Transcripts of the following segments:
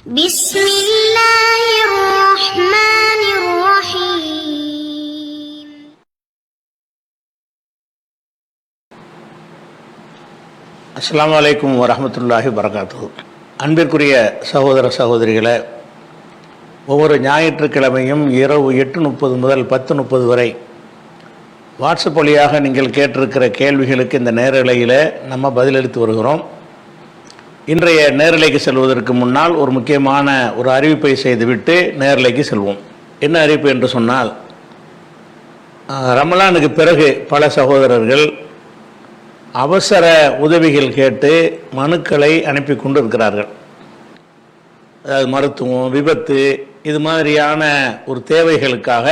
بسم الله الرحمن الرحيم. அஸ்ஸலாமு அலைக்கும் வரஹ்மத்துல்லாஹி வபரகாத்துஹு. அன்பிற்குரிய சகோதர சகோதரிகளை, ஒவ்வொரு ஞாயிற்றுக்கிழமையும் இரவு 8:30 முதல் 10:30 வரை வாட்ஸ்அப் வழியாக நீங்கள் கேட்டிருக்கிற கேள்விகளுக்கு இந்த நேரலையில் நம்ம பதிலளித்து வருகிறோம். இன்றைய நேரலைக்கு செல்வதற்கு முன்னால் ஒரு முக்கியமான ஒரு அறிவிப்பை செய்துவிட்டு நேரலைக்கு செல்வோம். என்ன அறிவிப்பு என்று சொன்னால், ரமலானுக்கு பிறகு பல சகோதரர்கள் அவசர உதவிகள் கேட்டு மனுக்களை அனுப்பி கொண்டு இருக்கிறார்கள். அதாவது மருத்துவம், விபத்து, இது மாதிரியான ஒரு தேவைகளுக்காக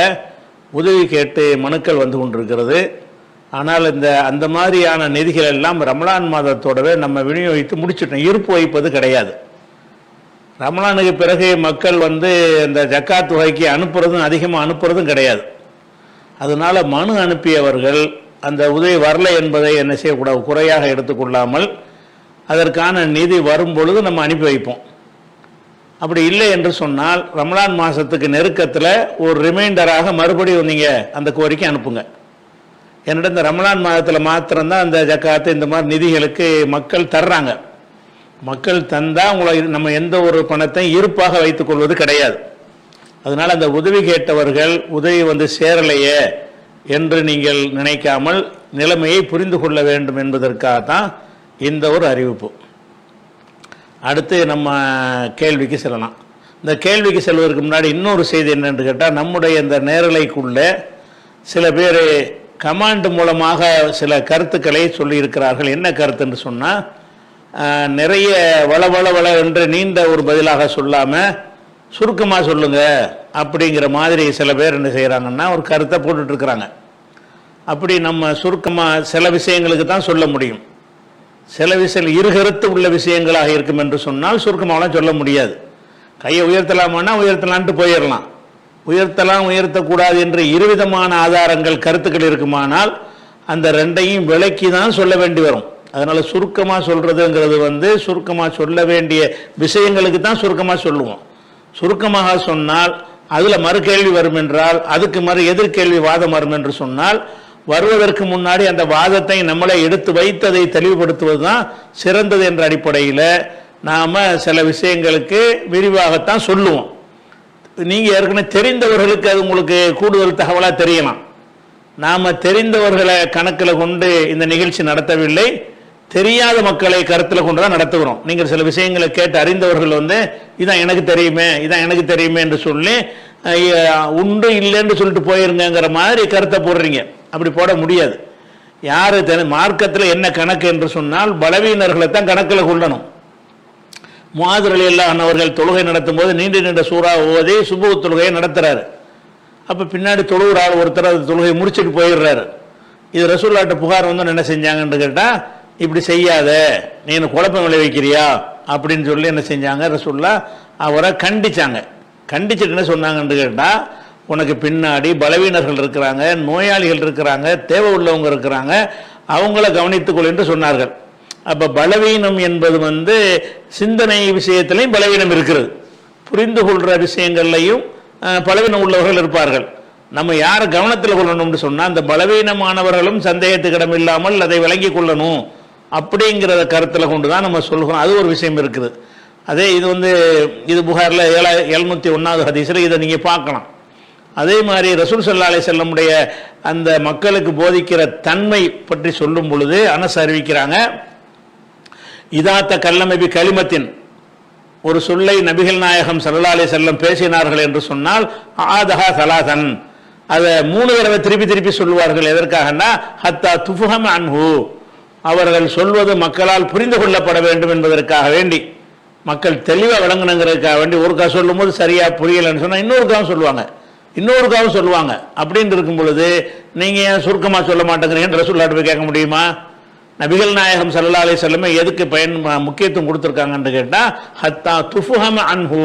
உதவி கேட்டு மனுக்கள் வந்து கொண்டிருக்கிறது. ஆனால் அந்த மாதிரியான நிதிகள் எல்லாம் ரமலான் மாதத்தோடவே நம்ம விநியோகித்து முடிச்சிட்டோம். இருப்பு வைப்பது கிடையாது. ரமலானுக்கு பிறகு மக்கள் இந்த ஜக்காத் தொகைக்கு அதிகமாக அனுப்புறதும் கிடையாது. அதனால மனு அனுப்பியவர்கள் அந்த உதவி வரலை என்பதை என்ன செய்யக்கூடாது, குறையாக எடுத்துக்கொள்ளாமல் அதற்கான நிதி வரும் பொழுது நம்ம அனுப்பி வைப்போம். அப்படி இல்லை என்று சொன்னால் ரமலான் மாதத்துக்கு நெருக்கத்தில் ஒரு ரிமைண்டராக மறுபடியும் நீங்கள் அந்த கோரிக்கை அனுப்புங்க. என்னிடம் இந்த ரமலான் மாதத்தில் மாத்திரம்தான் அந்த ஜக்காத்து இந்த மாதிரி நிதிகளுக்கு மக்கள் தர்றாங்க. மக்கள் தந்தால் உங்களை நம்ம எந்த ஒரு பணத்தையும் இருப்பாக வைத்துக்கொள்வது கிடையாது. அதனால் அந்த உதவி கேட்டவர்கள் உதவி சேரலையே என்று நீங்கள் நினைக்காமல் நிலைமையை புரிந்து கொள்ள வேண்டும் என்பதற்காகத்தான் இந்த ஒரு அறிவிப்பு. அடுத்து நம்ம கேள்விக்கு செல்லலாம். இந்த கேள்விக்கு செல்வதற்கு முன்னாடி இன்னொரு செய்தி என்னென்று கேட்டால், நம்முடைய இந்த நேரலைக்குள்ளே சில பேர் கமாண்ட் மூலமாக சில கருத்துக்களை சொல்லியிருக்கிறார்கள். என்ன கருத்துன்னு சொன்னால், நிறைய வள என்று நீண்ட ஒரு பதிலாக சொல்லாமல் சுருக்கமாக சொல்லுங்க அப்படிங்கிற மாதிரி சில பேர் என்ன செய்கிறாங்கன்னா ஒரு கருத்தை போட்டுட்ருக்குறாங்க. அப்படி நம்ம சுருக்கமாக சில விஷயங்களுக்கு தான் சொல்ல முடியும். சில விஷயம் இருகருத்து உள்ள விஷயங்களாக இருக்கும் என்று சொன்னால் சுருக்கமாகலாம் சொல்ல முடியாது. கையை உயர்த்தலாமான்னா உயர்த்தலான்ட்டு போயிடலாம். உயர்த்தலாம் உயர்த்தக்கூடாது என்று இருவிதமான ஆதாரங்கள் கருத்துக்கள் இருக்குமானால் அந்த ரெண்டையும் விளக்கி தான் சொல்ல வேண்டி வரும். அதனால் சுருக்கமாக சொல்கிறதுங்கிறது சுருக்கமாக சொல்ல வேண்டிய விஷயங்களுக்கு தான் சுருக்கமாக சொல்லுவோம். சுருக்கமாக சொன்னால் அதில் மறுகேள்வி வரும் என்றால், அதுக்கு எதிர்கேள்வி வாதம் வரும் என்று சொன்னால், வருவதற்கு முன்னாடி அந்த வாதத்தை நம்மளை எடுத்து வைத்ததை தெளிவுபடுத்துவது தான் சிறந்தது என்ற அடிப்படையில் நாம் சில விஷயங்களுக்கு விரிவாகத்தான் சொல்லுவோம். நீங்கள் ஏற்கனவே தெரிந்தவர்களுக்கு அது உங்களுக்கு கூடுதல் தகவலாக தெரியலாம். நாம் தெரிந்தவர்களை கணக்கில் கொண்டு இந்த நிகழ்ச்சி நடத்தவில்லை, தெரியாத மக்களை கருத்தில் கொண்டு தான் நடத்துகிறோம். நீங்கள் சில விஷயங்களை கேட்டு அறிந்தவர்கள் இதான் எனக்கு தெரியுமே இதான் எனக்கு தெரியுமே என்று சொல்லி உண்டு இல்லைன்னு சொல்லிட்டு போயிருங்கிற மாதிரி கருத்தை போடுறீங்க. அப்படி போட முடியாது. யாரு மார்க்கத்தில் என்ன கணக்கு என்று சொன்னால் பலவீனர்களை தான் கணக்கில் கொள்ளணும். முஆத் ரலியல்லாஹு அன்ஹு அவர்கள் தொழுகை நடத்தும் போது நீண்ட சூறா ஓதி சுபஹ் தொழுகையை நடத்துறாரு. அப்போ பின்னாடி தொழுகிற ஆள் ஒருத்தர் அது தொழுகையை முடிச்சுட்டு போயிடுறாரு. இது ரசூலுல்லாஹ்ட்ட புகார் என்ன செஞ்சாங்கன்னு கேட்டால், இப்படி செய்யாத, நீ என்ன குழப்பம் விளைவிக்கிறியா அப்படின்னு சொல்லி என்ன செஞ்சாங்க, ரசூலுல்லாஹ் அவரை கண்டிச்சாங்க. கண்டிச்சுட்டு என்ன சொன்னாங்கன்னு கேட்டால், உனக்கு பின்னாடி பலவீனர்கள் இருக்கிறாங்க, நோயாளிகள் இருக்கிறாங்க, தேவை உள்ளவங்க இருக்கிறாங்க, அவங்கள கவனித்துக்கொள் என்று சொன்னார்கள். அப்போ பலவீனம் என்பது சிந்தனை விஷயத்திலையும் பலவீனம் இருக்கிறது, புரிந்து கொள்கிற விஷயங்கள்லையும் பலவீனம் உள்ளவர்கள் இருப்பார்கள். நம்ம யாரை கவனத்தில் கொள்ளணும்னு சொன்னால், அந்த பலவீனமானவர்களும் சந்தேகத்துக்கிடம் இல்லாமல் அதை விளங்கி கொள்ளணும் அப்படிங்கிறத கருத்தில் கொண்டு தான் நம்ம சொல்கிறோம். அது ஒரு விஷயம் இருக்குது. அதே இது புகாரில் 701வது ஹதீஸில் இதை நீங்கள் பார்க்கலாம். அதே மாதிரி ரசூல் ஸல்லல்லாஹு அலைஹி வஸல்லமுடைய அந்த மக்களுக்கு போதிக்கிற தன்மை பற்றி சொல்லும் பொழுது அனஸ் அறிவிக்கிறாங்க, இதாத்த கல்லமபி கலிமத்தின், ஒரு சொல்லை நபிகள் நாயகம் ஸல்லல்லாஹு அலைஹி வஸல்லம் பேசினார்கள் என்று சொன்னால் ஆதஹா ஸலாசன், அதை 3 தடவை திருப்பி சொல்லுவார்கள். எதற்காகனா ஹத்தா துஃபஹம அன்ஹு, அவர்கள் சொல்வது மக்களால் புரிந்து கொள்ளப்பட வேண்டும் என்பதற்காக வேண்டி, மக்கள் தெளிவாக விளங்கணுங்கிறதுக்காக வேண்டி. ஒருக்கா சொல்லும் போது சரியாக புரியலைன்னு சொன்னால் இன்னொருக்காவும் சொல்லுவாங்க. அப்படின்னு இருக்கும் பொழுது நீங்கள் ஏன் சுருக்கமாக சொல்ல மாட்டேங்கிறீங்கன்னு ரசூலுல்லாஹ்ட்ட போய் கேட்க முடியுமா? நபிகள் நாயகம் ஸல்லல்லாஹு அலைஹி வஸல்லம் எதுக்கு முக்கியத்துவம் கொடுத்துருக்காங்கன்னு கேட்டால், ஹத்தா துஃபஹம அன்ஹு,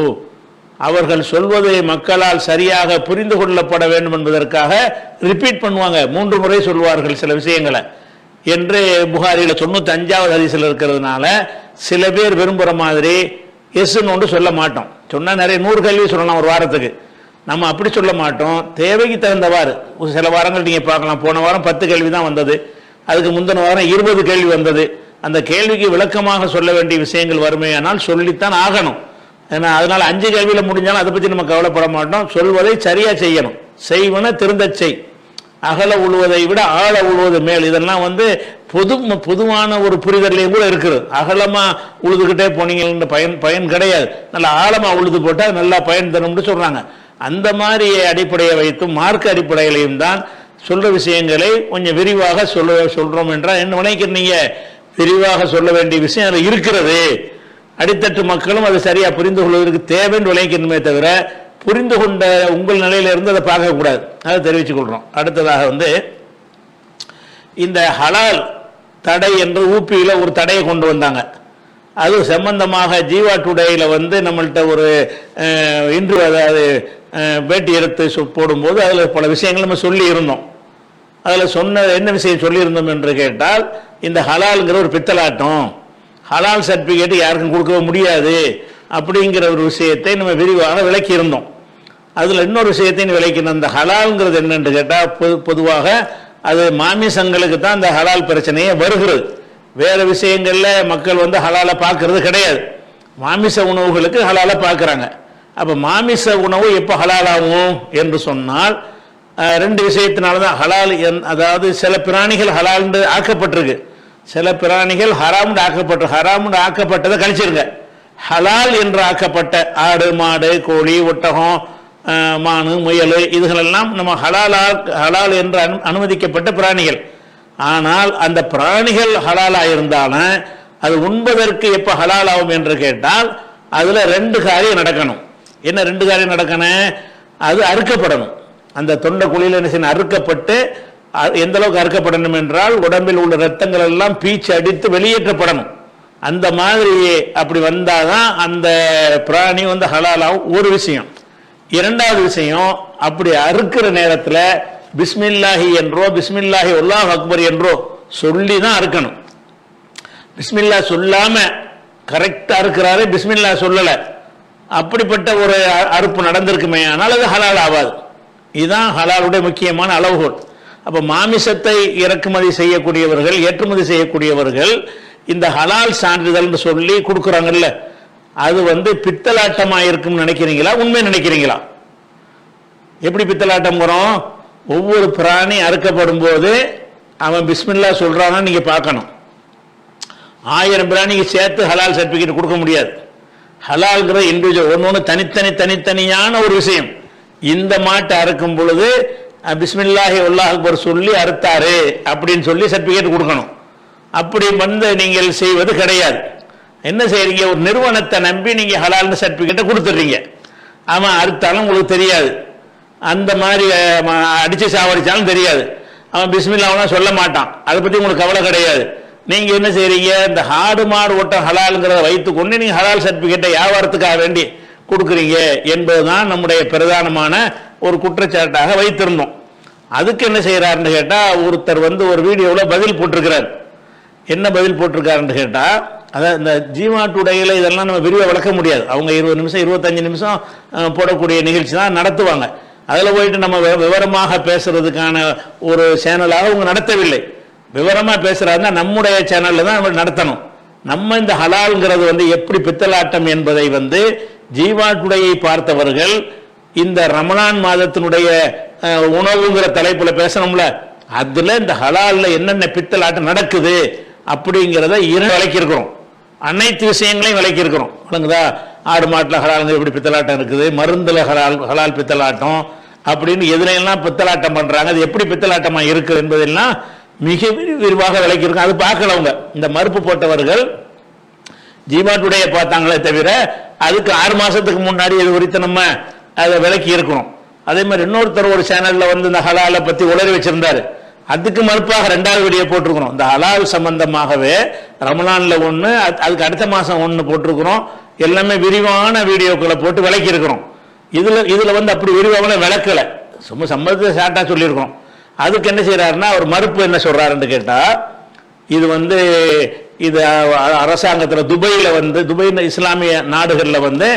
அவர்கள் சொல்வதை மக்களால் சரியாக புரிந்து கொள்ளப்பட வேண்டும் என்பதற்காக ரிப்பீட் பண்ணுவாங்க, 3 முறை சொல்வார்கள் சில விஷயங்களை என்று புகாரியில் 95வது ஹதீஸில் இருக்கிறதுனால சில பேர் விரும்புகிற மாதிரி எஸ்ன்னு ஒன்று சொல்ல மாட்டோம். சொன்னால் நிறைய 100 கேள்வி சொல்லலாம் ஒரு வாரத்துக்கு. நம்ம அப்படி சொல்ல மாட்டோம். தேவைக்கு தகுந்தவாறு சில வாரங்கள் நீங்கள் பார்க்கலாம். போன வாரம் 10 கேள்வி தான் வந்தது, அதுக்கு முந்தின வாரம் 20 கேள்வி வந்தது. அந்த கேள்விக்கு விளக்கமாக சொல்ல வேண்டிய விஷயங்கள் வறுமையானால் சொல்லித்தான் ஆகணும். ஏன்னா அதனால் 5 கேள்வியில் முடிஞ்சாலும் அதை பற்றி நம்ம கவலைப்பட மாட்டோம். சொல்வதை சரியாக செய்யணும். செய்வன திருந்த செய், அகல உழுவதை விட ஆழ உழுவது மேல். இதெல்லாம் பொதுவான ஒரு புரிதலையும் கூட இருக்குது. அகலமாக உழுதுகிட்டே போனீங்கன்னு பயன் கிடையாது. நல்லா ஆழமாக உழுது போட்டால் நல்லா பயன் தரும்னு சொல்கிறாங்க. அந்த மாதிரி அடிப்படையை வைத்தும் மார்க்க அடிப்படையிலையும் தான் சொல்ற விஷயங்களை கொஞ்சம் விரிவாக சொல்றோம் என்றால் என்ன நினைக்கிறீங்க? விரிவாக சொல்ல வேண்டிய விஷயம் அதில் இருக்கிறது. அடித்தட்டு மக்களும் அதை சரியா புரிந்து கொள்வதற்கு தேவைன்னு விளைக்கணுமே தவிர புரிந்து கொண்ட உங்கள் நிலையிலிருந்து அதை பார்க்கக்கூடாது. அதை தெரிவித்துக் கொள்றோம். அடுத்ததாக இந்த ஹலால் தடை என்று ஊப்பியில் ஒரு தடையை கொண்டு வந்தாங்க. அது சம்பந்தமாக ஜீவா டுடேயில் நம்மள்கிட்ட ஒரு இன்று அதாவது பேட்டி எடுத்து போடும்போது அதில் பல விஷயங்கள் நம்ம சொல்லி இருந்தோம். அதில் என்ன விஷயம் சொல்லியிருந்தோம் என்று கேட்டால், இந்த ஹலால்ங்கிற ஒரு பித்தலாட்டம், ஹலால் சர்டிஃபிகேட் யாருக்கும் கொடுக்க முடியாது அப்படிங்கிற ஒரு விஷயத்தை நம்ம விரிவாக விளக்கி இருந்தோம். அதில் இன்னொரு விஷயத்தையும் விளக்கணும். இந்த ஹலால்ங்கிறது என்னென்று கேட்டால், பொதுவாக அது மாமிசங்களுக்கு தான் இந்த ஹலால் பிரச்சனையே வருகிறது. வேறு விஷயங்களில் மக்கள் ஹலாலை பார்க்கறது கிடையாது. மாமிச உணவுகளுக்கு ஹலாலை பார்க்குறாங்க. அப்போ மாமிச உணவு எப்போ ஹலாலாகும் என்று சொன்னால் 2 விஷயத்தினால தான் ஹலால். அதாவது சில பிராணிகள் ஹலால்னு ஆக்கப்பட்டிருக்கு, சில பிராணிகள் ஹராம்னு ஆக்கப்பட்டதை கழிச்சிருங்க. ஹலால் என்று ஆக்கப்பட்ட ஆடு, மாடு, கோழி, ஒட்டகம், மானு, முயல், இதுகளெல்லாம் நம்ம ஹலால் என்று அனுமதிக்கப்பட்ட பிராணிகள். ஆனால் அந்த பிராணிகள் ஹலாலா இருந்தாலும் அது உண்பதற்கு எப்போ ஹலால் ஆகும் என்று கேட்டால் அதில் 2 காரியம் நடக்கணும். என்ன 2 காரியம் நடக்கணும்? அது அறுக்கப்படணும். அந்த தொண்டை குழியில் என்ன செய்யணும்? அறுக்கப்பட்டு எந்த அளவுக்கு அறுக்கப்படணும் என்றால் உடம்பில் உள்ள ரத்தங்கள் எல்லாம் பீச்சு அடித்து வெளியேற்றப்படணும். அந்த மாதிரி அப்படி வந்தாதான் அந்த பிராணி ஹலாலாகும். ஒரு விஷயம். 2வது விஷயம், அப்படி அறுக்கிற நேரத்தில் பிஸ்மில்லாஹி என்றோ பிஸ்மில்லாஹி அல்லாஹ் அக்பர் என்றோ சொல்லி தான் அறுக்கணும். பிஸ்மில்லா சொல்லாம கரெக்டா அறுக்கிறாரு, பிஸ்மில்லா சொல்லல, அப்படிப்பட்ட ஒரு அறுப்பு நடந்திருக்குமே ஆனால் அது ஹலால் ஆகாது. இதுதான் ஹலாலுடைய முக்கியமான அளவுகோல். அப்போ மாமிசத்தை இறக்குமதி செய்யக்கூடியவர்கள், ஏற்றுமதி செய்யக்கூடியவர்கள் இந்த ஹலால் சான்றிதழ் சொல்லி கொடுக்குறாங்கல்ல, அது பித்தலாட்டமாக இருக்கும்னு நினைக்கிறீங்களா, உண்மை நினைக்கிறீங்களா? எப்படி பித்தலாட்டம் வரும்? ஒவ்வொரு பிராணி அறுக்கப்படும் போது அவன் பிஸ்மில்லா சொல்றானா நீங்க பார்க்கணும். 1000 பிராணிக்கு சேர்த்து ஹலால் சர்டிபிகேட் கொடுக்க முடியாது. ஹலால்ங்கிற இண்டிவிஜுவல் ஒன்று தனித்தனியான ஒரு விஷயம். இந்த மாட்டை அறுக்கும் பொழுது பிஸ்மில்லாஹி அல்லாஹ் அக்பர் சொல்லி அறுத்தாரு அப்படின்னு சொல்லி சர்டிபிகேட் கொடுக்கணும். அப்படி நீங்கள் செய்வது கிடையாது. என்ன செய்யறீங்க? ஒரு நிறுவனத்தை நம்பி நீங்க ஹலால்னு சர்டிபிகேட்டை கொடுத்துடுறீங்க. அவன் அறுத்தாலும் உங்களுக்கு தெரியாது, அந்த மாதிரி அடிச்சு சாவடிச்சாலும் தெரியாது, அவன் பிஸ்மில்லாவெல்லாம் சொல்ல மாட்டான், அதை பத்தி உங்களுக்கு கவலை கிடையாது. நீங்க என்ன செய்றீங்க? இந்த ஆடு மாடு ஓட்டம் ஹலால்ங்கிறத வைத்துக்கொண்டு நீங்க ஹலால் சர்டிபிகேட்டை வியாபாரத்துக்காக வேண்டி கொடுக்குறீங்க என்பதுதான் நம்முடைய பிரதானமான ஒரு குற்றச்சாட்டாக வைத்திருந்தோம். அதுக்கு என்ன செய்யறாருன்னு கேட்டா, ஒருத்தர் ஒரு வீடியோவில் பதில் போட்டிருக்கிறார். என்ன பதில் போட்டிருக்காருன்னு கேட்டா, அதாவது இந்த ஜீவா டுடேயில் இதெல்லாம் நம்ம விரிவாக விளக்க முடியாது. அவங்க 20 நிமிஷம் 25 நிமிஷம் போடக்கூடிய நிகழ்ச்சி தான் நடத்துவாங்க. அதில் போயிட்டு நம்ம விவரமாக பேசுறதுக்கான ஒரு சேனலாக அவங்க நடத்தவில்லை. விவரமாக பேசுறாருன்னா நம்முடைய சேனலில் தான் நம்ம நடத்தணும். நம்ம இந்த ஹலால்ங்கிறது எப்படி பித்தலாட்டம் என்பதை ஜீவா டுடேயை பார்த்தவர்கள் இந்த ரமலான் மாதத்தினுடைய உணவுங்கிற தலைப்பில் பேசணும்ல, அதுல இந்த ஹலால்ல என்னென்ன பித்தலாட்டம் நடக்குது அப்படிங்கிறத விளக்கியிருக்கிறோம். அனைத்து விஷயங்களையும் விளக்கியிருக்கிறோம். விளங்குதா? ஆடு மாட்டில் ஹலால் எப்படி பித்தலாட்டம் இருக்குது, மருந்துல ஹலால் பித்தலாட்டம் அப்படின்னு எதுலையெல்லாம் பித்தலாட்டம் பண்றாங்க, அது எப்படி பித்தலாட்டமா இருக்கு என்பதெல்லாம் மிக விரிவாக விளக்கியிருக்கோம். அது பார்க்கலவங்க இந்த மறுப்பு போட்டவர்கள் ஜீவா டுடே பார்த்தாங்களே தவிர அதுக்கு 6 மாசத்துக்கு முன்னாடி இது குறித்து நம்ம அதை விளக்கி இருக்கணும். அதே மாதிரி இன்னொருத்தர் ஒரு சேனல்ல இந்த ஹலாலை பத்தி உளறி வச்சிருந்தாரு. அதுக்கு மறுப்பாக 2வது வீடியோ போட்டிருக்கிறோம். இந்த ஹலால் சம்பந்தமாகவே ரமலான்ல 1, அதுக்கு அடுத்த மாசம் 1 போட்டிருக்கிறோம். எல்லாமே விரிவான வீடியோக்களை போட்டு விளக்கி இருக்கிறோம். இதுல அப்படி விரிவான விளக்கல, சும்மா சம்பந்தத்தை ஷார்ட்டா சொல்லியிருக்கோம். அதுக்கு என்ன செய்யறாருன்னா, அவர் மறுப்பு என்ன சொல்றாருன்னு கேட்டா, இது இது அரசாங்கத்தில் துபை இஸ்லாமிய நாடுகளில் வந்து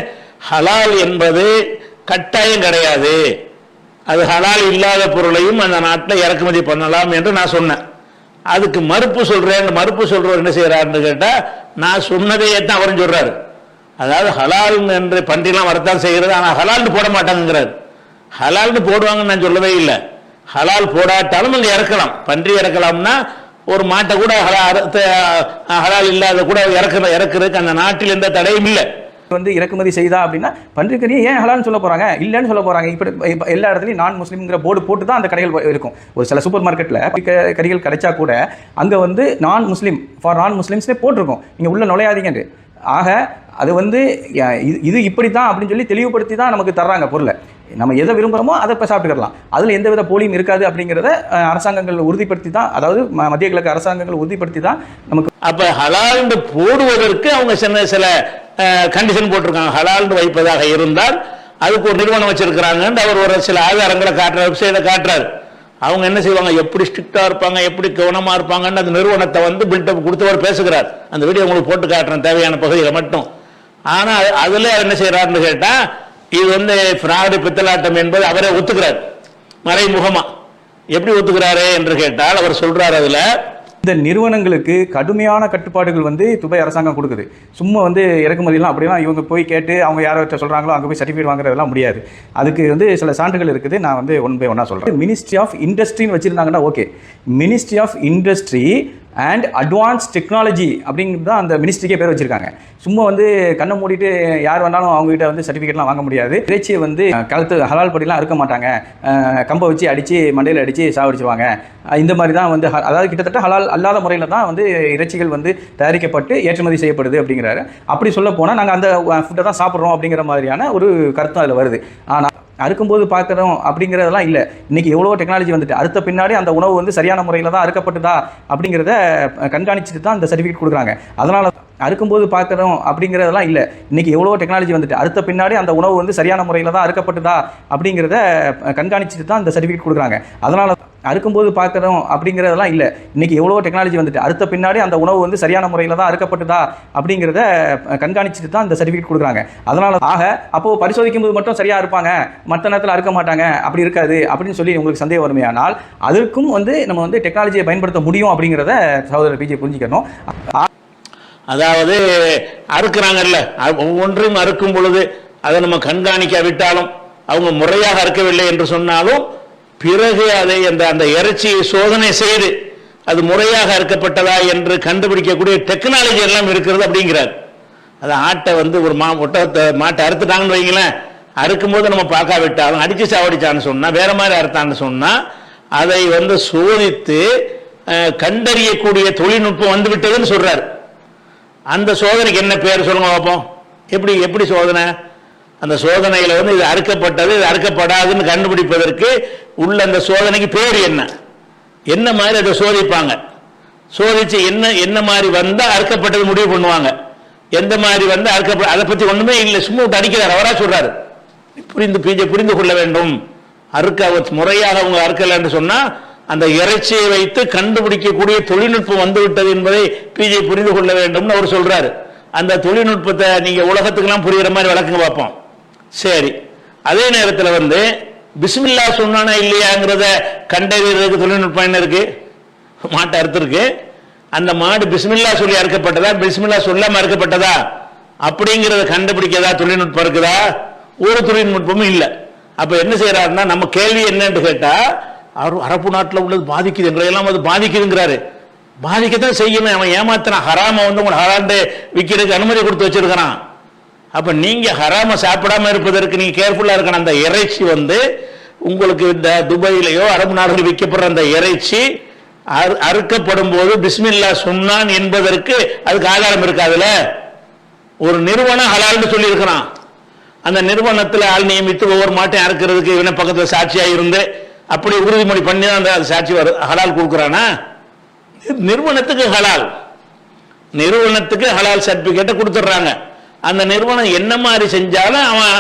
ஹலால் என்பது கட்டாயம் கிடையாது, அது ஹலால் இல்லாத பொருளையும் அந்த நாட்டில் இறக்குமதி பண்ணலாம் என்று நான் சொன்னேன். அதுக்கு மறுப்பு சொல்றவர் என்ன செய்யறாருன்னு கேட்டா, நான் சொன்னதையே தான் அவரும் சொல்றாரு. அதாவது ஹலால் என்று பன்றிலாம் வரத்தான் செய்கிறது, ஆனால் ஹலால்னு போட மாட்டாங்கிறார். ஹலால்னு போடுவாங்கன்னு நான் சொல்லவே இல்லை. ஹலால் போடாட்டாலும் அங்கே இறக்கலாம், பன்றி இறக்கலாம்னா ஒரு மாட்டை கூட ஹலால் இல்லாத கூட இறக்குறதுக்கு அந்த நாட்டில் எந்த தடையும் இல்லை. வந்து இறக்குமதி செய்தா அப்படின்னா பன்றிக்கறியை ஏன் ஹலால்னு சொல்ல போறாங்க, இல்லைன்னு சொல்ல போறாங்க. இப்ப எல்லா இடத்துலையும் நான் முஸ்லீம்ங்கிற போர்டு போட்டு தான் அந்த கடைகள் இருக்கும். ஒரு சில சூப்பர் மார்க்கெட்ல கறிகள் கிடைச்சா கூட அங்க வந்து நான் முஸ்லீம் ஃபார் நான் முஸ்லிம்ஸ்னே போட்டிருக்கோம், நீங்க உள்ள நுழையாதீங்க. ஆக அது வந்து இது இப்படி தான் அப்படின்னு சொல்லி தெளிவுபடுத்தி தான் நமக்கு தர்றாங்க பொருளை. நம்ம எதை விரும்புகிறோமோ அதை இப்போ சாப்பிட்டுக்கலாம், அதில் எந்தவித போலியும் இருக்காது அப்படிங்கிறத அரசாங்கங்கள் உறுதிப்படுத்தி தான், அதாவது மத்திய கிழக்கு அரசாங்கங்கள் உறுதிப்படுத்தி தான் நமக்கு. அப்போ ஹலால்னு போடுவதற்கு அவங்க சில கண்டிஷன் போட்டிருக்காங்க. ஹலால்னு வைப்பதாக இருந்தால் அதுக்கு ஒரு நிறுவனம் வச்சிருக்கிறாங்க, அவர் ஒரு சில ஆதாரங்களை காட்டுறாரு, வெப்சைட்டை காட்டுறாரு. அவங்க என்ன செய்வாங்க, எப்படி ஸ்ட்ரிக்டா இருப்பாங்க, எப்படி கவனமா இருப்பாங்கன்னு அந்த நிறுவனத்தை வந்து பில்டப் கொடுத்தவர் பேசுகிறார். அந்த வீடியோ உங்களுக்கு போட்டு காட்டுறேன் தேவையான பகுதியில் மட்டும். ஆனா அதுல என்ன செய்யறாருன்னு கேட்டா, இது வந்து ஃப்ராடு பித்தலாட்டம் என்பது அவரே ஒத்துக்கிறார் மறைமுகமா. எப்படி ஒத்துக்கிறாரு என்று கேட்டால் அவர் சொல்றாரு, அதுல இந்த நிறுவனங்களுக்கு கடுமையான கட்டுப்பாடுகள் வந்து துபாய் அரசாங்கம் கொடுக்குது. சும்மா வந்து இறக்குமதியெல்லாம் அப்படிலாம் இவங்க போய் கேட்டு அவங்க யார்கிட்ட சொல்கிறாங்களோ அங்கே போய் சர்டிஃபிகேட் வாங்குறதெல்லாம் முடியாது. அதுக்கு வந்து சில சான்றுகள் இருக்குது, நான் வந்து ஒன் பை ஒன்னாக சொல்கிறேன். மினிஸ்ட்ரி ஆஃப் இண்டஸ்ட்ரின்னு வச்சுருந்தாங்கன்னா okay, ministry of industry and advance technology அப்படிங்கிறது தான் அந்த மினிஸ்ட்ரிக்கே பேர் வச்சுருக்காங்க. சும்மா வந்து கண்ணை மூடிட்டு யார் வேணாலும் அவங்ககிட்ட வந்து சர்டிஃபிகேட்லாம் வாங்க முடியாது. இறைச்சியை வந்து கழுத்து ஹலால் படிலாம் இருக்க மாட்டாங்க, கம்பை வச்சு அடித்து மண்டையில் அடித்து சாவடிச்சிருவாங்க. இந்த மாதிரி தான் வந்து அதாவது கிட்டத்தட்ட ஹலால் அல்லாத முறையில் தான் வந்து இறைச்சிகள் வந்து தயாரிக்கப்பட்டு ஏற்றுமதி செய்யப்படுது அப்படிங்கிறாரு. அப்படி சொல்ல போனால் நாங்கள் அந்த ஃபுட்டை தான் சாப்பிட்றோம் அப்படிங்கிற மாதிரியான ஒரு கருத்தும் அதில் வருது. ஆனால் அறுக்கும்போது பார்க்குறோம் அப்படிங்கிறதெல்லாம் இல்லை. இன்றைக்கி எவ்வளோ டெக்னாலஜி வந்துட்டு அறுத்த பின்னாடி அந்த உணவு வந்து சரியான முறையில் தான் அறுக்கப்பட்டுதா அப்படிங்கிறத கண்காணிச்சுட்டு தான் அந்த சர்டிஃபிகேட் கொடுக்குறாங்க. அதனால் அறுக்கும்போது பார்க்குறோம் அப்படிங்கிறதெல்லாம் இல்லை. இன்றைக்கி எவ்வளோ டெக்னாலஜி வந்துட்டு அறுத்த பின்னாடி அந்த உணவு வந்து சரியான முறையில் தான் அறுக்கப்பட்டுதா அப்படிங்கிறத கண்காணிச்சுட்டு தான் அந்த சர்டிஃபிகேட் கொடுக்குறாங்க. அதனால் அறுக்கும்போது பார்க்குறோம் அப்படிங்கிறதெல்லாம் இல்லை. இன்றைக்கி எவ்வளோ டெக்னாலஜி வந்துட்டு அறுத்த பின்னாடி அந்த உணவு வந்து சரியான முறையில் தான் அறுக்கப்பட்டுதா அப்படிங்கிறத கண்காணிச்சுட்டு தான் அந்த சர்டிஃபிகேட் கொடுக்குறாங்க. அதனால் அப்போது பரிசோதிக்கும் போது மட்டும் சரியாக இருப்பாங்க, மற்ற நேரத்தில் அறுக்க மாட்டாங்க, அப்படி இருக்காது அப்படின்னு சொல்லி உங்களுக்கு சந்தேகம் வருமையானால் அதற்கும் வந்து நம்ம வந்து டெக்னாலஜியை பயன்படுத்த முடியும் அப்படிங்கிறத சகோதரர் பிஜே புரிஞ்சுக்கணும். அதாவது அறுக்கிறாங்கல்ல, ஒவ்வொன்றையும் அறுக்கும் பொழுது அதை நம்ம கண்காணிக்காவிட்டாலும் அவங்க முறையாக அறுக்கவில்லை என்று சொன்னாலும் பிறகு அதை அந்த இறைச்சியை சோதனை செய்து அது முறையாக அறுக்கப்பட்டதா என்று கண்டுபிடிக்கக்கூடிய டெக்னாலஜி எல்லாம் இருக்கிறது அப்படிங்கிறார். அது ஆட்டை வந்து ஒரு மாட்டை அறுத்துட்டாங்கன்னு வைங்களேன், அறுக்கும் போது நம்ம பார்க்காவிட்டாலும் அடிச்சு சாவடிச்சான்னு சொன்னா வேற மாதிரி அறுத்தான்னு சொன்னா அதை வந்து சோதித்து கண்டறியக்கூடிய தொழில்நுட்பம் வந்து விட்டதுன்னு சொல்றாரு. அந்த சோதனைக்கு என்ன பேர் சொல்லுங்க பார்ப்போம். எப்படி சோதனை? அந்த சோதனையில வந்து இது அறுக்கப்பட்டது இது அறுக்கப்படாதுன்னு கண்டுபிடிப்பதற்கு உள்ள அந்த சோதனைக்கு பேர் என்ன மாதிரி அதை சோதிப்பாங்க, சோதிச்சு என்ன மாதிரி வந்தா அறுக்கப்பட்டது முடிவு பண்ணுவாங்க, எந்த மாதிரி வந்து அறுக்கப்பட அதை பத்தி ஒண்ணுமே இல்லை, சும்மா விட்டு அடிக்கிறார். அவரா சொல்றாரு, புரிந்து கொள்ள வேண்டும். முறையாக அவங்க அறுக்கல என்று சொன்னா அந்த இறைச்சியை வைத்து கண்டுபிடிக்கக்கூடிய தொழில்நுட்பம் வந்துவிட்டது என்பதை பிஜே புரிந்து கொள்ள வேண்டும் அவர் சொல்றாரு. அந்த தொழில்நுட்பத்தை நீங்க உலகத்துக்கெல்லாம் புரியுற மாதிரி விளக்குங்க பார்ப்போம். சரி, அதே நேரத்தில் வந்து பிஸ்மில்லா சொன்னானா இல்லையாங்கிறத கண்டறியறதுக்கு தொழில்நுட்பம் என்ன இருக்கு? மாட்டை அறுத்திருக்கு, அந்த மாடு பிஸ்மில்லா சொல்லி அறுக்கப்பட்டதா பிஸ்மில்லா சொல்லாம அறுக்கப்பட்டதா அப்படிங்கிறத கண்டுபிடிக்கதா தொழில்நுட்பம் இருக்குதா? ஒரு தொழில்நுட்பமும் இல்லை. அப்ப என்ன செய்யறாருன்னா, நம்ம கேள்வி என்னன்னு கேட்டா, அரபு நாட்டில் உள்ளது பாதிக்குது, எங்களையெல்லாம் அது பாதிக்குதுங்கிறாரு. பாதிக்கத்தான் செய்யணும். அவன் ஏமாத்தினான், ஹராம வந்து உங்களை ஹராண்டு விற்கிறதுக்கு அனுமதி கொடுத்து வச்சிருக்கிறான். அப்ப நீங்க ஹராம சாப்பிடாம இருப்பதற்கு நீங்க கேர்ஃபுல்லா இருக்கணும். அந்த இறைச்சி வந்து உங்களுக்கு இந்த துபாயிலேயோ அரபு நாடுகளில் விற்கப்படுற அந்த இறைச்சி அறுக்கப்படும் போது பிஸ்மில்லா சொன்னான் என்பதற்கு அதுக்கு ஆதாரம் இருக்காதுல. ஒரு நிறுவனம் ஹலால்னு சொல்லி இருக்கிறான், அந்த நிறுவனத்தில் ஆள் நியமித்து ஒவ்வொரு மாட்டையும் அறுக்கிறதுக்கு இவனை பக்கத்தில் சாட்சியாக இருந்து அப்படி உறுதிமொழி பண்ணி தான் அந்த சாட்சி ஹலால் கொடுக்குறானா? நிறுவனத்துக்கு ஹலால் சர்டிபிகேட்டை கொடுத்துட்றாங்க. அந்த நிறுவனம் என்ன மாதிரி செஞ்சாலும் அவன்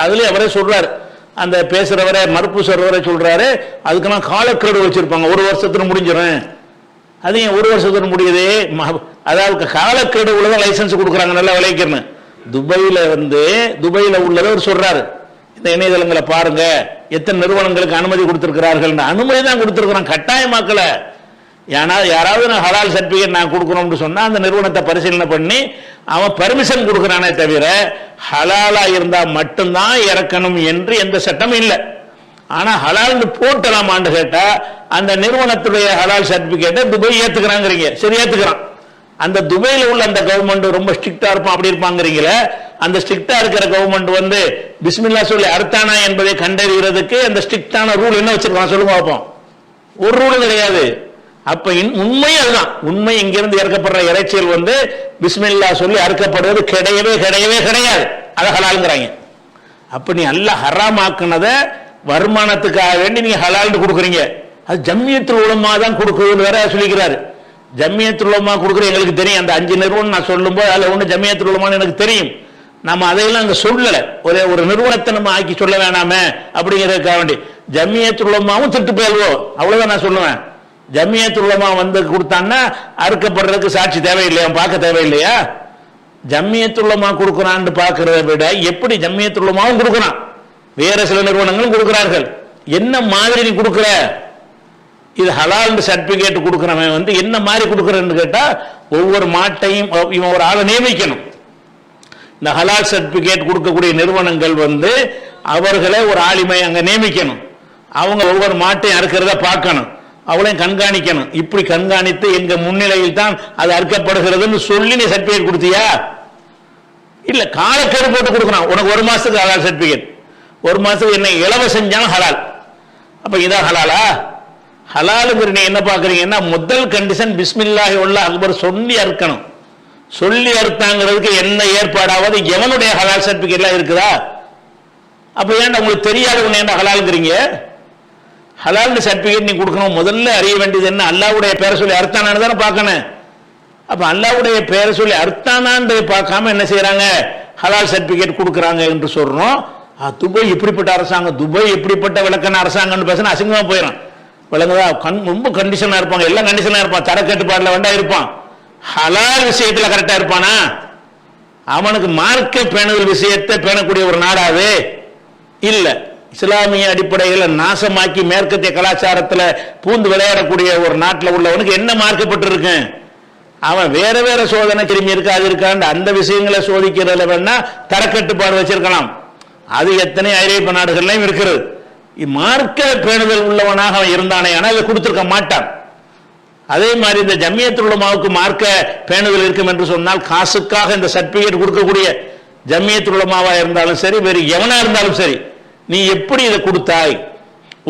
அதுல அவரே சொல்றாரு, அந்த பேசுறவரை மறுப்பு சொல்றவரை சொல்றாரு, அதுக்கு நான் காலக்கெடு வச்சிருப்பாங்க, 1 வருஷத்துல முடிஞ்சிடும் அது ஏன் 1 வருஷத்துக்கு முடியுது? அதாவது காலக்கெடு உள்ளதான் லைசன்ஸ் கொடுக்குறாங்க நல்லா விளைவிக்கணும். துபையில் உள்ளதை அவர் சொல்றாரு, இந்த இணையதளங்களை பாருங்க, எத்தனை நிறுவனங்களுக்கு அனுமதி கொடுத்திருக்கிறார்கள். அனுமதி தான் கொடுத்திருக்கிறான், கட்டாயமாக்கல. ஏன்னா யாராவது நான் ஹலால் சர்டிபிகேட் நான் கொடுக்கணும்னு சொன்னா அந்த நிறுவனத்தை பரிசீலனை பண்ணி அவன் பர்மிஷன் கொடுக்கறானே தவிர ஹலாலா இருந்தா மட்டும்தான் இறக்கணும் என்று எந்த சட்டமும் இல்லை. ஆனா ஹலால்னு போட்டலாமான்னு கேட்டா அந்த நிறுவனத்துடைய ஹலால் சர்டிபிகேட்டை துபாய் ஏத்துக்கிறாங்கிறீங்க. சரி, ஏத்துக்கிறான். அந்த துபாயில உள்ள அந்த கவர்மெண்ட் ரொம்ப ஸ்ட்ரிக்டா இருப்பான் அப்படி இருப்பாங்கிறீங்களே, அந்த ஸ்ட்ரிக்டா இருக்கிற கவர்மெண்ட் பிஸ்மில்லா சொல்லி அர்த்தானா என்பதை கண்டறிகிறதுக்கு அந்த ஸ்ட்ரிக்டான ரூல் என்ன வச்சிருக்கான் சொல்லுங்க பார்ப்போம். ஒரு ரூலும் கிடையாது. அப்ப உண்மை அதுதான். உண்மை இங்கிருந்து இறக்கப்படுற இறைச்சியல் பிஸ்மில்லா சொல்லி அறுக்கப்படுவது கிடையவே கிடையவே கிடையாது. அதை ஹலாலுங்கிறாங்க. அப்ப நீ அல்லாஹ் ஹராமாக்குனதை வருமானத்துக்காக வேண்டி நீங்க ஹலால்னு கொடுக்குறீங்க. அது ஜம்மியத்துல் உலமா தான் கொடுக்குறதுன்னு வேற சொல்லிக்கிறாரு. ஜம்மியத்துல் உலமா கொடுக்குற எங்களுக்கு தெரியும். அந்த 5 நிறுவனம் நான் சொல்லும்போது அதுல ஒண்ணு ஜம்மியத்துல் உலமான்னு எனக்கு தெரியும். நம்ம அதையெல்லாம் அங்க சொல்லல. ஒரு நிறுவனத்தை நம்ம ஆக்கி சொல்ல வேணாமே அப்படிங்கிறதுக்காக வேண்டி ஜம்மியத்துல் உலமாவும் திட்டு போயிடுவோம், அவ்வளவுதான் நான் சொல்லுவேன். ஜம்மியத்துல் உலமா கொடுத்தான்னா அறுக்கப்படுறதுக்கு சாட்சி தேவையில்லையா, பார்க்க தேவையில்லையா? ஜம்மியத்துல் உலமா கொடுக்குறான்னு பார்க்கறத விட எப்படி ஜம்மியத்துல் உலமாவும் கொடுக்குறான், வேற சில நிறுவனங்களும் கொடுக்கிறார்கள். என்ன மாதிரி நீ கொடுக்குற? இது ஹலால் சர்டிபிகேட் கொடுக்கிறவன் என்ன மாதிரி கொடுக்குறன்னு கேட்டா ஒவ்வொரு மாட்டையும் இவன் ஒரு ஆளை நியமிக்கணும். இந்த ஹலால் சர்டிபிகேட் கொடுக்கக்கூடிய நிறுவனங்கள் அவர்களை ஒரு ஆளுமை அங்க நியமிக்கணும். அவங்க ஒவ்வொரு மாட்டையும் அறுக்கிறத பார்க்கணும், அவளையும் கண்காணிக்கணும். இப்படி கண்காணித்து எங்க முன்னிலையில் தான் அது அறுக்கப்படுகிறதுன்னு சொல்லி நீ சர்டிபிகேட் கொடுத்தியா? இல்ல, காலக்கெடு போட்டு கொடுக்கணும். உனக்கு 1 மாசத்துக்கு ஹலால் சர்டிபிகேட், 1 மாசத்துக்கு என்ன இலவசம் ஹலால். அப்ப இதான் ஹலாலா? ஹலாலுங்கிற நீ என்ன பாக்குறீங்கன்னா முதல் கண்டிஷன் பிஸ்மில்லாஹி வல்லாஹு அக்பர் சொல்லி அறுக்கணும். சொல்லி அறுத்தாங்கிறதுக்கு என்ன ஏற்பாடாவது எவனுடைய ஹலால் சர்டிபிகேட்லாம் இருக்குதா? அப்ப ஏன்டா உங்களுக்கு தெரியாத ஒண்ணு ஏன்டா ஹலாலுங்கிறீங்க? ஹலால் சர்டிபிகேட் நீ கொடுக்கணும். முதல்ல அறிய வேண்டியது என்ன? அல்லாஹ்வுடைய பேரை சொல்லி அறுத்தானான்னு தானே பார்க்கணும். அப்ப அல்லாஹ்வுடைய பேரை சொல்லி அறுத்தானான்னு பார்க்காம என்ன செய்யறாங்க? ஹலால் சர்டிபிகேட் கொடுக்கறாங்க என்று சொல்றோம். துபாய் இப்படிப்பட்ட அரசாங்கம், துபாய் இப்படிப்பட்ட விளக்கான அரசாங்கம்னு பேசினா அசிங்கமா போயிடும். விளங்குதா? ரொம்ப கண்டிஷனா இருப்பாங்க, எல்லாம் கண்டிஷனா இருப்பான். தரக்கட்டுப்பாடுல வேண்டா இருப்பான். ஹலால் விஷயத்துல கரெக்டா இருப்பானா? அவனுக்கு மார்க்க பேணுதல் விஷயத்தை பேணக்கூடிய ஒரு நாடாவே இல்ல. இஸ்லாமிய அடிப்படையில் நாசமாக்கி மேற்கத்திய கலாச்சாரத்துல பூந்து விளையாடக்கூடிய ஒரு நாட்டில் உள்ளவனுக்கு என்ன மார்க்கப்பட்டு இருக்கு? அவன் வேற வேற சோதனை கிருமி இருக்கா அது இருக்கான்னு அந்த விஷயங்களை சோதிக்கிறதுல வேணா தரக்கட்டுப்பாடு வச்சிருக்கலாம். அது எத்தனை ஐரோப்பிய நாடுகள்லையும் இருக்கிறது. மார்க்க பேணுதல் உள்ளவனாக அவன் இருந்தானே, ஆனால் இதை கொடுத்திருக்க மாட்டான். அதே மாதிரி இந்த ஜம்மியத்துல் உலமாவுக்கு மார்க்க பேணுதல் இருக்கும் என்று சொன்னால் காசுக்காக இந்த சர்டிபிகேட் கொடுக்கக்கூடிய ஜம்மியத்துல் உலமாவா இருந்தாலும் சரி, வேறு எவனா இருந்தாலும் சரி, நீ எப்படி இதை கொடுத்தாய்?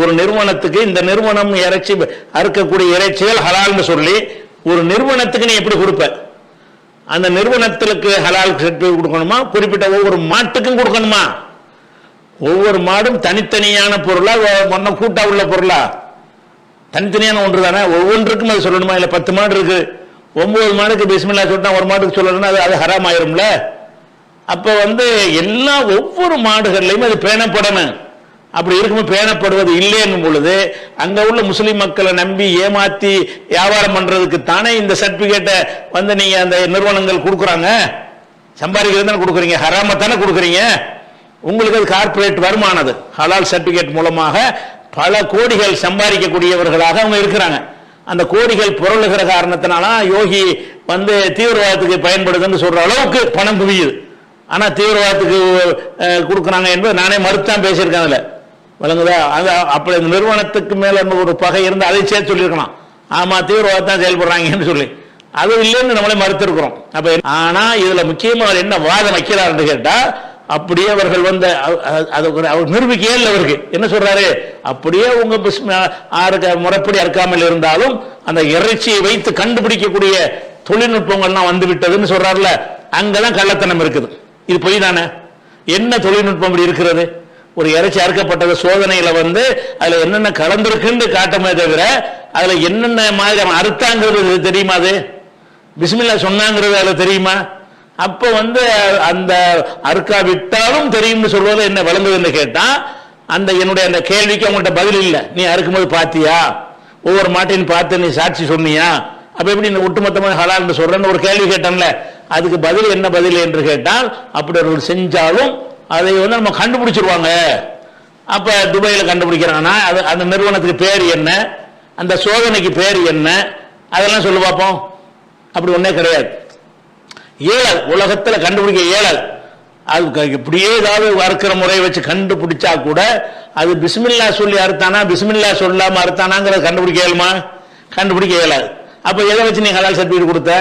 ஒரு நிறுவனத்துக்கு இந்த நிறுவனம் இறைச்சி அறுக்கக்கூடிய இறைச்சிகள் ஹலால்னு சொல்லி ஒரு நிறுவனத்துக்கு நீ எப்படி கொடுப்ப? அந்த நிறுவனத்திற்கு ஹலால் சர்டிபிகேட் கொடுக்கணுமா? குறிப்பிட்ட ஒவ்வொரு மாட்டுக்கும் கொடுக்கணுமா? ஒவ்வொரு மாடும் தனித்தனியான பொருளா கூட்டா உள்ள பொருளா? தனித்தனியான ஒன்று தானே. ஒவ்வொன்றுக்கும் அது சொல்லணுமா? இல்ல 10 மாடு இருக்கு, 9 மாடுக்கு பிஸ்மில்லா சொன்னா ஒரு மாட்டுக்கு சொல்லணும்னா அது ஹராம் ஆயிரும்ல. அப்ப எல்லா ஒவ்வொரு மாடுகள்லையும் அது பேணப்படணும். அப்படி இருக்கும்போது பேணப்படுவது இல்லை என்னும் பொழுது அங்க உள்ள முஸ்லிம் மக்களை நம்பி ஏமாத்தி வியாபாரம் பண்றதுக்கு தானே இந்த சர்டிபிகேட்டை நீங்க அந்த நிறுவனங்கள் கொடுக்குறாங்க. சம்பாதிக்கிறது தானே கொடுக்குறீங்க, ஹராம தானே கொடுக்குறீங்க. உங்களுக்கு அது கார்பரேட் வருமானது. ஹலால் சர்டிபிகேட் மூலமாக பல கோடிகள் சம்பாதிக்கக்கூடியவர்களாக அவங்க இருக்கிறாங்க. அந்த கோடிகள் புரளுகிற காரணத்தினால யோகி தீவிரவாதத்துக்கு பயன்படுதுன்னு சொல்ற அளவுக்கு பணம் குவியுது. ஆனா தீவிரவாதத்துக்கு கொடுக்குறாங்க என்பது நானே மறுத்தான் பேசியிருக்கேன். வழங்குதா? அது அப்படி இந்த நிறுவனத்துக்கு மேல ஒரு பகை இருந்து அதை சேர்த்து சொல்லியிருக்கலாம். ஆமா, தீவிரவாதத்தான் செயல்படுறாங்கன்னு சொல்லி அது இல்லைன்னு நம்மளே மறுத்திருக்கிறோம். அப்ப ஆனா இதுல முக்கியமா அவர் என்ன வாதம் வைக்கிறார் கேட்டா, அப்படியே அவர்கள் அவர் நிரூபிக்கையே இல்லை. அவருக்கு என்ன சொல்றாரு? அப்படியே உங்க முறைப்படி அறுக்காமல் இருந்தாலும் அந்த இறைச்சியை வைத்து கண்டுபிடிக்கக்கூடிய தொழில்நுட்பங்கள்லாம் வந்து விட்டதுன்னு சொல்றாருல, அங்கதான் கள்ளத்தனம் இருக்குது. இது பொய் தானே? என்ன தொழில்நுட்பம் இப்படி இருக்கிறது? ஒரு இறைச்சி அறுக்கப்பட்டது சோதனையில அதுல என்னென்ன கலந்திருக்குன்னு காட்டமே தவிர அதுல என்னென்ன மாதிரி அவன் அறுத்தாங்கிறது தெரியுமா? அது பிஸ்மில்லா சொன்னாங்கிறது அதுல தெரியுமா? அப்ப அந்த அறுக்கா விட்டாலும் தெரியும்னு சொல்வது என்ன விளங்குதுன்னு கேட்டா, அந்த என்னுடைய அந்த கேள்விக்கு அவங்கள்ட்ட பதில் இல்லை. நீ அறுக்கும்போது பாத்தியா? ஒவ்வொரு மாட்டையும் பார்த்து நீ சாட்சி சொன்னியா? அப்ப எப்படி இந்த ஒட்டுமொத்தமாக ஹலால்னு சொல்றேன்னு ஒரு கேள்வி கேட்டோம்ல, அதுக்கு பதில் என்ன பதில் என்று கேட்டால், அப்படி அவர்கள் செஞ்சாலும் அதை வந்து நம்ம கண்டுபிடிச்சிருவாங்க. அப்ப துபாயில கண்டுபிடிக்கிறாங்கன்னா அது அந்த நிறுவனத்துக்கு பேர் என்ன, அந்த சோதனைக்கு பேர் என்ன, அதெல்லாம் சொல்லு பார்ப்போம். அப்படி ஒன்னே கிடையாது, இயலாது, உலகத்தில் கண்டுபிடிக்க இயலாது. அது இப்படியே ஏதாவது அறுக்கிற முறையை வச்சு கண்டுபிடிச்சா கூட அது பிஸ்மில்லா சொல்லி அறுத்தானா பிஸ்மில்லா சொல்லாம அறுத்தானாங்கிறத கண்டுபிடிக்க இயலுமா? கண்டுபிடிக்க இயலாது. அப்ப எதை வச்சு நீ ஹலால் சர்டிஃபிகேட் கொடுத்த?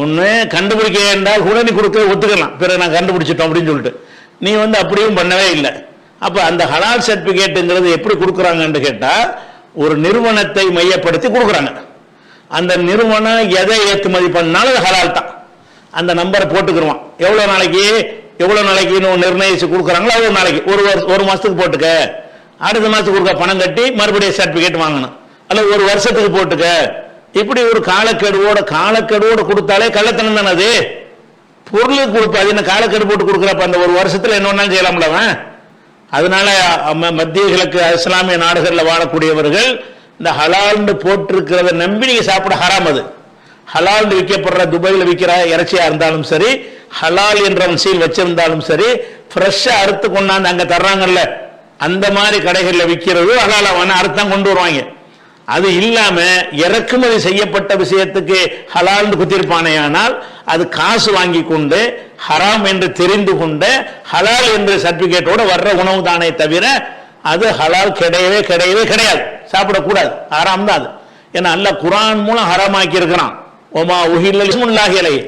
ஒன்று கண்டுபிடிக்க என்றால் கூட நீ கொடுக்க ஒத்துக்கலாம், பிறகு நான் கண்டுபிடிச்சிட்டோம் அப்படின்னு சொல்லிட்டு. நீ வந்து அப்படியும் பண்ணவே இல்லை. அப்ப அந்த ஹலால் சர்டிஃபிகேட்டுங்கிறது எப்படி கொடுக்குறாங்கன்னு கேட்டா, ஒரு நிறுவனத்தை மையப்படுத்தி கொடுக்குறாங்க. அந்த நிறுவனம் எதை ஏற்றுமதி பண்ணாலும் அது ஹலால் தான். அந்த நம்பரை போட்டுக்கிடுவான், எவ்வளவு நாளைக்கு நிர்ணயிச்சு கொடுக்குறாங்களோ அவ்வளவு நாளைக்கு, ஒரு மாசத்துக்கு போட்டுக்க, அடுத்த மாசத்துக்கு கொடுக்க பணம் கட்டி மறுபடியும் சர்டிபிகேட் வாங்கணும், அல்ல ஒரு வருஷத்துக்கு போட்டுக்க. இப்படி ஒரு காலக்கெடுவோட கொடுத்தாலே கள்ளத்தனம் தானே அது. பொருளுக்கு கொடுப்பா, அது என்ன காலக்கெடு போட்டு கொடுக்குறப்ப அந்த ஒரு வருஷத்துல என்ன ஒன்னாலும் செய்யலாம்ல. அதனால மத்திய கிழக்கு இஸ்லாமிய நாடுகளில் வாழக்கூடியவர்கள் இந்த ஹலால்னு போட்டிருக்கிறத நம்பி நீங்க சாப்பிட ஹராம். அது ஹலால் விற்கப்படுற துபாயில் விற்கிற இறைச்சியா இருந்தாலும் சரி, ஹலால் என்ற சீல் வச்சிருந்தாலும் சரி, ஃப்ரெஷ்ஷா அறுத்து கொண்டாந்து அங்க தர்றாங்கல்ல, அந்த மாதிரி கடைகளில் விற்கிறது ஹலாலான அறுத்தான் கொண்டு வருவாங்க. அது இல்லாம இறக்குமதி செய்யப்பட்ட விஷயத்துக்கு ஹலால்னு குத்திருப்பானேயானால் அது காசு வாங்கி கொண்டு ஹராம் என்று தெரிந்து கொண்டு ஹலால் என்று சர்டிபிகேட்டோட வர்ற உணவு தானே தவிர அது ஹலால் கிடையவே கிடையாது, சாப்பிடக்கூடாது, ஹராம் தான் அது. ஏன்னா அல்லாஹ் குர்ஆன் மூலம் ஹராமாக்கி இருக்கிறான். ஒமா உஹில்ல லிஸ்முல்லாஹி அலைஹி,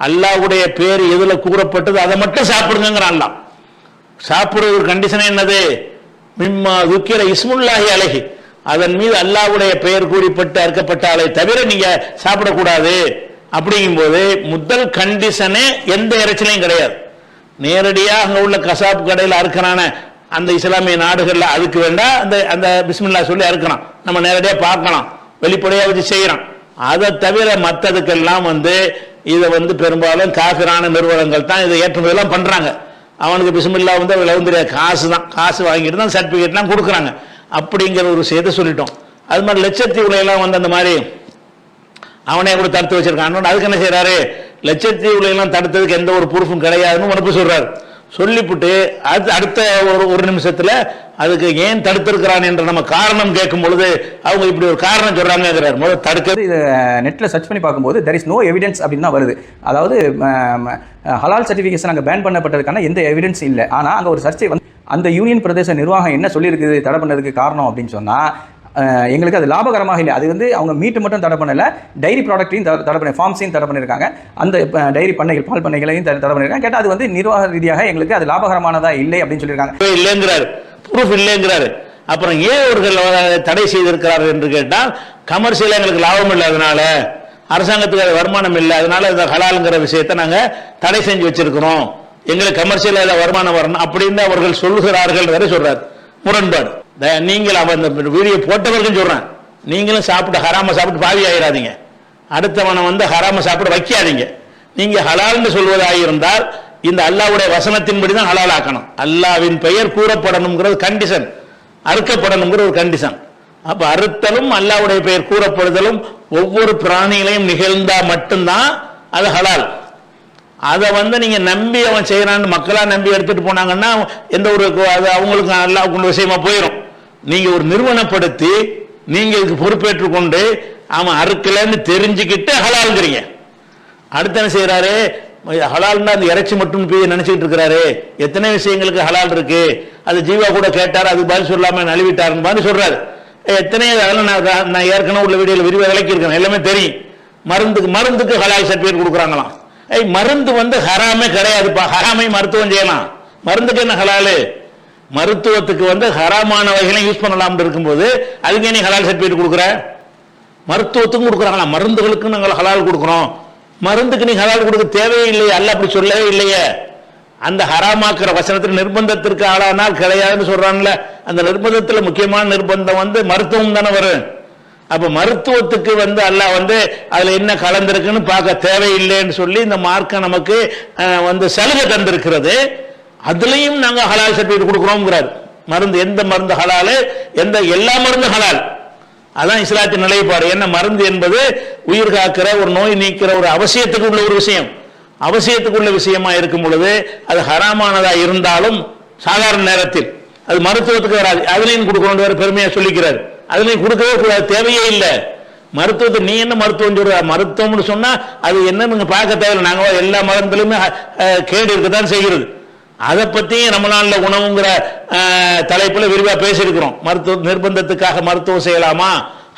அல்லாஹ்வுடைய பேர் எதுல கூறப்பட்டது அதை மட்டும் சாப்பிடுங்கிறான் அல்லாஹ். சாப்பிடுற கண்டிஷன் என்னது? மிம்மா துக்கிர இஸ்முல்லாஹி அலைஹி, அதன் மீது அல்லாஹ்வுடைய பெயர் கூறிப்பட்டு அறுக்கப்பட்டாலே தவிர நீங்க சாப்பிடக்கூடாது. அப்படிங்கும் போது முதல் கண்டிஷனே எந்த இறைச்சிலையும் கிடையாது. நேரடியாக அங்க உள்ள கசாப் கடையில் அறுக்கிறான அந்த இஸ்லாமிய நாடுகள்ல அதுக்கு வேண்டாம், அந்த பிஸ்மில்லா சொல்லி அறுக்கலாம், நம்ம நேரடியா பார்க்கலாம், வெளிப்படையா வச்சு செய்யறான். அதை தவிர மற்றதுக்கெல்லாம் இதை பெரும்பாலும் காபிரான நிறுவனங்கள் தான் இதை ஏற்றுமதியெல்லாம் பண்றாங்க. அவனுக்கு பிஸ்மில்லா விளவுந்திர காசு தான், காசு வாங்கிட்டு தான் சர்டிபிகேட்லாம் கொடுக்குறாங்க. அப்படிங்கிற ஒரு விஷயத்தை சொல்லிட்டோம். அது மாதிரி லட்சத்தீவுலாம் அந்த மாதிரி அவனே கூட தடுத்து வச்சிருக்கான். அதுக்கு என்ன செய்யறாரு? லட்சத்தீவுலாம் தடுத்ததுக்கு எந்த ஒரு ப்ரூஃபும் கிடையாதுன்னு உனக்கு சொல்றாரு. சொல்லிவிட்டு அடுத்த ஒரு நிமிஷத்துல அதுக்கு ஏன் தடுத்திருக்கிறான் என்ற நம்ம காரணம் கேட்கும் பொழுது அவங்க இப்படி ஒரு காரணம் சொல்றாங்க. முதல் தடுக்கிறது இது நெட்ல சர்ச் பண்ணி பார்க்கும்போது there is no evidence அப்படின்னு தான் வருது. அதாவது ஹலால் சர்டிஃபிகேஷன் அங்கே பேன் பண்ணப்பட்டதுக்கான எந்த எவிடன்ஸ் இல்லை. ஆனால் அங்கே ஒரு சர்ச்சை அந்த யூனியன் பிரதேச நிர்வாகம் என்ன சொல்லியிருக்குது தடை பண்ணதுக்கு காரணம் அப்படின்னு சொன்னால், எங்களுக்கு அது லாபகரமாக இல்லை. அது அவங்க மீட்டு மட்டும் தடை பண்ணலை, டைரி ப்ராடக்ட்டையும் தடை பண்ணி, ஃபார்ம்ஸையும் தடை பண்ணியிருக்காங்க, அந்த டைரி பண்ணைகள் பால் பண்ணைகளையும் தடை பண்ணியிருக்காங்க. கேட்டால் அது நிர்வாக ரீதியாக எங்களுக்கு அது லாபகரமானதா இல்லை அப்படின்னு சொல்லியிருக்காங்க. இல்லைங்கிறாரு, ப்ரூஃப் இல்லைங்கிறாரு. அப்புறம் ஏன் அவர்கள் தடை செய்திருக்கிறார்கள் என்று கேட்டால், கமர்ஷியலாக எங்களுக்கு லாபம் இல்லை, அதனால அரசாங்கத்துக்கு வருமானம் இல்லை, அதனால இந்த ஹலாலுங்கிற விஷயத்தை நாங்கள் தடை செஞ்சு வச்சிருக்கிறோம், எங்களுக்கு கமர்ஷியலாக வருமானம் வரணும் அப்படின்னு அவர்கள் சொல்லுகிறார்கள் வேற சொல்றாரு. முரண்பாடு. நீங்கள் அவன் வீடியோ போட்டவர்கள் சொல்றேன், நீங்களும் சாப்பிட்டு ஹராம சாப்பிட்டு பாவி ஆயிராதீங்க, அடுத்தவனை ஹராம சாப்பிட வைக்காதீங்க. நீங்க ஹலால்னு சொல்வதாயிருந்தால் இந்த அல்லாஹ்வுடைய வசனத்தின்படி தான் ஹலால் ஆக்கணும். அல்லாஹ்வின் பெயர் கூறப்படணுங்கிறது கண்டிஷன், அறுக்கப்படணுங்கிற ஒரு கண்டிஷன். அப்ப அறுத்தலும் அல்லாஹ்வுடைய பெயர் கூறப்படுதலும் ஒவ்வொரு பிராணிகளையும் நிகழ்ந்தா மட்டும்தான் அது ஹலால். அதை நீங்க நம்பி அவன் செய்யறான்னு மக்களா நம்பி எடுத்துட்டு போனாங்கன்னா எந்த ஒரு அது அவங்களுக்கு அல்லாஹ்வுக்கு விஷயமா போயிடும். நீங்க ஒரு நிறுவனப்படுத்தி நீங்க இதுக்கு பொறுப்பேற்று கொண்டு அவன் அறுக்கலன்னு தெரிஞ்சுக்கிட்டு ஹலால்ங்கிறீங்க. அடுத்து என்ன செய்யறாரு? ஹலால்னா அந்த இறைச்சி மட்டும் போய் நினைச்சிட்டு இருக்கிறாரு. எத்தனை விஷயங்களுக்கு ஹலால் இருக்கு, அது ஜீவா கூட கேட்டாரு, அது பதில் சொல்லாம நழுவிட்டாருன்னு சொல்றாரு. எத்தனை நான் ஏற்கனவே உள்ள வீடியோல விரிவாக விளக்கி இருக்கேன், எல்லாமே தெரியும். மருந்துக்கு ஹலால் சர்டிஃபிகேட் கொடுக்குறாங்களாம். மருந்து ஹராமே கிடையாதுப்பா, ஹராமை மருத்துவம் செய்யலாம், மருந்துக்கு என்ன ஹலாலு? மருத்துவத்துக்கு ஹராமான வகைகளை யூஸ் பண்ணலாம் இருக்கும்போது அதுக்கு நீ ஹலால் சர்டிஃபிகேட் கொடுக்குற? மருத்துவத்துக்கும் கொடுக்குறாங்களா? மருந்துகளுக்கும் நாங்கள் ஹலால் கொடுக்குறோம், மருந்துக்கு நீ ஹலால் கொடுக்க தேவையில்லையே, அல்ல அப்படி சொல்லவே இல்லையே. அந்த ஹராமாக்குற வசனத்தில் நிர்பந்தத்திற்கு ஆளானால் கிடையாதுன்னு சொல்றான்ல, அந்த நிர்பந்தத்தில் முக்கியமான நிர்பந்தம் மருத்துவம் தானே வரும். அப்ப மருத்துவத்துக்கு அல்லாஹ் அதுல என்ன கலந்திருக்குன்னு பார்க்க தேவையில்லைன்னு சொல்லி இந்த மார்க்க நமக்கு சலுகை தந்திருக்கிறது. அதுலயும் நாங்க ஹலால் சர்டிஃபிகேட் கொடுக்கிறோம்ங்கிறார். மருந்து எந்த மருந்து ஹலாலு, எல்லா மருந்து ஹலால். அதான் இஸ்லாத்தின் நிலைப்பாடு. என்ன மருந்து என்பது உயிர் காக்கிற ஒரு நோய் நீக்கிற ஒரு அவசியத்துக்கு உள்ள ஒரு விஷயம். அவசியத்துக்குள்ள விஷயமா இருக்கும் பொழுது அது ஹராமானதா இருந்தாலும் சாதாரண நேரத்தில் அது மருத்துவத்துக்கு வராது. அதுலையும் கொடுக்கணும் வேற பெருமையா சொல்லிக்கிறார். அதுலையும் கொடுக்கவே கூடாது, தேவையே இல்லை. மருத்துவத்தை நீ என்ன மருத்துவம் சொல்ற? மருத்துவம்னு சொன்னா அது என்ன நீங்க பார்க்க தேவையில்லை. நாங்கள் எல்லா மருந்துலையுமே கேடு இருக்கத்தான் செய்கிறது. அதை பத்தி ரமலான்ல உணவுங்கிற தலைப்பில் விரிவா பேசியிருக்கிறோம். மருத்துவ நிர்பந்தத்துக்காக மருத்துவம் செய்யலாமா,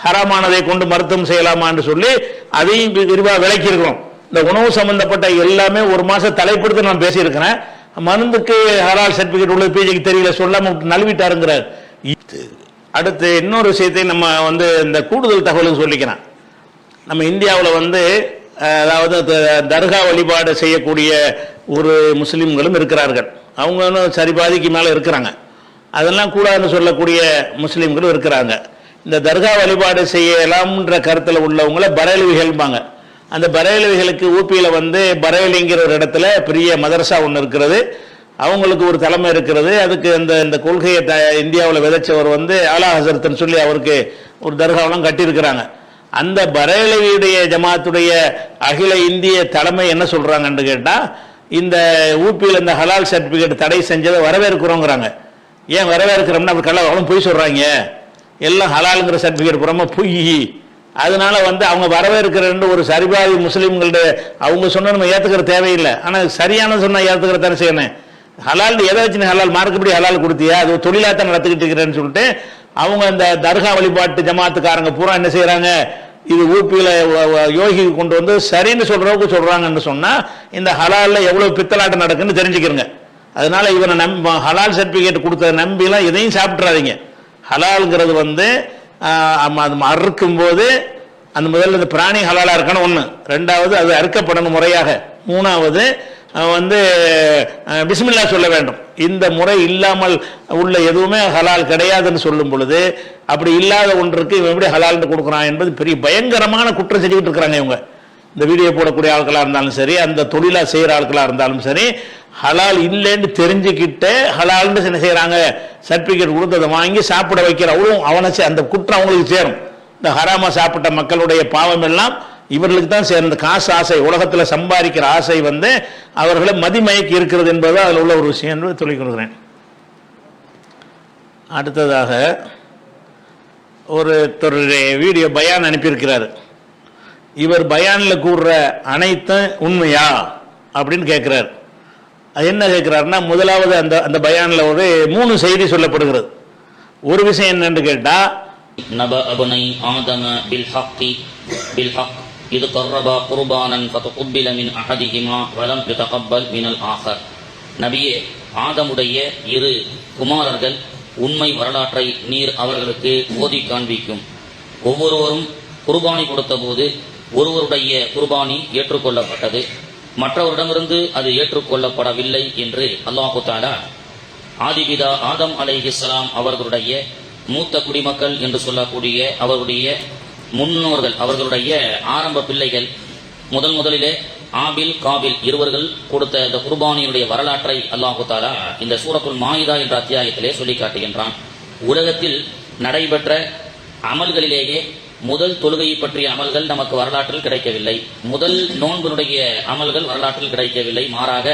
ஹராமானதை கொண்டு மருத்துவம் செய்யலாமான்னு சொல்லி அதையும் விரிவா விளக்கி இருக்கிறோம். இந்த உணவு சம்பந்தப்பட்ட எல்லாமே ஒரு மாசம் தலைப்படுத்தி நான் பேசியிருக்கிறேன். மருந்துக்கு ஹலால் சர்டிபிகேட் உள்ள பிஜிக்கு தெரியல சொல்லாம நழுவிட்டாருங்கிறார். அடுத்து இன்னொரு விஷயத்தை நம்ம இந்த கூடுதல் தகவலுக்கு சொல்லிக்கிறேன். நம்ம இந்தியாவில் அதாவது தர்கா வழிபாடு செய்யக்கூடிய ஒரு முஸ்லீம்களும் இருக்கிறார்கள். அவங்களும் சரி பாதிக்கு மேலே இருக்கிறாங்க. அதெல்லாம் கூடாதுன்னு சொல்லக்கூடிய முஸ்லீம்களும் இருக்கிறாங்க. இந்த தர்கா வழிபாடு செய்யலாம்ன்ற கருத்தில் உள்ளவங்கள பரேலவிகள்பாங்க. அந்த பரேலவிகளுக்கு ஊப்பியில் பரேலிங்கிற ஒரு இடத்துல பெரிய மதரசா ஒன்று இருக்கிறது. அவங்களுக்கு ஒரு தலைமை இருக்கிறது. அதுக்கு இந்த கொள்கையை இந்தியாவில் விதைச்சவர் ஆலா ஹசரத்னு சொல்லி அவருக்கு ஒரு தர்காவெல்லாம் கட்டியிருக்கிறாங்க. அந்த பரேலவியுடைய ஜமாத்துடைய அகில இந்திய தலைமை என்ன சொல்றாங்கன்னு கேட்டா, இந்த ஊப்பியில் இந்த ஹலால் சர்டிபிகேட் தடை செஞ்சதை வரவேற்கிறோங்கிறாங்க. ஏன் வரவேற்கிறோம்னா அப்படி கள்ளவங்களும் பொய் சொல்றாங்க, எல்லாம் ஹலாலுங்கிற சர்டிபிகேட் புறமா பொய். அதனால அவங்க வரவேற்கிற ஒரு சரிபாதி முஸ்லீம்களுடைய அவங்க சொன்ன நம்ம ஏத்துக்கிற தேவையில்லை. ஆனால் சரியான சொன்னா ஏத்துக்கிற தானே செய்யணும். ஹலால் எதை வச்சு ஹலால் மார்க்கப்படி ஹலால் கொடுத்தியா, அது தொழிலாத்தான் நடத்திக்கிட்டு இருக்கிறேன்னு சொல்லிட்டு அவங்க இந்த தர்கா வழிபாட்டு ஜமாத்துக்காரங்க பூரா என்ன செய்யறாங்க, இது ஊப்பியில யோகி கொண்டு சரின்னு சொல்றவுக்கு சொல்றாங்கன்னு சொன்னா இந்த ஹலால்ல எவ்வளவு பித்தலாட்டம் நடக்குன்னு தெரிஞ்சுக்கிறங்க. அதனால இவனை ஹலால் சர்டிபிகேட் கொடுத்த நம்பிலாம் எதையும் சாப்பிட்றாதீங்க. ஹலால்ங்கிறது அறுக்கும் போது அந்த முதல்ல இந்த பிராணி ஹலாலா இருக்கணும் ஒண்ணு, ரெண்டாவது அது அறுக்கப்படணும் முறையாக, மூணாவது பிஸ்மில்லா சொல்ல வேண்டும். இந்த முறை இல்லாமல் உள்ள எதுவுமே ஹலால் கிடையாதுன்னு சொல்லும் பொழுது அப்படி இல்லாத ஒன்றுக்கு இவன் எப்படி ஹலால்னு கொடுக்குறான் என்பது பெரிய பயங்கரமான குற்றம் செஞ்சுக்கிட்டு இருக்கிறாங்க இவங்க. இந்த வீடியோ போடக்கூடிய ஆட்களா இருந்தாலும் சரி, அந்த தொழிலா செய்யற ஆட்களா இருந்தாலும் சரி, ஹலால் இல்லைன்னு தெரிஞ்சுக்கிட்டு ஹலால்னு என்ன செய்யறாங்க, சர்டிபிகேட் கொடுத்து அதை வாங்கி சாப்பிட வைக்கிற அவனை அந்த குற்றம் அவங்களுக்கு சேரும். இந்த ஹராமா சாப்பிட்ட மக்களுடைய பாவம் எல்லாம் இவர்களுக்கு தான் சேர்ந்த காசு ஆசை, உலகத்தில் சம்பாதிக்கிற ஆசை அவர்களை மதிமயக்கி இருக்கிறது என்பது அதில் உள்ள ஒரு விஷயம் என்று சொல்லிக் கொடுக்கிறேன். அடுத்ததாக ஒருத்தர் வீடியோ பயான் அனுப்பியிருக்கிறார். இவர் பயானில் கூறுற அனைத்தும் உண்மையா அப்படின்னு கேட்கிறார். அது என்ன கேட்கிறாருன்னா, முதலாவது அந்த பயானில் ஒரு 3 செய்தி சொல்லப்படுகிறது. ஒரு விஷயம் என்னன்னு கேட்டா, நபா அபனை ஆதம பில் ஹக் இது கர்ரபா குர்பானன் ஃபதகுப்பில மின் அஹதிஹிமா வலம் யுதகப்பல் மினல் ஆகர். நபியே, ஆதமுடைய 2 குமாரர்கள் உண்மை வரலாற்றை நீர் அவர்களுக்கு ஓதி காண்பிக்கும். ஒவ்வொருவரும் குர்பானி கொடுத்த போது ஒருவருடைய குர்பானி ஏற்றுக்கொள்ளப்பட்டது, மற்றவரிடமிருந்து அது ஏற்றுக்கொள்ளப்படவில்லை என்று அல்லாஹு தஆலா ஆதிபிதா ஆதம் அலைஹிஸ்ஸலாம் அவர்களுடைய மூத்த குடிமக்கள் என்று சொல்லக்கூடிய அவருடைய முன்னோர்கள், அவர்களுடைய ஆரம்ப பிள்ளைகள் முதலிலே ஆபில் காபில் இருவர்கள் கொடுத்த இந்த குர்பானியுடைய வரலாற்றை அல்லாஹு தஆலா இந்த சூரத்துல் மாயிதா என்ற அத்தியாயத்திலே சொல்லி காட்டுகின்றான். உலகத்தில் நடைபெற்ற அமல்களிலேயே முதல் தொழுகையை பற்றிய அமல்கள் நமக்கு வரலாற்றில் கிடைக்கவில்லை, முதல் நோன்பினுடைய அமல்கள் வரலாற்றில் கிடைக்கவில்லை. மாறாக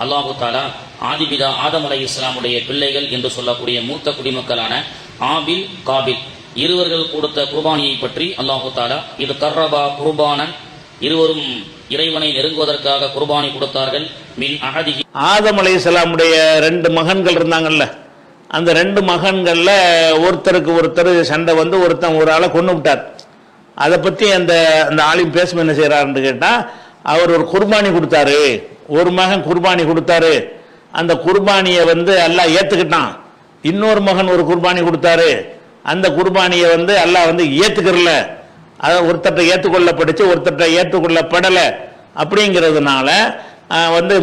அல்லாஹு தஆலா ஆதிபிதா ஆதம் அலைஹிஸ்ஸலாமுடைய பிள்ளைகள் என்று சொல்லக்கூடிய மூத்த குடிமக்களான ஆபில் காபில் இருவர்கள் கொடுத்த குர்பானியை பற்றி அல்லாஹு தஆலா இது கர்ரபா குர்பானன், இருவரும் இறைவனை நெருங்குவதற்காக குர்பானி கொடுத்தார்கள். மின் அஹதிஹி, ஆதம் அலைஹிஸ்ஸலாமுடைய 2 மகன்கள் இருந்தாங்கல்ல, அந்த 2 மகன்கள்ல ஒருத்தருக்கு ஒருத்தர் சண்டை ஒருத்தன் ஒரு ஆளை கொண்டு விட்டார். அதை பத்தி அந்த ஆலிம் பேசும் என்ன செய்யறாருன்னு கேட்டா, அவர் ஒரு குர்பானி கொடுத்தாரு, ஒரு மகன் குர்பானி கொடுத்தாரு, அந்த குர்பானியை அல்லாஹ் ஏத்துக்கிட்டான். இன்னொரு மகன் ஒரு குர்பானி கொடுத்தாரு, அந்த குர்பானியை அல்லாஹ் ஏத்துக்கிறல, அதை ஒருத்தட்ட ஏற்றுக்கொள்ளப்பட்டுச்சு, ஒருத்தட்ட ஏற்றுக்கொள்ளப்படலை. அப்படிங்கிறதுனால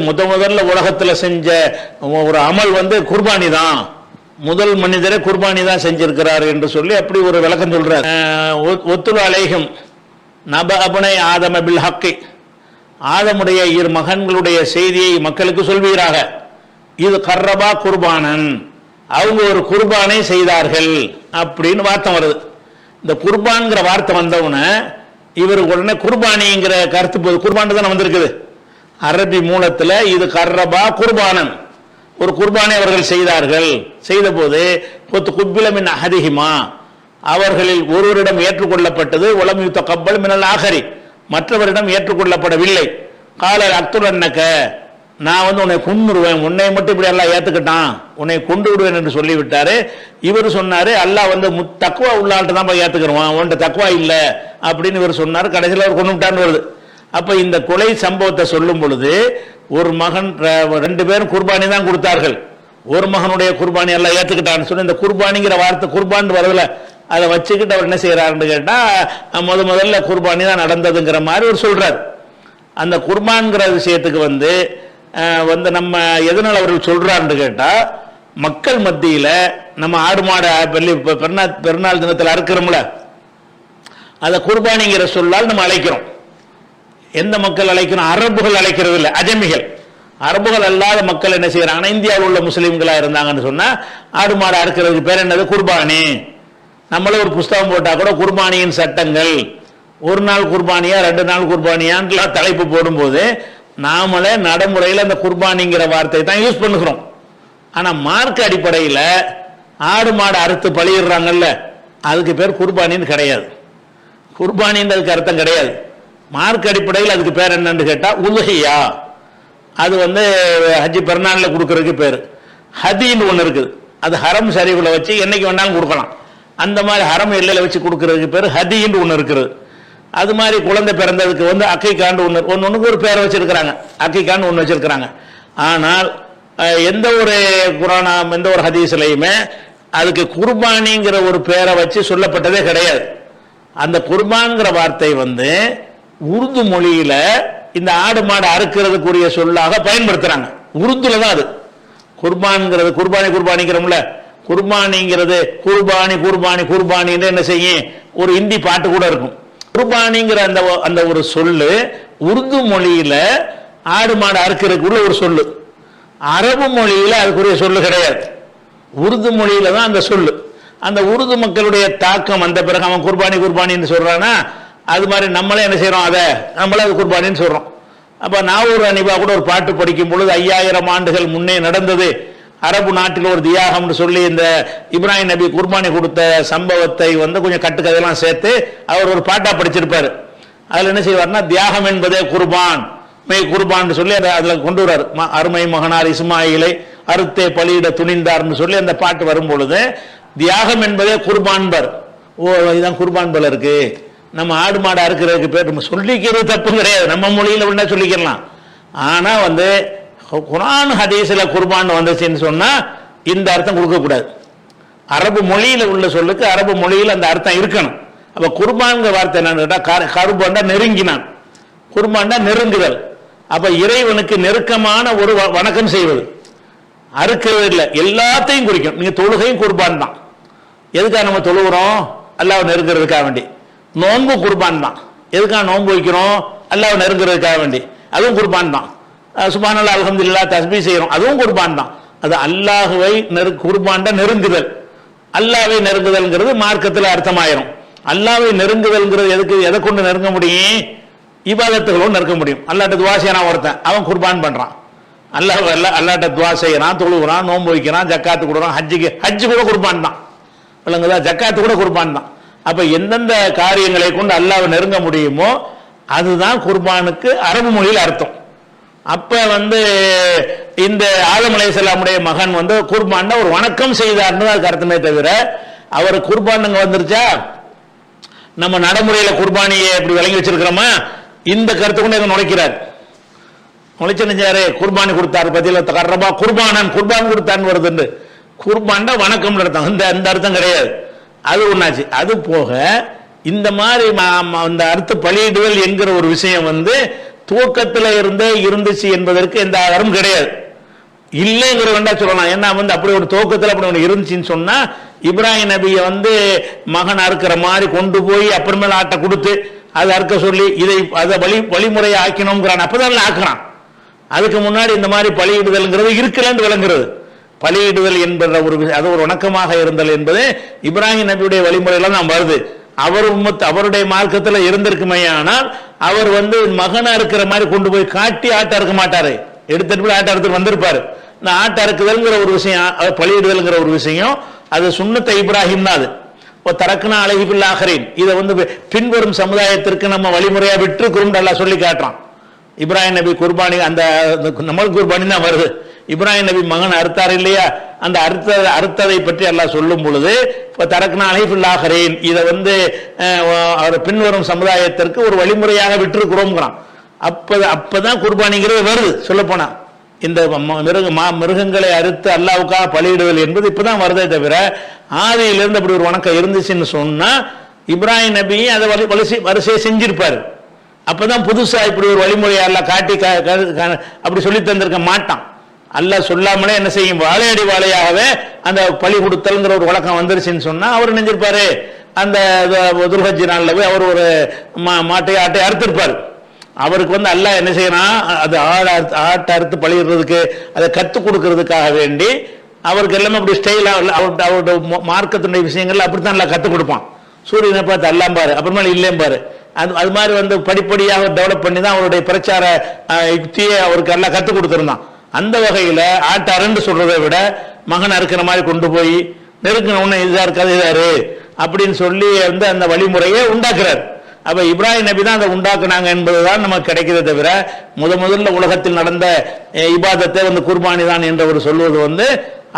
முதல்ல உலகத்தில் செஞ்ச ஒரு அமல் குர்பானி தான், முதல் மனிதரை குர்பானி தான் செஞ்சிருக்கிறார் என்று சொல்லி அப்படி ஒரு விளக்கம் சொல்றார். ஒத்துல் அலைஹிம் நப அபனை ஆதம பில் ஹக்கி, ஆதமுடைய 2 மகன்களுடைய செய்தியை மக்களுக்கு சொல்வீராக. இது கர்ரபா குர்பானன், அவங்க ஒரு குர்பானை செய்தார்கள் அப்படின்னு வார்த்தை வருது. இந்த குர்பான்ங்கிற வார்த்தை வந்தவுடனே இவர் உடனே குர்பானிங்கிற கருத்து போது குர்பான் தானே வந்திருக்குது. அரபி மூலத்தில் இது கர்ரபா குர்பானன், ஒரு குர்பானை அவர்கள் செய்தார்கள். செய்த போது குப்பிலமின் அஹதிஹிமா, அவர்களில் ஒருவரிடம் ஏற்றுக்கொள்ளப்பட்டது, உலம் யுத்த கப்பல் மினல் ஆகரி, மற்றவரிடம் ஏற்றுக்கொள்ளப்படவில்லை. காலர் அக்துரன்னக்க, நான் உன்னை கொன்னுருவேன், உன்னை மட்டும் இப்படி எல்லாம் ஏத்துக்கிட்டான், உன்னை கொண்டு விடுவேன் என்று சொல்லிவிட்டாரு. இவர் சொன்னாரு அல்லாஹ் தக்குவா உள்ளாள்கிட்ட தான் ஏத்துக்கிறோம், உன்கிட்ட தக்குவா இல்லை அப்படின்னு இவர் சொன்னார். கடைசியில் அவர் கொண்டு விட்டான்னு வருது. அப்ப இந்த கொலை சம்பவத்தை சொல்லும் பொழுது ஒரு மகன், 2 பேரும் குர்பானி தான் கொடுத்தார்கள். ஒரு மகனுடைய குர்பானி எல்லாம் ஏத்துக்கிட்டான்னு சொல்லி இந்த குர்பானிங்கிற வார்த்தை குர்பான் வரதுல அதை வச்சுக்கிட்டு அவர் என்ன செய்யறாருன்னு கேட்டா முதல்ல குர்பானி தான் நடந்ததுங்கிற மாதிரி அவர் சொல்றாரு. அந்த குர்பான்கிற விஷயத்துக்கு நம்ம எதனால் அவர்கள் சொல்றாருன்னு கேட்டா, மக்கள் மத்தியில நம்ம ஆடு மாடு பெருநாள் தினத்தில் அறுக்கிறோம்ல, அதை குர்பானிங்கிற சொல்லால் நம்ம அழைக்கிறோம். எந்த மக்கள் அழைக்கிறோம்? அரபுகள் அழைக்கிறது இல்லை, அஜமிகள். அரபுகள் அல்லாத மக்கள் என்ன செய்யறாங்கன்னா, இந்தியாவில் உள்ள முஸ்லீம்களா இருந்தாங்கன்னு சொன்னா ஆடு மாடு அறுக்கிறதுக்கு பேர் என்னது? குர்பானி. நம்மளே ஒரு புஸ்தகம் போட்டா கூட குர்பானியின் சட்டங்கள், 1 நாள் குர்பானியா 2 நாள் குர்பானியான்னு தலைப்பு போடும்போது நாமளே நடைமுறையில் அந்த குர்பானிங்கிற வார்த்தை தான் யூஸ் பண்ணுகிறோம். ஆனா மார்க்க அடிப்படையில் ஆடு மாடு அறுத்து பழியிடுறாங்கல்ல, அதுக்கு பேர் குர்பானின்னு கிடையாது. குர்பானின்றதுக்கு அர்த்தம் கிடையாது. மார்க்க அடிப்படையில் அதுக்கு பேர் என்னன்னு கேட்டா உலுஹியா. அது ஹஜ்ஜி பெருநாளில் கொடுக்கறதுக்கு பேர். ஹதின்னு ஒன்று இருக்குது, அது ஹரம் ஷரீஃப்ல வச்சு என்னைக்கு வேணாலும் கொடுக்கலாம். அந்த மாதிரி ஹரம் எல்லையில வச்சு கொடுக்கறதுக்கு பேர் ஹதின்னு ஒன்று இருக்குது. அது மாதிரி குழந்தை பிறந்ததுக்கு அக்கைக்காண்டு ஒன்றுக்கு ஒரு பேரை வச்சிருக்கிறாங்க, அக்கைக்காண்டு ஒன்று வச்சிருக்கிறாங்க. ஆனால் எந்த ஒரு குரானா எந்த ஒரு ஹதீஸ்லையுமே அதுக்கு குர்பானிங்கிற ஒரு பேரை வச்சு சொல்லப்பட்டதே கிடையாது. அந்த குர்பான்கிற வார்த்தை உருது மொழியில இந்த ஆடு மாடு அறுக்கிறதுக்குரிய சொல்லாக பயன்படுத்துறாங்க. உருதுல தான் அது குர்பான்ங்கிறது. குர்பானிக்கிறோம்ல, குர்பானிங்கிறது குர்பானி குர்பானி குர்பானின்னு என்ன செய்யும், ஒரு இந்தி பாட்டு கூட இருக்கும். குர்பானிங்கிற அந்த ஒரு சொல்லு உருது மொழியில ஆடு மாடு அறுக்கிறதுக்குள்ள ஒரு சொல்லு. அரபு மொழியில அதுக்குரிய சொல்லு கிடையாது. உருது மொழியில தான் அந்த சொல்லு. அந்த உருது மக்களுடைய தாக்கம் வந்த பிறகு அவன் குர்பானி குர்பானின்னு சொல்றானா, அது மாதிரி நம்மளே என்ன செய்யறோம், அதை நம்மளே அது குர்பானின்னு சொல்றோம். அப்ப நாவூர் அனிபா கூட ஒரு பாட்டு படிக்கும் பொழுது 5000 ஆண்டுகள் முன்னே நடந்தது அரபு நாட்டில் ஒரு தியாகம்னு சொல்லி இந்த இப்ராஹிம் நபி குர்பானி கொடுத்த சம்பவத்தை கொஞ்சம் கட்டுக்கதையெல்லாம் சேர்த்து அவர் ஒரு பாட்டா படிச்சிருப்பாரு. அதுல என்ன செய்வார்னா, தியாகம் என்பதே குர்பான், குர்பான் சொல்லி அதுல கொண்டு வர்றாரு. அருமை மகனார் இஸ்மாயிலை அறுத்தே பலியிட துணிந்தார்னு சொல்லி அந்த பாட்டு வரும் பொழுது தியாகம் என்பதே குர்பான் பர். ஓ, இதுதான் குர்பான் போல இருக்கு, நம்ம ஆடு மாடு அறுக்கிறதுக்கு பேர் நம்ம சொல்லிக்கிறது தப்பு கிடையாது, நம்ம மொழியில உடனே சொல்லிக்கலாம். ஆனா குர்ஆன் ஹதீஸ்ல குர்பான் வந்துச்சுன்னு சொன்னா இந்த அர்த்தம் கொடுக்க கூடாது. அரபு மொழியில உள்ள சொல்லுக்கு அரபு மொழியில அந்த அர்த்தம் இருக்கணும். அப்ப குர்பான்ங்கிற வார்த்தை என்னன்னு கேட்டா, கருபாண்டா நெருங்கினான், குர்பான்டா நெருங்குதல். அப்ப இறைவனுக்கு நெருக்கமான ஒரு வணக்கம் செய்வது. அறுக்கிறது இல்லை, எல்லாத்தையும் குறிக்கும். நீங்க தொழுகையும் குர்பான் தான். எதுக்காக நம்ம தொழுகிறோம்? அல்லாஹ் நெருங்கிறதுக்காக வேண்டி. நோன்பு குர்பான் தான். எதுக்காக நோன்பு வைக்கிறோம்? அல்லாஹ் நெருங்கிறதுக்காக வேண்டி. அதுவும் குர்பான் தான். சுப்ஹானல்லாஹ் அல்ஹம்துலில்லாஹ் தஸ்பீஹ் செய்யறோம், அதுவும் குர்பான் தான். அது அல்லாஹ்வை குர்பான்டா நெருங்குதல். அல்லாஹ்வை நெருங்குதல்ங்கிறது மார்க்கத்தில் அர்த்தமாயிரும். அல்லாஹ்வை நெருங்குதல்ங்கிறது எதை கொண்டு நெருங்க முடியும்? இபாதத்துகளோடு நெருங்க முடியும். அல்லாஹ்ட்ட துவா செய்யறான் ஒருத்தன், அவன் குர்பான் பண்றான். அல்லாஹ்ட்ட துவா செய்யறான், தொழுகிறான், நோன்பு வைக்கிறான், ஜக்காத்து கொடுறான். ஹஜ்ஜு கூட குர்பான் தான், இல்லைங்களா? ஜக்காத்து கூட குர்பான் தான். அப்ப எந்தெந்த காரியங்களை கொண்டு அல்லாஹ்வை நெருங்க முடியுமோ அதுதான் குர்பானுக்கு அரபு மொழியில் அர்த்தம். அப்ப இந்த ஆதம் அலைஹிஸ்ஸலாமுடைய மகன் குர்பான் ஒரு வணக்கம் செய்தார்னு அதுக்கு அர்த்தமே தவிர அவர் குர்பான் வந்துருச்சா நம்ம நடைமுறையில குர்பானியை எப்படி விளங்கி வச்சிருக்கிறோமா, இந்த கருத்து கொண்டு நுழைக்கிறார். நுழைச்சாரு குர்பானி கொடுத்தாரு பதில கர்ரபா குர்பானன், குர்பான் கொடுத்தான்னு வருது. குர்பான்டா வணக்கம் அர்த்தம், இந்த அர்த்தம் கிடையாது. அது ஒண்ணாச்சு. அது போக இந்த மாதிரி அந்த அர்த்த பலியிடுதல் என்கிற ஒரு விஷயம் துவக்கத்தில் இருந்துச்சு என்பதற்கு எந்த ஆதாரமும் கிடையாது. இல்லைங்கிற வேண்டா சொல்லலாம். ஏன்னா அப்படி ஒரு துவக்கத்தில் அப்படி ஒன்று இருந்துச்சுன்னு சொன்னா இப்ராஹிம் நபியை மகன் அறுக்கிற மாதிரி கொண்டு போய் அப்புறமேல ஆட்டை கொடுத்து அதை அறுக்க சொல்லி அதை வழிமுறையை ஆக்கணுங்கிறான். அப்பதான் ஆக்குறான். அதுக்கு முன்னாடி இந்த மாதிரி பலியிடுதல்ங்கிறது இருக்கலன்னு விளங்குறது. பலியிடுதல் என்பது அது ஒரு வணக்கமாக இருந்தல் என்பது இப்ராஹிம் நபியுடைய வழிமுறையில தான் வருது. அவர் அவருடைய மார்க்கத்தில் இருந்திருக்குமே, ஆனால் அவர் மகனா இருக்கிற மாதிரி கொண்டு போய் காட்டி ஆட்ட இருக்க மாட்டாரு, எடுத்துட்டு போய் ஆட்ட எடுத்துட்டு வந்திருப்பாரு. இந்த ஆட்ட இருக்குதல்ங்கிற ஒரு விஷயம், பலியிடுதல்ங்கிற ஒரு விஷயம், அது சுன்னத்தை இப்ராஹிம் தான். அது தரக்குனா அழகிபில் ஆகரின், இதை பின்வரும் சமுதாயத்திற்கு நம்ம வழிமுறையா விட்டுருக்கிறோம் அல்லாஹ் சொல்லி காட்டுறான். இப்ராஹிம் நபி குர்பானி, அந்த நம்ம குர்பானி தான் வருது. இப்ராஹிம் நபி மகன் அறுத்தார் இல்லையா, அந்த அறுத்ததை பற்றி அல்லாஹ் சொல்லும் பொழுது தரக்குனா அலைஃபுல் ஆகரீன், இதை அவர் பின்வரும் சமுதாயத்திற்கு ஒரு வழிமுறையாக விட்டுருக்கிறோம்ங்கிறான். அப்பதான் குர்பானிங்கிறது வருது. சொல்ல போனா இந்த மிருகங்களை அறுத்து அல்லாவுக்காக பலியிடுதல் என்பது இப்பதான் வருதே தவிர, ஆதியிலிருந்து அப்படி ஒரு வணக்கம் இருந்துச்சுன்னு சொன்னா இப்ராஹிம் நபியும் அதை வரிசையை செஞ்சிருப்பாரு. அப்பதான் புதுசா இப்படி ஒரு வழிமுறையை அல்லாஹ் காட்டி அப்படி சொல்லி தந்திருக்க மாட்டான். அல்லாஹ் சொல்லாமலே என்ன செய்யும், வாழையடி வாழையாகவே அந்த பலி கொடுத்தல்ங்கிற ஒரு வழக்கம் வந்துருச்சுன்னு சொன்னா அவர் நினைஞ்சிருப்பாரு, அந்த துல்ஹஜ் நாள்ல போய் அவர் ஒரு மாட்டை ஆட்டை அறுத்திருப்பாரு. அவருக்கு அல்லாஹ் என்ன செய்யறான், அது ஆட்டை அறுத்து பழிடுறதுக்கு அதை கற்றுக் கொடுக்கறதுக்காக வேண்டி அவருக்கு எல்லாமே அப்படி ஸ்டைலா அவருடைய மார்க்கத்தினுடைய விஷயங்கள்ல அப்படித்தான் எல்லாம் கற்றுக் கொடுப்பான். சூரியனை பார்த்து அல்லாம் பாரு, அப்புறமா இல்லையும் பாரு, அது மாதிரி படிப்படியாக டெவலப் பண்ணி தான் அவருடைய பிரச்சார யுக்தியை அவருக்கு எல்லாம் கற்றுக் கொடுத்துருந்தான். அந்த வகையில ஆட்டை அருண்டு சொல்றதை விட மகன் அறுக்கிற மாதிரி கொண்டு போய் நெருங்கின உடனே இதா இருக்காது இதாரு அப்படின்னு சொல்லி அந்த வழிமுறையை உண்டாக்குறாரு. அப்ப இப்ராஹிம் நபி தான் அதை உண்டாக்குனாங்க என்பதுதான் நமக்கு கிடைக்கிறத தவிர, முதல்ல உலகத்தில் நடந்த இபாதத்தை குர்பானி தான் என்று சொல்வது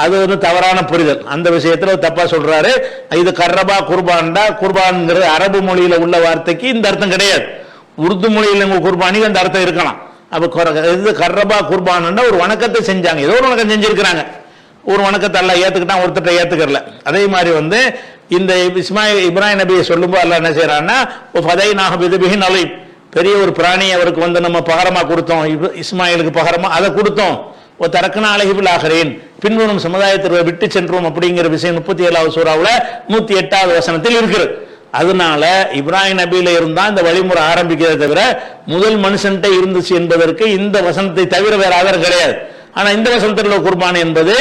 அது தவறான புரிதல். அந்த விஷயத்துல தப்பா சொல்றாரு. இது கர்ரபா குர்பான்டா, குர்பான்ங்கிறது அரபு மொழியில உள்ள வார்த்தைக்கு இந்த அர்த்தம் கிடையாது. உருது மொழியில குர்பானிக்கு அந்த அர்த்தம் இருக்கலாம். அப்ப இது கர்ரபா குர்பான்டா ஒரு வணக்கத்தை செஞ்சாங்க, ஏதோ ஒரு வணக்கம் செஞ்சிருக்கிறாங்க. ஒரு வணக்கத்தை எல்லாம் ஏத்துக்கிட்டான், ஒருத்தட்ட ஏத்துக்கல. அதே மாதிரி இந்த இப்ராஹிம் நபியை சொல்லும்போது அல்லாஹ் என்ன செய்யறான்னா, பெரிய ஒரு பிராணி அவருக்கு நம்ம பகரமா கொடுத்தோம், இஸ்மாயிலுக்கு பகரமா அதை கொடுத்தோம். தரக்குனா அழகிபில் ஆகரேன், பின்வரும் சமுதாயத்திற்கு விட்டு சென்றோம் அப்படிங்கிற விஷயம் 37வது சூறாவுல 108வது வசனத்தில் இருக்கிறது. அதனால இப்ராஹிம் நபியில இருந்தா இந்த வழிமுறை ஆரம்பிக்கிறத தவிர முதல் மனுஷன்ட்ட இருந்துச்சு என்பதற்கு இந்த வசனத்தை தவிர வேற ஆதாரம் கிடையாது. ஆனா இந்த வசனத்தில் உள்ள குர்பானி என்பது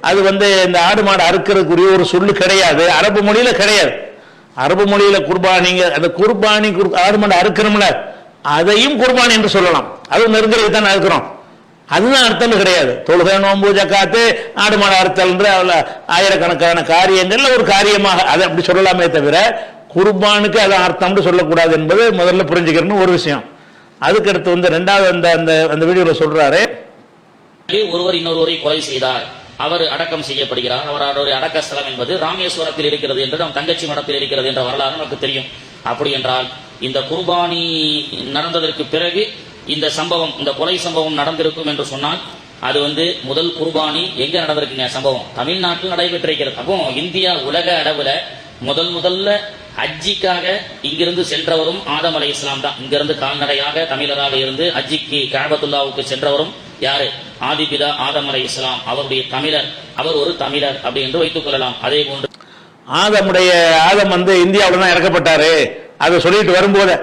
அது இந்த ஆடு மாடு அறுக்கிறதுக்குரிய ஒரு சொல்லு கிடையாது, அரபு மொழியில கிடையாது. அரபு மொழியில குர்பானிங்க, அந்த குர்பானி ஆடு மாடு அறுக்கிறோம்ல, அதையும் குர்பானி என்று சொல்லலாம். அது நெருங்கிறது தான் அறுக்கிறோம், அதுதான் அர்த்தம் கிடையாது. தொழுகை, நோம்பு, ஜக்காத்து, ஆடு மாடு அறுத்தல் ஆயிரக்கணக்கான காரியங்கள்ல ஒரு காரியமாக அதை அப்படி சொல்லலாமே தவிர குர்பானுக்கு அதை அர்த்தம்னு சொல்லக்கூடாது என்பது முதல்ல புரிஞ்சுக்கிறன்னு ஒரு விஷயம். அதுக்கடுத்து ரெண்டாவது அந்த வீடியோல சொல்றாரு, ஒருவர் இன்னொருவரை கொலை செய்தார், அவர் அடக்கம் செய்யப்படுகிறார். அவருடைய அடக்க ஸ்தலம் என்பது ராமேஸ்வரத்தில் இருக்கிறது என்று நம் தங்கச்சி மடத்தில் இருக்கிறது என்ற வரலாறு நமக்கு தெரியும். அப்படி என்றால் இந்த குர்பானி நடந்ததற்கு பிறகு இந்த சம்பவம், இந்த கொலை சம்பவம் நடந்திருக்கும் என்று சொன்னால் அது முதல் குர்பானி எங்க நடந்திருக்குங்க? சம்பவம் தமிழ்நாட்டில் நடைபெற்றிருக்கிறது. அப்போ இந்தியா உலக அளவுல முதல்ல ஹஜ்ஜிக்காக இங்கிருந்து சென்றவரும் ஆதம் அலைஹிஸ்ஸலாம் தான். இங்கிருந்து கால்நடையாக தமிழராக இருந்து ஹஜ்ஜிக்கு கஅபத்துல்லாவுக்கு சென்றவரும் யாரு? ஆதிபிதா ஆதம் அலைஹிஸ்ஸலாம். அவருடைய தமிழர், அவர் ஒரு தமிழர் அப்படி என்று வைத்துக் கொள்ளலாம். அதே போன்று ஆதம் இந்தியாவில் தான் இறக்கப்பட்டாரு. அதை சொல்லிட்டு வரும்போது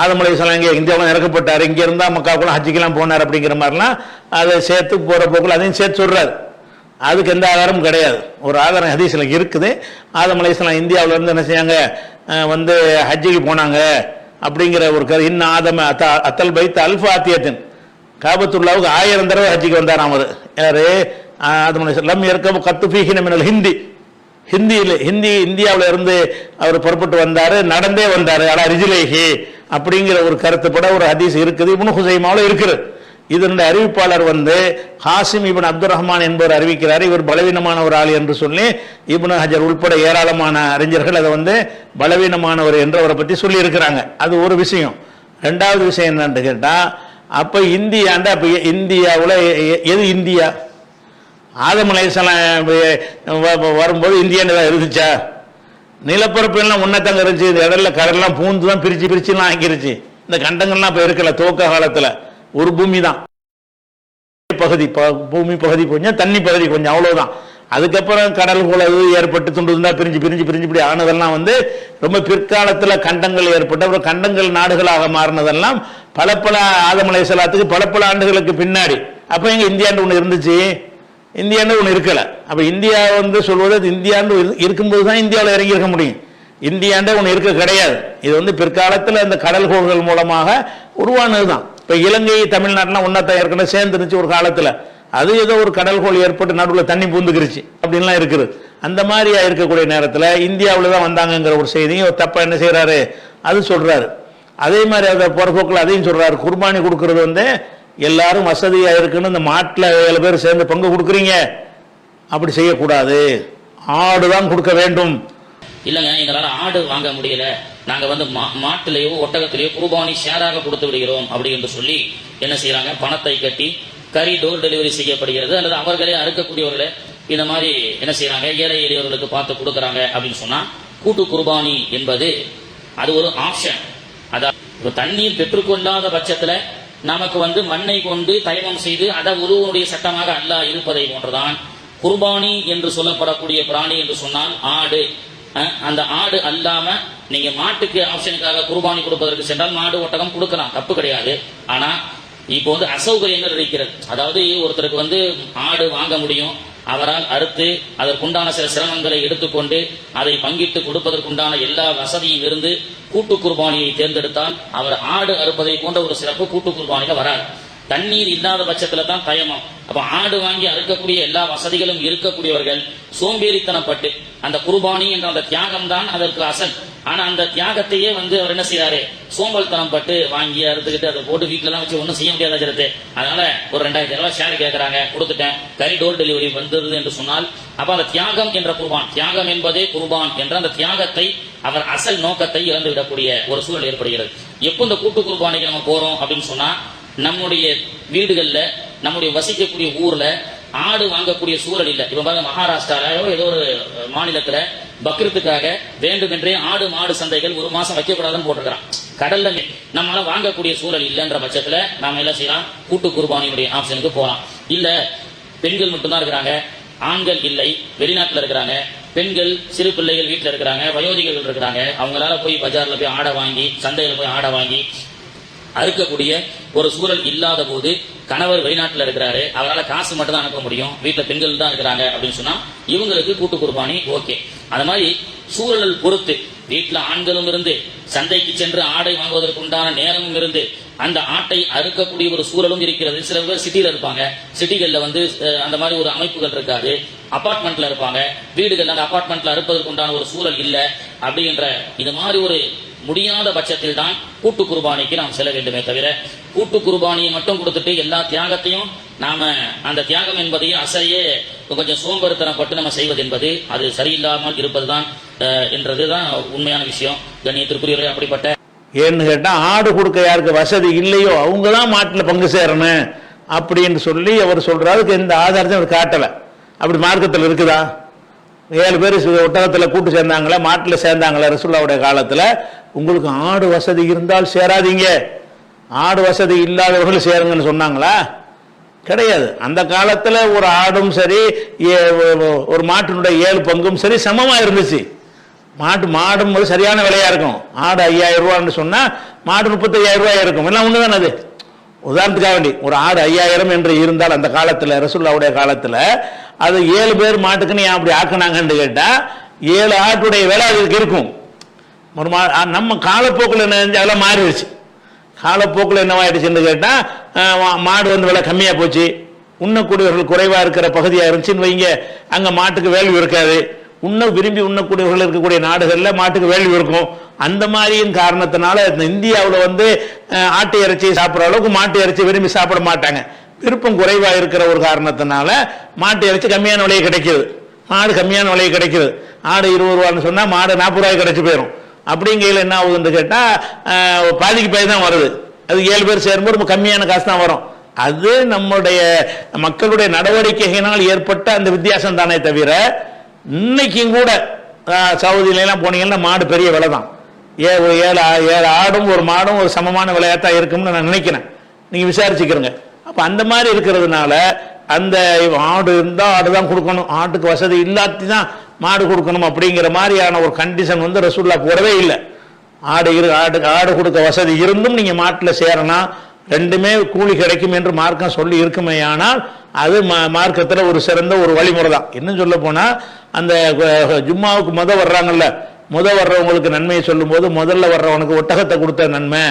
ஆதம் அலைஹிஸ்ஸலாம் இங்கே இந்தியாவில் இறக்கப்பட்டாரு, இங்க இருந்தா மக்காவுக்குள்ள ஹஜ்ஜிக்கெல்லாம் போனார் அப்படிங்கிற மாதிரிலாம் அதை சேர்த்து போற போக்குள்ள அதையும் சேர்த்து சொல்றாரு. அதுக்கு எந்த ஆதாரமும் கிடையாது. ஒரு ஆதாரம் ஹதீஸ்ல இருக்குது. ஆதம் அலைஹிஸ்ஸலாம் இந்தியாவில இருந்து என்ன செய்யாங்க, ஹஜ்ஜிக்கு போனாங்க அப்படிங்கிற ஒரு கரு. இன்னும் ஆதம அத்தல் பைத் அல்ஃபாத்தியத்தின், காபத்துல்லாவுக்கு 1000 தடவை ஹஜ்ஜிக்கு வந்தாராம் அவர். யாரு? ஆதம் அலைஹிஸ்ஸலாம். இருக்கபு கத்துஃபீஹின மினல் ஹிந்தி, இந்தியாவில இருந்து அவர் புறப்பட்டு வந்தாரு, நடந்தே வந்தாரு. அலா ரிஜ்லைஹி அப்படிங்கிற ஒரு கருத்துப்பட ஒரு ஹதீஸ் இருக்குது, இப்னு ஹுஸைமாவுல இருக்குது. இதனுடைய அறிவிப்பாளர் ஹாசிம் இப்னு அப்துர் ரஹ்மான் என்பவர் அறிவிக்கிறார். இவர் பலவீனமான ஒரு ஆள் என்று சொல்லி இப்னு ஹஜர் உட்பட ஏராளமான அறிஞர்கள் அதை பலவீனமானவர் என்று அவரை பற்றி சொல்லி இருக்கிறாங்க. அது ஒரு விஷயம். ரெண்டாவது விஷயம் என்னன்னு கேட்டா, அப்ப இந்தியாவில் எது இந்தியா? ஆதம் அலைஹிஸ்ஸலாம் வரும்போது இந்தியான்னு தான் இருந்துச்சா? நிலப்பரப்பு எல்லாம் உன்னத்தங்க இருந்துச்சு, இந்த இடத்துல கடல்லாம் பூந்து தான் பிரிச்சுலாம் ஆக்கிருச்சு. இந்த கண்டங்கள்லாம் இப்ப இருக்கல. துவக்க காலத்துல ஒரு பூமி தான், பகுதி பூமி பகுதி கொஞ்சம், தண்ணி பகுதி கொஞ்சம், அவ்வளவுதான். அதுக்கப்புறம் கடல் குளவு ஏற்பட்டு துண்டு பிரிஞ்சு இப்படி ஆனதெல்லாம் ரொம்ப பிற்காலத்துல கண்டங்கள் ஏற்பட்டு அப்புறம் கண்டங்கள் நாடுகளாக மாறினதெல்லாம் பல ஆதம் அலைஹிஸ்ஸலாத்துக்கு பல ஆண்டுகளுக்கு பின்னாடி. அப்ப எங்க இந்தியான்னு ஒண்ணு இருந்துச்சு, இந்தியான்னு ஒண்ணு இருக்கல. அப்ப இந்தியா சொல்வது இந்தியான்னு இருக்கும்போது தான் இந்தியாவில் இறங்கி இருக்க முடியும். இந்தியாண்டே ஒன்று இருக்க கிடையாது. இது வந்து பிற்காலத்தில் இந்த கடல்கோள்கள் மூலமாக உருவானது தான். இப்போ இலங்கை தமிழ்நாட்டில் ஒன்றா ஏற்கனவே சேர்ந்துருச்சு ஒரு காலத்தில். அது ஏதோ ஒரு கடல்கோள் ஏற்பட்டு நடுவில் தண்ணி பூந்துக்கிருச்சு அப்படின்லாம் இருக்குது. அந்த மாதிரியா இருக்கக்கூடிய நேரத்தில் இந்தியாவில் தான் வந்தாங்கங்கிற ஒரு செய்தியும் தப்பா என்ன செய்கிறாரு அது சொல்கிறாரு. அதே மாதிரி அதை போக்குள்ள அதையும் சொல்கிறாரு, குர்பானி கொடுக்கறது வந்து எல்லாரும் வசதியாக இருக்குன்னு இந்த மாட்டில் 7 பேர் சேர்ந்து பங்கு கொடுக்குறீங்க, அப்படி செய்யக்கூடாது, ஆடு தான் கொடுக்க வேண்டும். இல்லைங்க எங்களால் ஆடு வாங்க முடியல, நாங்கள் வந்து மாட்டிலேயோ ஒட்டகத்திலேயோ குர்பானி ஷேராக கொடுத்து விடுகிறோம் அப்படி என்று சொல்லி என்ன செய்யறாங்க, பணத்தை கட்டி கறி டோர் டெலிவரி செய்யப்படுகிறது, அல்லது அவர்களே அறுக்கக்கூடியவர்களே இந்த மாதிரி என்ன செய்யறாங்க ஏழை எளியவர்களுக்கு பார்த்து கொடுக்குறாங்க அப்படின்னு சொன்னா, கூட்டு குர்பானி என்பது அது ஒரு ஆப்ஷன். அதாவது தண்ணீர் பெற்றுக்கொள்ளாத பட்சத்துல நமக்கு வந்து மண்ணை கொண்டு தைலம் செய்து அதை ஒருவனுடைய சட்டமாக அல்லாஹ் இருப்பதை போன்றுதான் குர்பானி என்று சொல்லப்படக்கூடிய பிராணி என்று சொன்னால் ஆடு. அந்த ஆடு அல்லாம நீங்க மாட்டுக்கு ஆப்ஷனுக்காக குர்பானி கொடுப்பதற்கு சென்றால் மாடு ஒட்டகம் கொடுக்கலாம், தப்பு கிடையாது. ஆனா இப்போ வந்து அசௌகரியங்கள் இருக்கிறது. அதாவது ஒருத்தருக்கு வந்து ஆடு வாங்க முடியும், அவரால் அறுத்து அதற்குண்டான சில சிரமங்களை எடுத்துக்கொண்டு அதை பங்கிட்டு கொடுப்பதற்குண்டான எல்லா வசதியும் இருந்து கூட்டு குர்பானியை தேர்ந்தெடுத்தால் அவர் ஆடு அறுப்பதை போன்ற ஒரு சிறப்பு கூட்டு குர்பானில வராது. தண்ணீர் இல்லாத பட்சத்துல தான் தயமம். அப்ப ஆடு வாங்கி அறுக்கக்கூடிய எல்லா வசதிகளும் இருக்கக்கூடியவர்கள் சோம்பேறித்தனப்பட்டு அந்த குர்பானி என்ற அந்த தியாகம் தான் அதற்கு அசல். ஆனா அந்த தியாகத்தையே வந்து அவர் என்ன செய்யறாரு, சோம்பல்தனம் பட்டு வாங்கி அறுத்துக்கிட்டு அதை போட்டு வீட்டுல எல்லாம் வச்சு ஒன்றும் செய்ய முடியாத ஜனத்தை. அதனால ஒரு 2000 ரூபாய் ஷேர் கேட்கறாங்க, கொடுத்துட்டேன், கறி டோர் டெலிவரி வந்துருது என்று சொன்னால் அப்ப அந்த தியாகம் என்ற குர்பான், தியாகம் என்பதே குர்பான் என்ற அந்த தியாகத்தை அவர் அசல் நோக்கத்தை இழந்து விடக்கூடிய ஒரு சூழல் ஏற்படுகிறது. எப்போ இந்த கூட்டு குர்பானிக்கு நம்ம போறோம் அப்படின்னு சொன்னா, நம்முடைய வீடுகள்ல நம்முடைய வசிக்கக்கூடிய ஊர்ல ஆடு வாங்கக்கூடிய சூழல் இல்லை. இப்ப பாருங்க, மகாராஷ்டிராலோ ஏதோ ஒரு மாநிலத்துல பக்ரீத்துக்காக வேண்டுமென்றே ஆடு மாடு சந்தைகள் 1 மாசம் வைக்கக்கூடாதுன்னு போட்டிருக்கிறான். கடல்ல நம்மளால வாங்கக்கூடிய சூழல் இல்லைன்ற பட்சத்துல நாம என்ன செய்யலாம், கூட்டு குர்பானியுடைய ஆப்ஷனுக்கு போகலாம். இல்ல பெண்கள் மட்டும்தான் இருக்கிறாங்க, ஆண்கள் இல்லை, வெளிநாட்டுல இருக்கிறாங்க, பெண்கள் சிறு பிள்ளைகள் வீட்டுல இருக்கிறாங்க, வயோதிகர்கள் இருக்கிறாங்க, அவங்களால போய் பஜார்ல போய் ஆடை வாங்கி சந்தையில போய் ஆடை வாங்கி அறுக்கக்கூடிய ஒரு சூழல் இல்லாத போது, கணவர் வெளிநாட்டுல இருக்கிறாரு, அவரால் காசு மட்டும் தான் அனுப்ப முடியும், வீட்டுல பெண்கள் தான் இருக்கிறாங்க அப்படின்னு சொன்னா இவங்களுக்கு கூட்டு குர்பானி ஓகே. அது மாதிரி சூழல் பொறுத்து வீட்டுல ஆண்களும் இருந்து சந்தைக்கு சென்று ஆடை வாங்குவதற்கு உண்டான நேரமும் இருந்து அந்த ஆட்டை அறுக்கக்கூடிய ஒரு சூழலும் இருக்கிறது. சில பேர் சிட்டியில இருப்பாங்க, சிட்டிகள்ல வந்து அந்த மாதிரி ஒரு அமைப்புகள் இருக்காது, அபார்ட்மெண்ட்ல இருப்பாங்க, வீடுகள் அந்த அபார்ட்மெண்ட்ல அறுப்பதற்கு உண்டான ஒரு சூழல் இல்லை. அப்படின்ற இது மாதிரி ஒரு முடியாத பட்சத்தில் தான் கூட்டு குர்பானிக்கு நாம் செல்ல வேண்டுமே தவிர, கூட்டு குர்பானியை மட்டும் கொடுத்துட்டு எல்லா தியாகத்தையும் நாம அந்த தியாகம் என்பதையும் அசையே கொஞ்சம் சோம்பேறித்தனப்பட்டு நம்ம செய்வது என்பது அது சரியில்லாமல் இருப்பதுதான் என்றதுதான் உண்மையான விஷயம். கண்ணியத்திற்குரியவர்களே, அப்படிப்பட்ட ஏன்னு கேட்டா ஆடு கொடுக்க யாருக்கு வசதி இல்லையோ அவங்க தான் மாட்டில் பங்கு சேரணும் அப்படின்னு சொல்லி அவர் சொல்றாரு. எந்த ஆதாரத்தையும் அவர் காட்டல. அப்படி மார்க்கத்தில் இருக்குதா? 7 பேர் ஒட்டகத்தில் கூட்டு சேர்ந்தாங்களே, மாட்டில் சேர்ந்தாங்களே ரசூலுல்லாஹ்வுடைய காலத்தில், உங்களுக்கு ஆடு வசதி இருந்தால் சேராதீங்க, ஆடு வசதி இல்லாதவர்கள் சேருங்கன்னு சொன்னாங்களா? கிடையாது. அந்த காலத்தில் ஒரு ஆடும் சரி ஒரு மாட்டினுடைய 7 பங்கும் சரி சமமா இருந்துச்சு. மாடும் போது சரியான விலையா இருக்கும். ஆடு 5000 ரூபான்னு சொன்னா மாடு 35,000 ரூபாய் இருக்கும். எல்லாம் ஒண்ணுதான். அது உதாரணத்துக்காக வேண்டி ஒரு ஆடு 5000 என்று இருந்தால் அந்த காலத்தில் ரசூலுல்லாஹ்வுடைய காலத்தில் அது 7 பேர் மாட்டுக்குன்னு ஏன் அப்படி ஆக்குனாங்கன்னு கேட்டா 7 ஆட்டுடைய விலை அதுக்கு இருக்கும். நம்ம காலப்போக்கில் என்ன அதெல்லாம் மாறிடுச்சு. காலப்போக்கில் என்னவாயிடுச்சுன்னு கேட்டா மாடு வந்து விலை கம்மியா போச்சு. உண்ணக்கூடியவர்கள் குறைவா இருக்கிற பகுதியா இருந்துச்சுன்னு வைங்க, அங்க மாட்டுக்கு வேல்யூ இருக்காது. விரும்பி உண்ணக்கூடியவர்கள் இருக்கக்கூடிய நாடுகளில் மாட்டுக்கு வேல்யூ இருக்கும். அந்த மாதிரியும் காரணத்தினால இந்தியாவில் வந்து ஆட்டு இறைச்சியை சாப்பிட்ற அளவுக்கு மாட்டு இறைச்சி விரும்பி சாப்பிட மாட்டாங்க. விருப்பம் குறைவாக இருக்கிற ஒரு காரணத்தினால மாட்டு இறைச்சி கம்மியான விலையை கிடைக்குது, மாடு கம்மியான விலையை கிடைக்குது. ஆடு 20 ரூபான்னு சொன்னால் மாடு 40 ரூபாய்க்கு கிடைச்சி போயிடும். அப்படிங்கையில் என்ன ஆகுதுன்னு கேட்டால் பாதிக்கு பாதி தான் வருது. அது 7 பேர் சேரும்போது ரொம்ப கம்மியான காசு தான் வரும். அது நம்முடைய மக்களுடைய நடவடிக்கைகளினால் ஏற்பட்ட அந்த வித்தியாசம் தானே தவிர, இன்னைக்கும் கூட சவுதியிலாம் போனீங்கன்னா மாடு பெரிய விலை தான். 7 ஆடும் ஒரு மாடும் ஒரு சமமான விலையாத்தான் இருக்கும்னு நான் நினைக்கிறேன். நீங்க விசாரிச்சுக்கிறங்க. அப்ப அந்த மாதிரி இருக்கிறதுனால அந்த ஆடு இருந்தால் ஆடு தான் கொடுக்கணும், ஆட்டுக்கு வசதி இல்லாட்டி தான் மாடு கொடுக்கணும் அப்படிங்கிற மாதிரியான ஒரு கண்டிஷன் வந்து ரசூலுல்லாஹ் போடவே இல்லை. ஆடு கொடுக்க வசதி இருந்தும் நீங்க மாட்டில் சேரணும், ரெண்டுமே கூலி கிடைக்கும் என்று மார்க்கம் சொல்லி இருக்குமே. ஆனால் அது மார்க்கத்தில் ஒரு சிறந்த ஒரு வழிமுறை தான். இன்னும் சொல்ல போனா அந்த ஜும்மாவுக்கு வர்றாங்கல்ல, வர்றவங்களுக்கு நன்மையை சொல்லும்போது முதல்ல வர்றவனுக்கு ஒட்டகத்தை கொடுத்த நன்மை,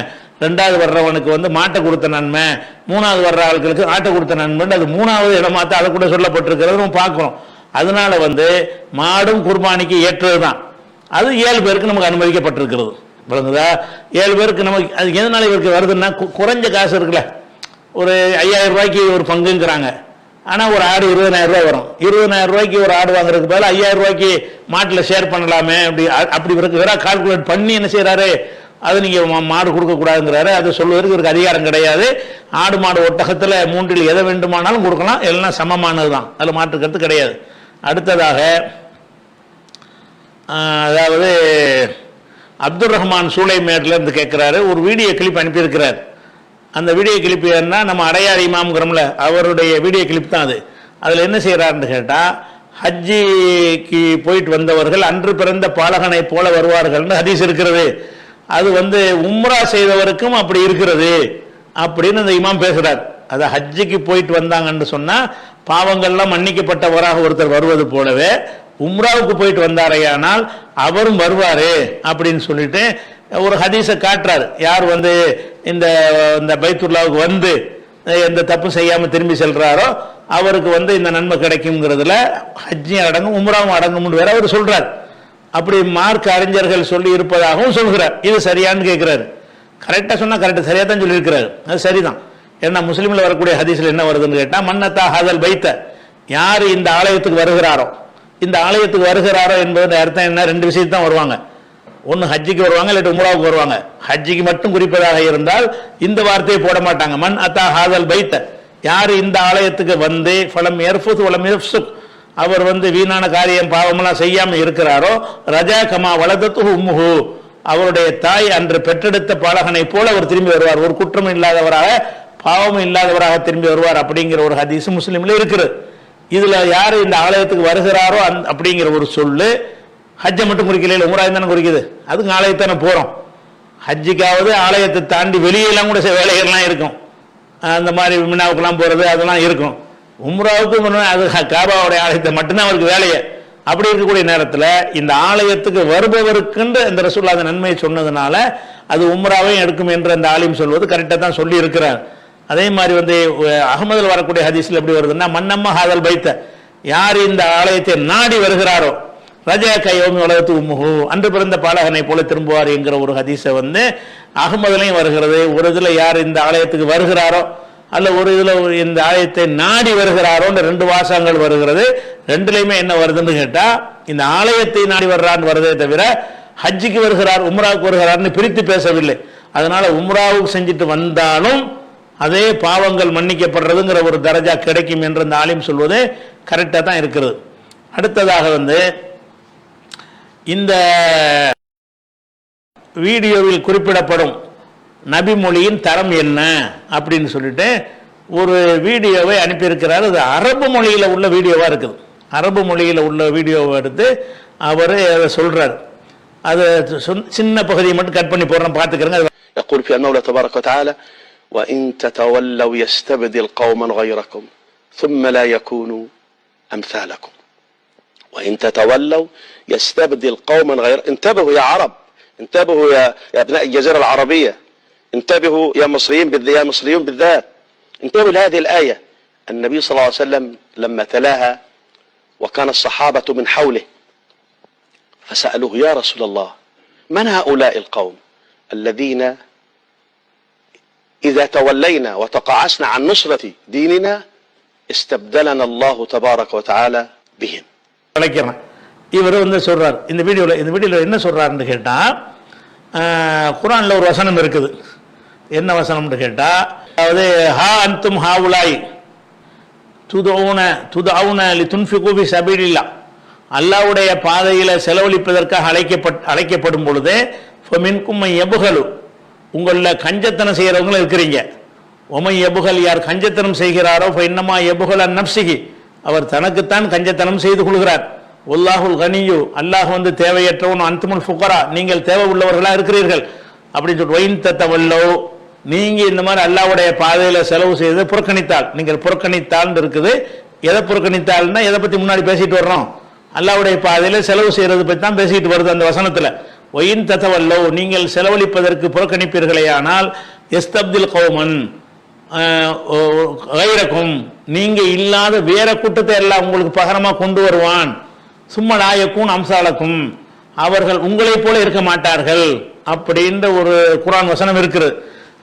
ரெண்டாவது வர்றவனுக்கு வந்து மாட்டை கொடுத்த நன்மை, மூணாவது வர்ற ஆட்களுக்கு ஆட்டை கொடுத்த நன்மை, அது மூணாவது இடமாத்த அதை கூட சொல்லப்பட்டிருக்கிறது நம்ம பார்க்கிறோம். அதனால வந்து மாடும் குர்பானிக்கு ஏற்றது தான். அது 7 பேருக்கு நமக்கு அனுமதிக்கப்பட்டிருக்கிறது. விளங்குதா? 7 பேருக்கு நமக்கு அது எதனால இவருக்கு வருதுன்னா, குறைஞ்ச காசு இருக்குல்ல, ஒரு 5000 ரூபாய்க்கு ஒரு பங்குங்கிறாங்க. ஆனால் ஒரு ஆடு 20000 ரூபாய் வரும். 20000 ரூபாய்க்கு ஒரு ஆடு வாங்குறதுக்கு பதில் 5000 ரூபாய்க்கு மாட்டில் ஷேர் பண்ணலாமே, அப்படி வேற கால்குலேட் பண்ணி என்ன செய்யறாரு, அது நீங்கள் மாடு கொடுக்கக்கூடாதுங்கிறாரு. அது சொல்வதற்கு இவருக்கு அதிகாரம் கிடையாது. ஆடு மாடு ஒட்டகத்தில் 3இல் எதை வேண்டுமானாலும் கொடுக்கலாம், எல்லாம் சமமானது தான், அதில் மாற்றுக்கிறது கிடையாது. அடுத்ததாக அதாவது அப்துல் ரஹ்மான் சூளைமேட்ல இருந்து கேட்கிறாரு, ஒரு வீடியோ கிளிப் அனுப்பியிருக்கிறார். அந்த வீடியோ கிளிப் என்ன, நம்ம அடையார் இமாம்ங்கிறோம்ல, அவருடைய வீடியோ கிளிப் தான் அது. அதில் என்ன செய்கிறாருன்னு கேட்டால், ஹஜ்ஜிக்கு போயிட்டு வந்தவர்கள் அன்று பிறந்த பாலகனை போல வருவார்கள்னு ஹதீஸ் இருக்கிறது. அது வந்து உம்ரா செய்தவருக்கும் அப்படி இருக்கிறது அப்படின்னு அந்த இமாம் பேசுகிறார். அது ஹஜ்ஜிக்கு போயிட்டு வந்தாங்கன்னு சொன்னால் பாவங்கள்லாம் மன்னிக்கப்பட்டவராக ஒருத்தர் வருவது போலவே உம்ராவுக்கு போயிட்டு வந்தாரையானால் அவரும் வருவாரு அப்படின்னு சொல்லிட்டு ஒரு ஹதீஸை காட்டுறாரு. யார் வந்து இந்த பைத்துல்லாவுக்கு வந்து எந்த தப்பு செய்யாமல் திரும்பி செல்றாரோ அவருக்கு வந்து இந்த நன்மை கிடைக்குங்கிறதுல ஹஜ்ஜியும் அடங்கும் உம்ராவும் அடங்கும்னு வேற அவர் சொல்றார். அப்படி மார்க் அறிஞர்கள் சொல்லி இருப்பதாகவும் சொல்கிறார். இது சரியான்னு கேட்கிறாரு. கரெக்டாக சொன்னால் கரெக்டாக சரியாக தான் சொல்லியிருக்கிறாரு. அது சரிதான். ஏன்னா முஸ்லீமில் வரக்கூடிய ஹதீஸில் என்ன வருதுன்னு கேட்டால், மன்னத்தா ஹாதல் பைத்த, யார் இந்த ஆலயத்துக்கு வருகிறாரோ, இந்த ஆலயத்துக்கு வருகிறாரோ என்பது அர்த்தம் என்ன, 2 விஷயத்து தான் வருவாங்க. ஒன்று ஹஜ்ஜிக்கு வருவாங்க, இல்லாட்டி உம்ராவுக்கு வருவாங்க. ஹஜ்ஜிக்கு மட்டும் குறிப்பதாக இருந்தால் இந்த வார்த்தையை போட மாட்டாங்க. மன் அத்தா ஹாதல் பைத்த, யார் இந்த ஆலயத்துக்கு வந்து ஃபலம் எர்ஃபுத் வலம் எஃப்சுக், அவர் வந்து வீணான காரியம் பாவமெல்லாம் செய்யாமல் இருக்கிறாரோ, ரஜா கமா வலதத்து உம்முஹு, அவருடைய தாய் அன்று பெற்றெடுத்த பாலகனை போல அவர் திரும்பி வருவார், ஒரு குற்றமும் இல்லாதவராக பாவமும் இல்லாதவராக திரும்பி வருவார் அப்படிங்கிற ஒரு ஹதீஸ் முஸ்லீம்ல இருக்குது. இதுல யாரு இந்த ஆலயத்துக்கு வருகிறாரோ அப்படிங்கிற ஒரு சொல்லு ஹஜ்ஜை மட்டும் குறிக்கல, உம்ரா தானே குறிக்குது. அதுக்கு ஆலயத்தானே போறோம். ஹஜ்ஜிக்காவது ஆலயத்தை தாண்டி வெளியெல்லாம் கூட வேலைகள்லாம் இருக்கும். அந்த மாதிரி மினாவுக்கெல்லாம் போறது அதெல்லாம் இருக்கும். உம்ராவுக்கு அது காபாவுடைய ஆலயத்தை மட்டும்தான் அவருக்கு வேலையை. அப்படி இருக்கக்கூடிய நேரத்தில் இந்த ஆலயத்துக்கு வருபவருக்குன்ற இந்த ரசூலுல்லாஹ் அந்த நன்மையை சொன்னதுனால அது உம்ராவையும் எடுக்கும் என்று அந்த ஆலிம் சொல்வது கரெக்டாக தான் சொல்லி இருக்கிறார். அதே மாதிரி வந்து அகமதுல வரக்கூடிய ஹதீஸ்ல எப்படி வருதுன்னா, மன்னம்மா ஹாதல் பைத்த, யார் இந்த ஆலயத்தை நாடி வருகிறாரோ, ரஜா கையோமி உலகத்து உம்முஹு, அன்று பிறந்த பாலகனை போல திரும்புவார் என்கிற ஒரு ஹதீஸை வந்து அகமதுலையும் வருகிறது. ஒரு இதுல யார் இந்த ஆலயத்துக்கு வருகிறாரோ அல்ல ஒரு இதுல இந்த ஆலயத்தை நாடி வருகிறாரோன்னு 2 வாசகங்கள் வருகிறது. 2லையுமே என்ன வருதுன்னு கேட்டா, இந்த ஆலயத்தை நாடி வர்றான்னு வருதே தவிர ஹஜ்ஜிக்கு வருகிறார் உம்ராவுக்கு வருகிறார்னு பிரித்து பேசவில்லை. அதனால உம்ராவுக்கு செஞ்சுட்டு வந்தாலும் அதே பாவங்கள் மன்னிக்கப்படுறதுங்கிற ஒரு தரஜா கிடைக்கும் என்று அந்த ஆலிம் சொல்வது கரெக்டாக தான் இருக்கிறது. அடுத்ததாக வந்து இந்த வீடியோவில் குறிப்பிடப்படும் நபி மொழியின் தரம் என்ன அப்படின்னு சொல்லிட்டு ஒரு வீடியோவை அனுப்பியிருக்கிறார். அது அரபு மொழியில் உள்ள வீடியோவாக இருக்குது. அரபு மொழியில் உள்ள வீடியோவை எடுத்து அவர் அதை சொல்றார். அது சின்ன பகுதியை மட்டும் கட் பண்ணி போடுறோம், பார்த்துக்கிறேங்க. يقول في المولى تبارك وتعالى: وإن تتولوا يستبدل قوما غيركم ثم لا يكونوا أمثالكم. وإن تتولوا يستبدل قوما غير. انتبهوا يا عرب، انتبهوا يا أبناء الجزيرة العربية، انتبهوا يا مصريون بالذات، انتبهوا لهذه الآية. النبي صلى الله عليه وسلم لما تلاها وكان الصحابة من حوله فسألوه: يا رسول الله، من هؤلاء القوم الذين إذا تولينا وتقاعسنا عن نصرة ديننا استبدلنا الله تبارك وتعالى بهم. இவர் வந்து சொல்றார் இந்த வீடியோவில் என்ன சொல்றாருன்னு கேட்டா, குர்ஆன்ல ஒரு வசனம் இருக்குது. என்ன வசனம்னு கேட்டா, அதாவது ஹா அன்தும் ஹாவுலாய் துதஊன லிதுன்ஃபிகு ஃபீ சபீலில்லாஹ், அல்லாஹ்வுடைய பாதையில் செலவழிப்பதற்காக அழைக்கப்படும் பொழுது ஃபமின்கும் மன் யப்கலு, உங்களில் கஞ்சத்தனம் செய்கிறவங்களும் இருக்கிறீங்க. ஒமை யபுகல், யார் கஞ்சத்தனம் செய்கிறாரோ ஃபைன்னமா யபுகல் அன் நப்சிஹி, அவர் தனக்குத்தான் கஞ்சத்தனம் செய்து கொள்கிறார். வல்லாஹுல் கனியு, அல்லாஹ் வந்து தேவையற்றவன், அன்துமுல் ஃபுகரா, நீங்கள் தேவை உள்ளவர்களாக இருக்கிறீர்கள் அப்படின்னு சொல்லிட்டு, ஒயின் தத்தவல்லோ, நீங்கள் இந்த மாதிரி அல்லாஹ்வுடைய பாதையில் செலவு செய்து புறக்கணித்தால், நீங்கள் புறக்கணித்தால் இருக்குது. எதை புறக்கணித்தால்னா எதை பற்றி முன்னாடி பேசிட்டு வர்றோம், அல்லாஹ்வுடைய பாதையில் செலவு செய்கிறது பற்றி தான் பேசிக்கிட்டு வருது அந்த வசனத்தில். ஒயின் தத்தவல்லோ, நீங்கள் செலவழிப்பதற்கு புறக்கணிப்பீர்களே ஆனால் எஸ்தப்தில் கௌமன் கைரக்கும், நீங்கள் இல்லாத வேற கூட்டத்தை எல்லாம் உங்களுக்கு பகரமாக கொண்டு வருவான். சும்மா நாயக்கும் அம்சாலக்கும், அவர்கள் உங்களைப் போல இருக்க மாட்டார்கள் அப்படின்ற ஒரு குர்ஆன் வசனம் இருக்குது.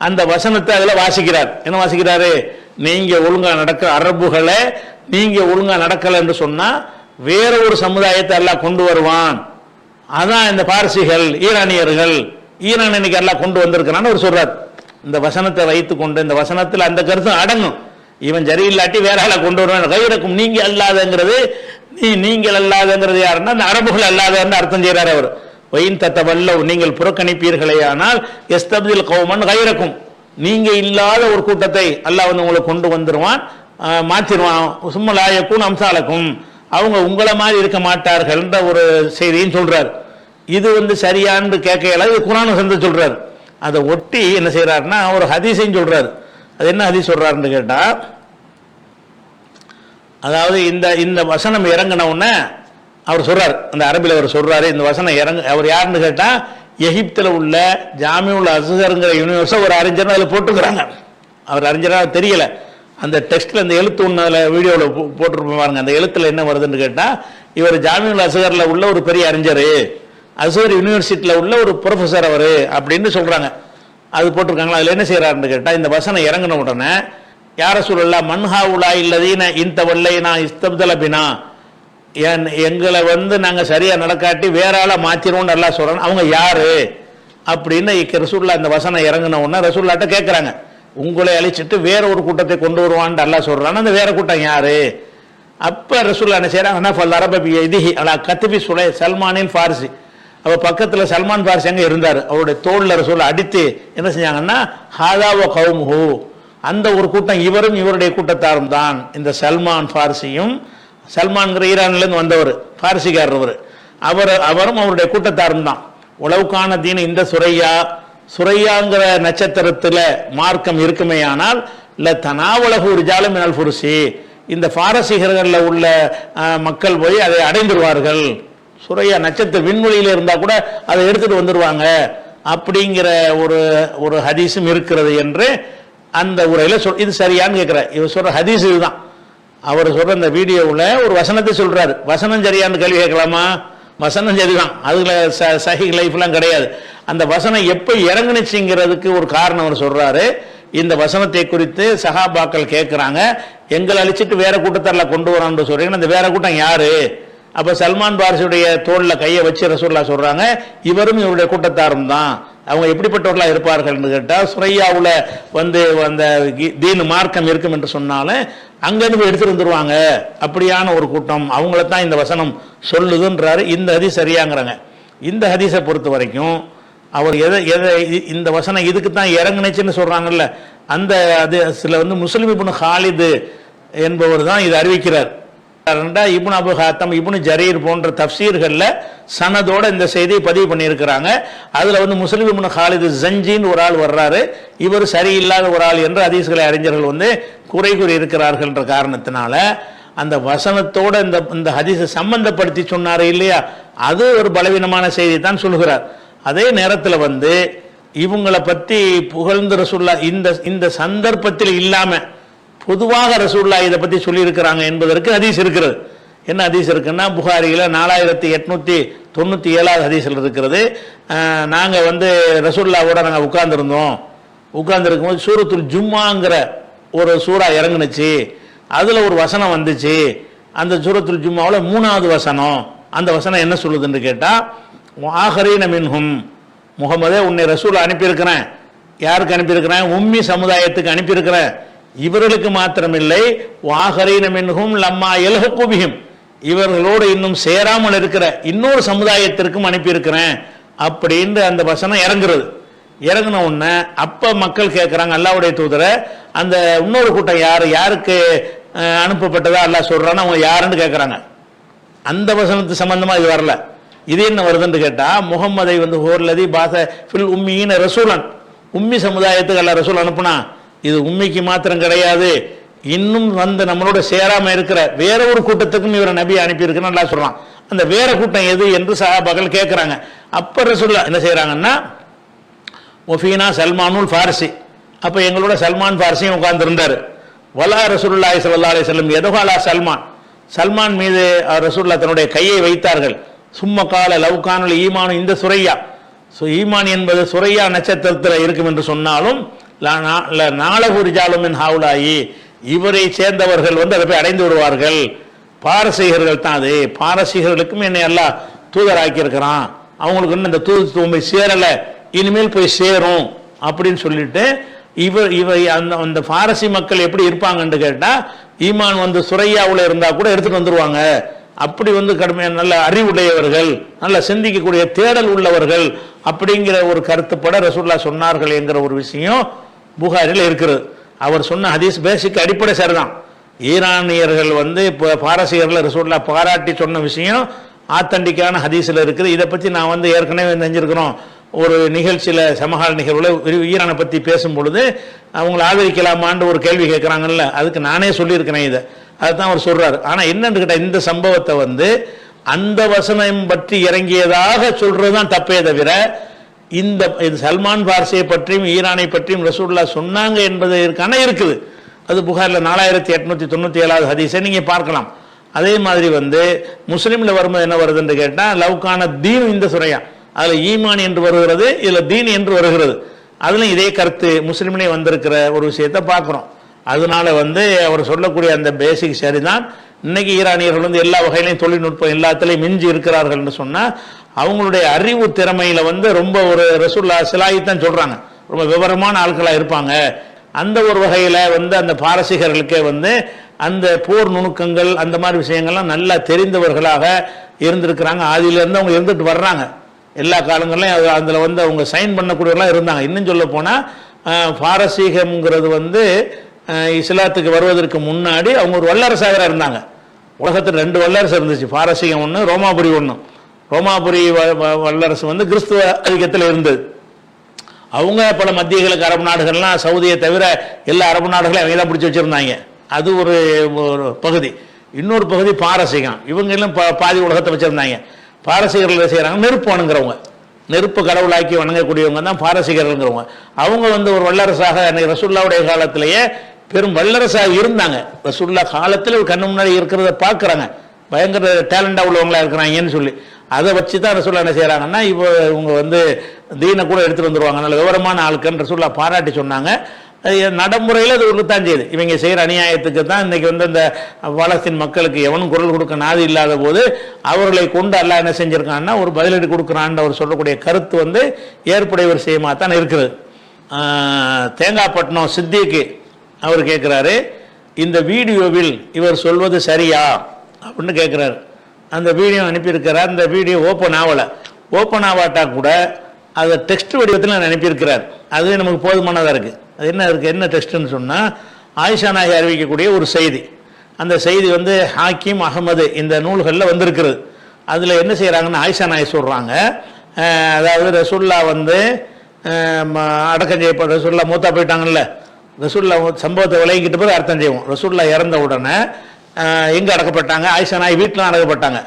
அந்த வசனத்தை அதில் வாசிக்கிறார். என்ன வாசிக்கிறாரு? நீங்க ஒழுங்கா நடக்க அரபுகளை நீங்க ஒழுங்கா நடக்கல என்று சொன்னா வேற ஒரு சமுதாயத்தை எல்லாம் கொண்டு வருவான். அதான் இந்த பார்சிகள், ஈரானியர்கள், ஈரான் இன்னைக்கு எல்லாம் கொண்டு வந்திருக்கிறான்னு அவர் சொல்றார். இந்த வசனத்தை வைத்துக் கொண்டு இந்த வசனத்தில் அந்த கருத்து அடங்கும். இவன் ஜரி இல்லாட்டி வேற ஆளை கொண்டு வருவான். கைரக்கும், நீங்க அல்லாதங்கிறது, நீங்கள் அல்லாதங்கிறது யாருன்னா அந்த அரபுகள் அல்லாதன்னு அர்த்தம் செய்யறாரு அவர். ஒயின் தத்தவல்லோ, நீங்கள் புறக்கணிப்பீர்களே ஆனால் எஸ்தப்தில் கௌமன் கைரக்கும், நீங்க இல்லாத ஒரு கூட்டத்தை அல்லாஹ் வந்து உங்களுக்கு கொண்டு வந்துருவான், மாற்றிடுவான். சும்மா லாயக்கும் அம்சாலக்கும், அவங்க உங்களை மாதிரி இருக்க மாட்டார்கள் என்ற ஒரு செய்தியும் சொல்றார். இது வந்து சரியான்னு கேட்கல, இது குர்ஆன் வசனத்தை சொல்றாரு. அதை ஒட்டி என்ன செய்யறாருன்னா ஒரு ஹதீஸையும் சொல்றாரு. அது என்ன ஹதீஸ் சொல்றாருன்னு கேட்டா, அதாவது இந்த வசனம் இறங்கின உடனே அவர் சொல்றாரு, அந்த அரபில் அவர் சொல்றாரு, இந்த வசனம் அவர் யாருன்னு கேட்டா எகிப்தில் உள்ள ஜாமிஉல் அஸ்ஹர்ங்கிற யூனிவர்ஸை ஒரு அறிஞர் அதில் போட்டுக்கிறாங்க. அவர் அறிஞராக தெரியல, அந்த டெக்ஸ்ட்ல அந்த எழுத்து ஒன்று அதில் வீடியோவில் போட்டுருப்போம் பாருங்க. அந்த எழுத்துல என்ன வருதுன்னு கேட்டால், இவர் ஜாமிஉல் அஸ்ஹரில் உள்ள ஒரு பெரிய அறிஞர், அஸ்ஹர் யூனிவர்சிட்டியில் உள்ள ஒரு ப்ரொஃபஸர் அவர் அப்படின்னு சொல்றாங்க. அது போட்டிருக்காங்களா? அதில் என்ன செய்யறாருன்னு கேட்டால், இந்த வசனம் இறங்கின உடனே யார சொல்லலாம் மன்ஹாவுலா இல்லதீன இந்த வல்லைனா இஸ்தப்தலபினா, எங்களை வந்து நாங்கள் சரியா நடக்காட்டி வேற ஆளை மாத்திரோன்னு எல்லாம் சொல்றோம், அவங்க யாரு அப்படின்னு ரசூல்லா இந்த வசனம் இறங்கின உடனே ரசூல்லாட்ட கேட்குறாங்க, உங்களை அழிச்சிட்டு வேற ஒரு கூட்டத்தை கொண்டு வருவான்னு எல்லாம் சொல்றான், அந்த வேற கூட்டம் யாரு? அப்ப ரசூல்லா என்ன செய்யறாங்க, கத்துபி சுலை சல்மானின் ஃபாரிசி, அவ பக்கத்துல சல்மான் ஃபாரிசி அங்க இருந்தாரு, அவருடைய தோல்ல ரசூல்லா அடித்து என்ன செஞ்சாங்கன்னா ஹாதாவ கௌமுஹு, அந்த ஒரு கூட்டம் இவரும் இவருடைய கூட்டத்தாரும் தான். இந்த சல்மான் ஃபாரிசியும், சல்மான்கிற ஈரான்லேருந்து வந்தவர், பாரிசிக்காரர் அவரும் அவருடைய கூட்டத்தாரும் தான். உளவுக்கான தீன இந்த சுரையாங்கிற நட்சத்திரத்தில் மார்க்கம் இருக்குமே ஆனால் இல்லை தனாவலகு ஒரு ஜாலமினல் புருசி, இந்த பாரசீகர்களில் உள்ள மக்கள் போய் அதை அடைந்துருவார்கள். சுரையா நட்சத்திர விண்வெளியில் இருந்தால் கூட அதை எடுத்துட்டு வந்துடுவாங்க அப்படிங்கிற ஒரு ஹதீஸும் இருக்கிறது என்று அந்த உரையில் இது சரியான்னு கேட்குற. இவர் சொல்ற ஹதீஸ் இதுதான். அவர் சொல்ற இந்த வீடியோவில் ஒரு வசனத்தை சொல்றாரு. வசனம் சரியான்னு கேள்வி கேட்கலாமா? வசனம் சரிதான், அதுல சஹி லைஃப்லாம் கிடையாது. அந்த வசனம் எப்போ இறங்குனுச்சுங்கிறதுக்கு ஒரு காரணம் அவர் சொல்றாரு. இந்த வசனத்தை குறித்து சஹாபாக்கள் கேட்கிறாங்க, எங்களை அழிச்சிட்டு வேற கூட்டத்தாரில் கொண்டு வரான்னு சொல்றீங்கன்னா அந்த வேற கூட்டம் யாரு? அப்ப சல்மான் பாரிசியுடைய தோல்ல கையை வச்சு ரசூல்லா சொல்றாங்க, இவரும் இவருடைய கூட்டத்தாரும் தான். அவங்க எப்படிப்பட்டவர்களா இருப்பார்கள் கேட்டா, சுரையாவுல வந்து அந்த தீன் மார்க்கம் இருக்கும் என்று சொன்னாலும் அங்கிருந்து எடுத்துட்டு வந்துருவாங்க, அப்படியான ஒரு கூட்டம், அவங்கள தான் இந்த வசனம் சொல்லுதுன்றாரு. இந்த ஹதீஸ் சரியாங்கிறாங்க. இந்த ஹதீஸை பொறுத்த வரைக்கும் அவர் எதை இந்த வசனம் இதுக்கு தான் இறங்குனுச்சுன்னு சொல்றாங்கல்ல, அந்த அது சில வந்து முஸ்லிம் இப்னு ஹாலிது என்பவர் தான் இதை அறிவிக்கிறார். இப்னு அபு ஹாத்தம், இப்னு ஜரீர் போன்ற தஃப்சீர்கள்ல சனதோட இந்த செய்தியை பதிவு பண்ணியிருக்கிறாங்க. அதுல வந்து முஸ்லிம் இப்னு ஹாலிது ஜஞ்சின்னு ஒரு ஆள் வர்றாரு, இவர் சரியில்லாத ஒரு ஆள் என்று ஹதீஸ்களை அறிஞர்கள் வந்து குறை கூறி இருக்கிறார்கள் என்ற காரணத்தினால அந்த வசனத்தோட இந்த ஹதீஸை சம்பந்தப்படுத்தி சொன்னாரு இல்லையா, அது ஒரு பலவீனமான செய்தி தான் சொல்கிறார். அதே நேரத்தில் வந்து இவங்களை பற்றி புகழ்ந்து ரசூல்லா இந்த சந்தர்ப்பத்தில் இல்லாம பொதுவாக ரசூல்லா இதை பற்றி சொல்லியிருக்கிறாங்க என்பதற்கு ஹதீஸ் இருக்கிறது. என்ன ஹதீஸ் இருக்குன்னா, புகாரியில் 4897 ஹதீஸில் இருக்கிறது. நாங்கள் வந்து ரசூல்லாவோட நாங்கள் உட்கார்ந்துருக்கும்போது சூரத்துல் ஜும்மாங்கிற ஒரு சூறா இறங்குனுச்சு, அதில் ஒரு வசனம் வந்துச்சு. அந்த சூரத்துல் ஜும்மாவில் 3வது வசனம், அந்த வசனம் என்ன சொல்லுதுன்னு கேட்டால், ஆஹரீன மின்ஹும், முகமதே உன்னை ரசூல் அனுப்பியிருக்கிறேன். யாருக்கு அனுப்பியிருக்கிறேன்? உம்மி சமுதாயத்துக்கு அனுப்பியிருக்கிறேன். இவர்களுக்கு மாத்திரமில்லை, வாஹரீன மின்ஹும் லம்மா யல்ஹகு பிஹிம், இவர்களோடு இன்னும் சேராமல் இருக்கிற இன்னொரு சமுதாயத்திற்கும் அனுப்பியிருக்கிறேன் அப்படின்னு அந்த வசனம் இறங்குறது. இறங்கின உடனே அப்ப மக்கள் கேட்கிறாங்க, அல்லாஹ்வுடைய தூதரை அந்த இன்னொரு கூட்டம் யாருக்கு அனுப்பப்பட்டதா அல்லாஹ் சொல்றான்னு அவங்க யாருன்னு கேட்கிறாங்க. அந்த வசனத்து சம்பந்தமா இது வரல. இது என்ன வருதுன்னு கேட்டா, முகம்மதை வந்து ஹோர்லதி பாச ஃபில் உம்மியின் ரசூலன், உம்மி சமுதாயத்துக்கு அல்லாஹ் ரசூல் அனுப்புனா, இது உம்மிக்கு மாத்திரம் கிடையாது, இன்னும் வந்து நம்மளோட சேராம இருக்கிற வேற ஒரு கூட்டத்துக்கும் இவரை நபி அனுப்பி இருக்குன்னு அல்லாஹ் சொல்றான். அந்த வேற கூட்டம் எது என்று சஹாபாக்கள் கேட்குறாங்க. அப்போ ரசூலுல்லாஹ் என்ன செய்கிறாங்கன்னா, ஒஃபீனா சல்மானுல் ஃபாரிசி, அப்போ எங்களோட சல்மான் ஃபாரிசியும் உட்கார்ந்துருந்தார். வலா ரசூலுல்லாஹி ஸல்லல்லாஹு அலைஹி வஸல்லம் எதுகாலா சல்மான், சல்மான் மீது ரசூலுல்லாஹ் தன்னுடைய கையை வைத்தார்கள். சும்ம கால லவ்கானுல் ஈமானு இந்த சுரையா, ஈமான் என்பது சுரையா நட்சத்திரத்தில் இருக்கும் என்று சொன்னாலும் நாளகுரிஜாலுமின் ஹவுலாயி, இவரை சேர்ந்தவர்கள் அதை போய் அடைந்து விடுவார்கள். பாரசீகர்கள் தான் அது, பாரசீகர்களுக்கும் என்னை எல்லாம் தூதராக்கி இருக்கிறான், அவங்களுக்கு இன்னும் இந்த தூதுத்துவம் போய் சேரலை, இனிமேல் போய் சேரும் அப்படின்னு சொல்லிட்டு இவை அந்த பாரசி மக்கள் எப்படி இருப்பாங்கன்னு கேட்டால், ஈமான் சுரையாவில் இருந்தால் கூட எடுத்துட்டு வந்துடுவாங்க. அப்படி கடுமையான நல்ல அறிவுடையவர்கள், நல்ல சிந்திக்கக்கூடிய தேடல் உள்ளவர்கள் அப்படிங்கிற ஒரு கருத்துப்பட ரசூலுல்லாஹ் சொன்னார்கள் என்கிற ஒரு விஷயம் புகாரில் இருக்கிறது. அவர் சொன்ன ஹதீஸ் பேசிக் அடிப்படை சரிதான். ஈரானியர்கள் இப்போ பாரசீகர்கள் ரசூலுல்லாஹ் பாராட்டி சொன்ன விஷயம் ஆத்தண்டிக்கான ஹதீஸில் இருக்குது. இதை பற்றி நான் ஏற்கனவே செஞ்சிருக்கிறோம். ஒரு நிகழ்ச்சியில் சமகால நிகழ்வில் ஈரானை பற்றி பேசும் பொழுது அவங்களை ஆதரிக்கலாமான்னு ஒரு கேள்வி கேட்குறாங்கல்ல, அதுக்கு நானே சொல்லியிருக்கிறேன் இதை. அதுதான் அவர் சொல்றாரு. ஆனால் என்னன்னு கேட்டால், இந்த சம்பவத்தை அந்த வசனம் பற்றி இறங்கியதாக சொல்றது தான் தப்பே தவிர, இது சல்மான் பார்சியை பற்றியும் ஈரானை பற்றியும் ரசூலுல்லாஹ் சொன்னாங்க என்பது இருக்குது. அது புகாரில் 4897 ஹதீஸை நீங்க பார்க்கலாம். அதே மாதிரி முஸ்லீம்ல வரும்போது என்ன வருதுன்னு கேட்டால், லவ்கான தீன் இந்த சுரையா, அதுல ஈமான் என்று வருகிறது, இதுல தீன் என்று வருகிறது. அதுல இதே கருத்து முஸ்லீம்லே வந்திருக்கிற ஒரு விஷயத்தை பார்க்கிறோம். அதனால அவர் சொல்லக்கூடிய அந்த பேசிக் சரிதான். இன்னைக்கு ஈரானியர்கள் எல்லா வகையிலையும் தொழில்நுட்பம் எல்லாத்திலையும் மிஞ்சி இருக்கிறார்கள் என்று சொன்னால், அவங்களுடைய அறிவு திறமையில ரொம்ப ஒரு ரசூலுல்லாஹ் சிலாயித்தான் சொல்றாங்க, ரொம்ப விவரமான ஆட்களா இருப்பாங்க. அந்த ஒரு வகையில அந்த பாரசீகர்களுக்கே அந்த போர் நுணுக்கங்கள் அந்த மாதிரி விஷயங்கள்லாம் நல்லா தெரிந்தவர்களாக இருந்திருக்கிறாங்க. ஆதியிலிருந்து அவங்க இருந்துட்டு வர்றாங்க. எல்லா காலங்கள்லையும் அதில் அவங்க சைன் பண்ணக்கூடியவர்களாக இருந்தாங்க. இன்னும் சொல்ல போனால் பாரசீகம்ங்கிறது இஸ்லாத்துக்கு வருவதற்கு முன்னாடி அவங்க ஒரு வல்லரசாக இருந்தாங்க. உலகத்தில் 2 வல்லரசு இருந்துச்சு, பாரசீகம் ஒன்று, ரோமாபுரி ஒன்று. ரோமாபுரி வல்லரசு கிறிஸ்துவ ஆதிக்கத்தில் இருந்தது. அவங்க பல மத்திய கிழக்கு அரபு நாடுகள்லாம் சவுதியை தவிர எல்லா அரபு நாடுகளையும் அவங்க தான் பிடிச்சி வச்சுருந்தாங்க. அது ஒரு பகுதி. இன்னொரு பகுதி பாரசீகம், இவங்க எல்லாம் பாதி உலகத்தை வச்சுருந்தாங்க. பாரசீகர்கள் செய்கிறாங்க, நெருப்பு வணங்குறவங்க, நெருப்பு கடவுளாக்கி வணங்கக்கூடியவங்க தான் பாரசீகர்கள்ங்கிறவங்க. அவங்க ஒரு வல்லரசாக அன்னைக்கு ரசூலுல்லாஹ்வுடைய காலத்திலேயே பெரும் வல்லரசாக இருந்தாங்க. ரசூலுல்லாஹ் காலத்தில் கண்ணு முன்னாடி இருக்கிறத பார்க்குறாங்க, பயங்கர டேலண்டாக உள்ளவங்களா இருக்கிறாங்கன்னு சொல்லி அதை வச்சு தான் ரசூலுல்லாஹ் என்ன செய்கிறாங்கன்னா, இவங்க தீனை கூட எடுத்துகிட்டு வந்துடுவாங்க, நல்ல விவரமான ஆட்கள் ரசூலுல்லாஹ் பாராட்டி சொன்னாங்க. நடைமுறையில் அது இருக்குத்தான் செய்யுது. இவங்க செய்கிற அநியாயத்துக்கு தான் இன்றைக்கி இந்த பாலஸ்தீன் மக்களுக்கு எவனும் குரல் கொடுக்க நாதி இல்லாத போது அவர்களை கொண்டு அல்லாஹ் என்ன செஞ்சுருக்கான்னா ஒரு பதிலடி கொடுக்குறான்னு அவர் சொல்லக்கூடிய கருத்து ஏற்புடைய ஒரு விஷயமாக தான் இருக்குது. தேங்காய்பட்டினம் சித்திக்கு அவர் கேட்குறாரு, இந்த வீடியோவில் இவர் சொல்வது சரியா அப்படின்னு கேட்குறாரு. அந்த வீடியோ அனுப்பியிருக்கிறார். அந்த வீடியோ ஓப்பன் ஆகலை. ஓப்பன் ஆகாட்டா கூட அதை டெக்ஸ்ட் வடிவத்தில் அனுப்பியிருக்கிறார். அதுவே நமக்கு போதுமானதாக இருக்குது. அது என்ன இருக்குது, என்ன டெக்ஸ்ட்டுன்னு சொன்னால், ஆயிஷா நாயகி அறிவிக்கக்கூடிய ஒரு செய்தி. அந்த செய்தி ஹாக்கிம் அகமது இந்த நூல்களில் வந்திருக்கிறது. அதில் என்ன செய்கிறாங்கன்னு ஆயிஷா நாயகி சொல்கிறாங்க, அதாவது ரசூலுல்லாஹ் அடக்கம் செய்யப்பட்ட ரசூலுல்லாஹ் மூத்தா போயிட்டாங்கல்ல, ரசூலுல்லாஹ் சம்பவத்தை விளங்கிட்டு போது அர்த்தம் செய்வோம். ரசூலுல்லாஹ் இறந்த உடனே எங்கே அடக்கப்பட்டாங்க, ஆயிஷா நாயகி வீட்டில் அடக்கப்பட்டாங்க.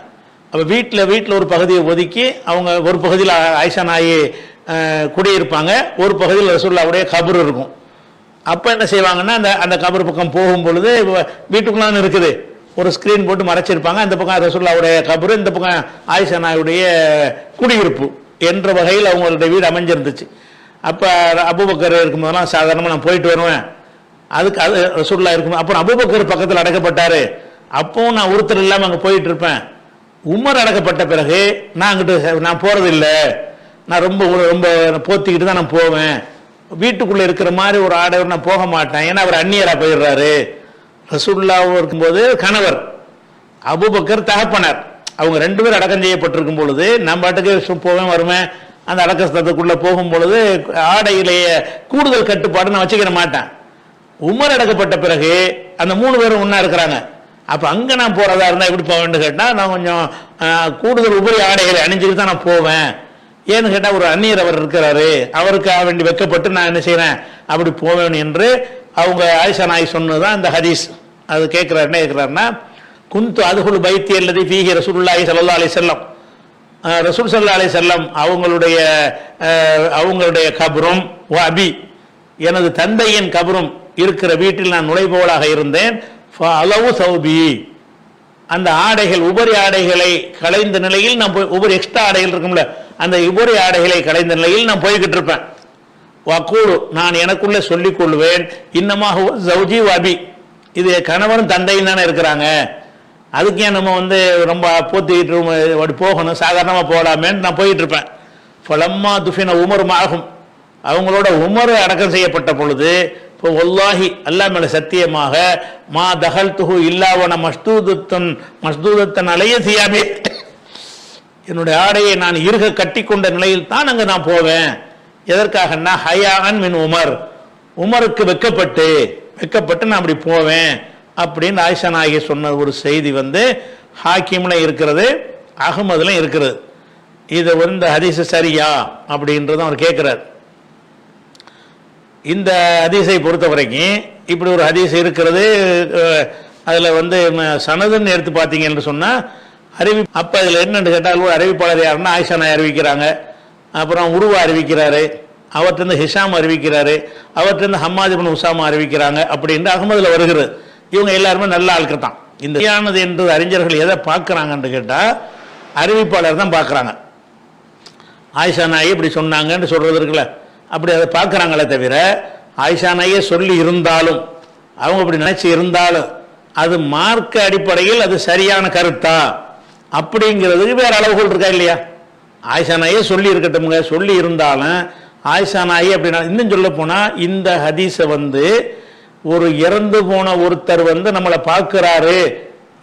அப்போ வீட்டில் ஒரு பகுதியை ஒதுக்கி அவங்க ஒரு பகுதியில் ஆயிஷா நாயகி குடியிருப்பாங்க, ஒரு பகுதியில் ரசூலுல்லாஹ்வுடைய கபர் இருக்கும். அப்போ என்ன செய்வாங்கன்னா, அந்த கபர் பக்கம் போகும் பொழுது வீட்டுக்குள்ளான்னு இருக்குது, ஒரு ஸ்க்ரீன் போட்டு மறைச்சிருப்பாங்க. அந்த பக்கம் ரசூலுல்லாஹ்வுடைய கபர், இந்த பக்கம் ஆயிஷா நாயுடைய குடியிருப்பு என்ற வகையில் அவங்களுடைய வீடு அமைஞ்சிருந்துச்சு. அப்போ அபூபக்கர் இருக்கும்போதெல்லாம் சாதாரணமாக நான் போயிட்டு வருவேன், அதுக்கு அது ரசூலுல்லாஹ் இருக்கும். அப்புறம் அபூபக்கர் பக்கத்தில் அடக்கப்பட்டார், அப்பவும் நான் ஒருத்தர் இல்லாமல் அங்கே போயிட்டு இருப்பேன். உமர் அடக்கப்பட்ட பிறகு நான் அங்கிட்டு நான் போகிறதில்லை, நான் ரொம்ப போத்திக்கிட்டு தான் நான் போவேன், வீட்டுக்குள்ளே இருக்கிற மாதிரி ஒரு ஆடையோடு நான் போக மாட்டேன், ஏன்னா அவர் அந்நியராக போயிடுறாரு. ரசூலுல்லாஹ் இருக்கும்போது கணவர், அபூபக்கர் தகப்பனார், அவங்க 2 பேர் அடக்கம் செய்யப்பட்டிருக்கும் பொழுது நான் பாட்டுக்கு போவேன் வருவேன். அந்த அடக்கஸ்தத்துக்குள்ளே போகும் பொழுது ஆடையிலேயே கூடுதல் கட்டுப்பாடு நான் வச்சுக்கிற மாட்டேன். உமர் அடக்கப்பட்ட பிறகு அந்த 3 பேரும் ஒன்றா இருக்கிறாங்க. அப்போ அங்கே நான் போகிறதா இருந்தால் எப்படி போவேன்னு கேட்டால், நான் கொஞ்சம் கூடுதல் உபரி ஆடைகளை அணிஞ்சுட்டு தான் நான் போவேன். ஏன்னு கேட்டால் ஒரு அந்நியர் அவர் இருக்கிறாரு, அவருக்காக வேண்டி வைக்கப்பட்டு நான் என்ன செய்கிறேன் அப்படி போவேன் என்று அவங்க ஆயிஷா நாயகி சொன்னது தான் இந்த ஹதீஸ். அது கேட்குறாரு, என்ன கேட்குறாருன்னா, குந்து அதுகுல் பைத்தி அல்லது ஃபீஹி ரசூலுல்லாஹி ஸல்லல்லாஹு அலைஹி வஸல்லம், ரசூல் ஸல்லல்லாஹு அலைஹி வஸல்லம் அவங்களுடைய கபரும் அபி எனது தந்தையின் கபரும் இருக்கிற வீட்டில் நான் நுழைபவளாக இருந்தேன். அளவு சௌபி அந்த ஆடைகள் உபரி ஆடைகளை களைந்த நிலையில் நான் உபரி எக்ஸ்ட்ரா ஆடைகள் இருக்கும்ல அந்த உபரி ஆடைகளை களைந்த நிலையில் நான் போய்கிட்டு இருப்பேன். வக்கூடு நான் எனக்குள்ளே சொல்லிக் கொள்வேன், இன்னமாக சௌஜி வபி இது கணவரும் தந்தையும் தானே இருக்கிறாங்க, அதுக்கு ஏன் நம்ம ரொம்ப போத்திக்கிட்டு போகணும், சாதாரணமாக போகலாமேன்னு நான் போயிட்டு இருப்பேன். ஃபலம்மா துஃபின உமரும் ஆகும் அவங்களோட உமர் அடக்கம் செய்யப்பட்ட பொழுது இப்போ வல்லாஹி அல்லாஹ் மேல சத்தியமாக மா தஹல் துஹு இல்லாவன மஸ்தூதத்தன் அலைய சியாமே என்னுடைய ஆடையை நான் இருக கட்டி கொண்ட நிலையில் தான் அங்கே நான் போவேன். எதற்காகன்னா ஹயான் மின் உமருக்கு வெக்கப்பட்டு நான் அப்படி போவேன் அப்படின்னு ஆயிஷா நாயகி சொன்ன ஒரு செய்தி ஹாக்கிம்ல இருக்கிறது, அகமதுல இருக்கிறது. இது ஹதீஸ் சரியா அப்படின்றத அவர் கேட்கிறார். இந்த ஹதீஸை பொறுத்த வரைக்கும் இப்படி ஒரு ஹதீஸ் இருக்கிறது. அதில் சனதுன்னு எடுத்து பார்த்தீங்கன்னு சொன்னால் அப்போ இதில் என்னென்னு கேட்டால் ஒரு அறிவிப்பாளர் யாருன்னா ஆயிஷா நாய் அறிவிக்கிறாங்க, அப்புறம் உருவா அறிவிக்கிறாரு, அவர்கிட்ட ஹிஷாம் அறிவிக்கிறாரு, அவர்கிட்ட ஹம்மாத் இப்னு உசாமா அறிவிக்கிறாங்க அப்படின்ட்டு அகமதுல வருகிறது. இவங்க எல்லாருமே நல்ல ஆட்கள் தான். இந்த சரியானது என்று அறிஞர்கள் எதை பார்க்குறாங்கன்னு கேட்டால் அறிவிப்பாளர் தான் பார்க்குறாங்க. ஆயிஷா நாயை இப்படி சொன்னாங்கன்னு சொல்கிறது இருக்குல்ல, அப்படி அதை பார்க்குறாங்களே தவிர ஆயிஷா நாயே சொல்லி இருந்தாலும் அவங்க அப்படி நினைச்சு இருந்தாலும் அது மார்க்க அடிப்படையில் அது சரியான கருத்தா அப்படிங்கிறதுக்கு வேற அளவுகள் இருக்கா இல்லையா? ஆயிஷா நாயே சொல்லி இருக்கட்டும்ங்க, சொல்லி இருந்தாலும் ஆயிஷா நாயே அப்படின்னா இன்னும் சொல்ல போனா இந்த ஹதீஸை ஒரு இறந்து போன ஒருத்தர் நம்மளை பார்க்கிறாரு,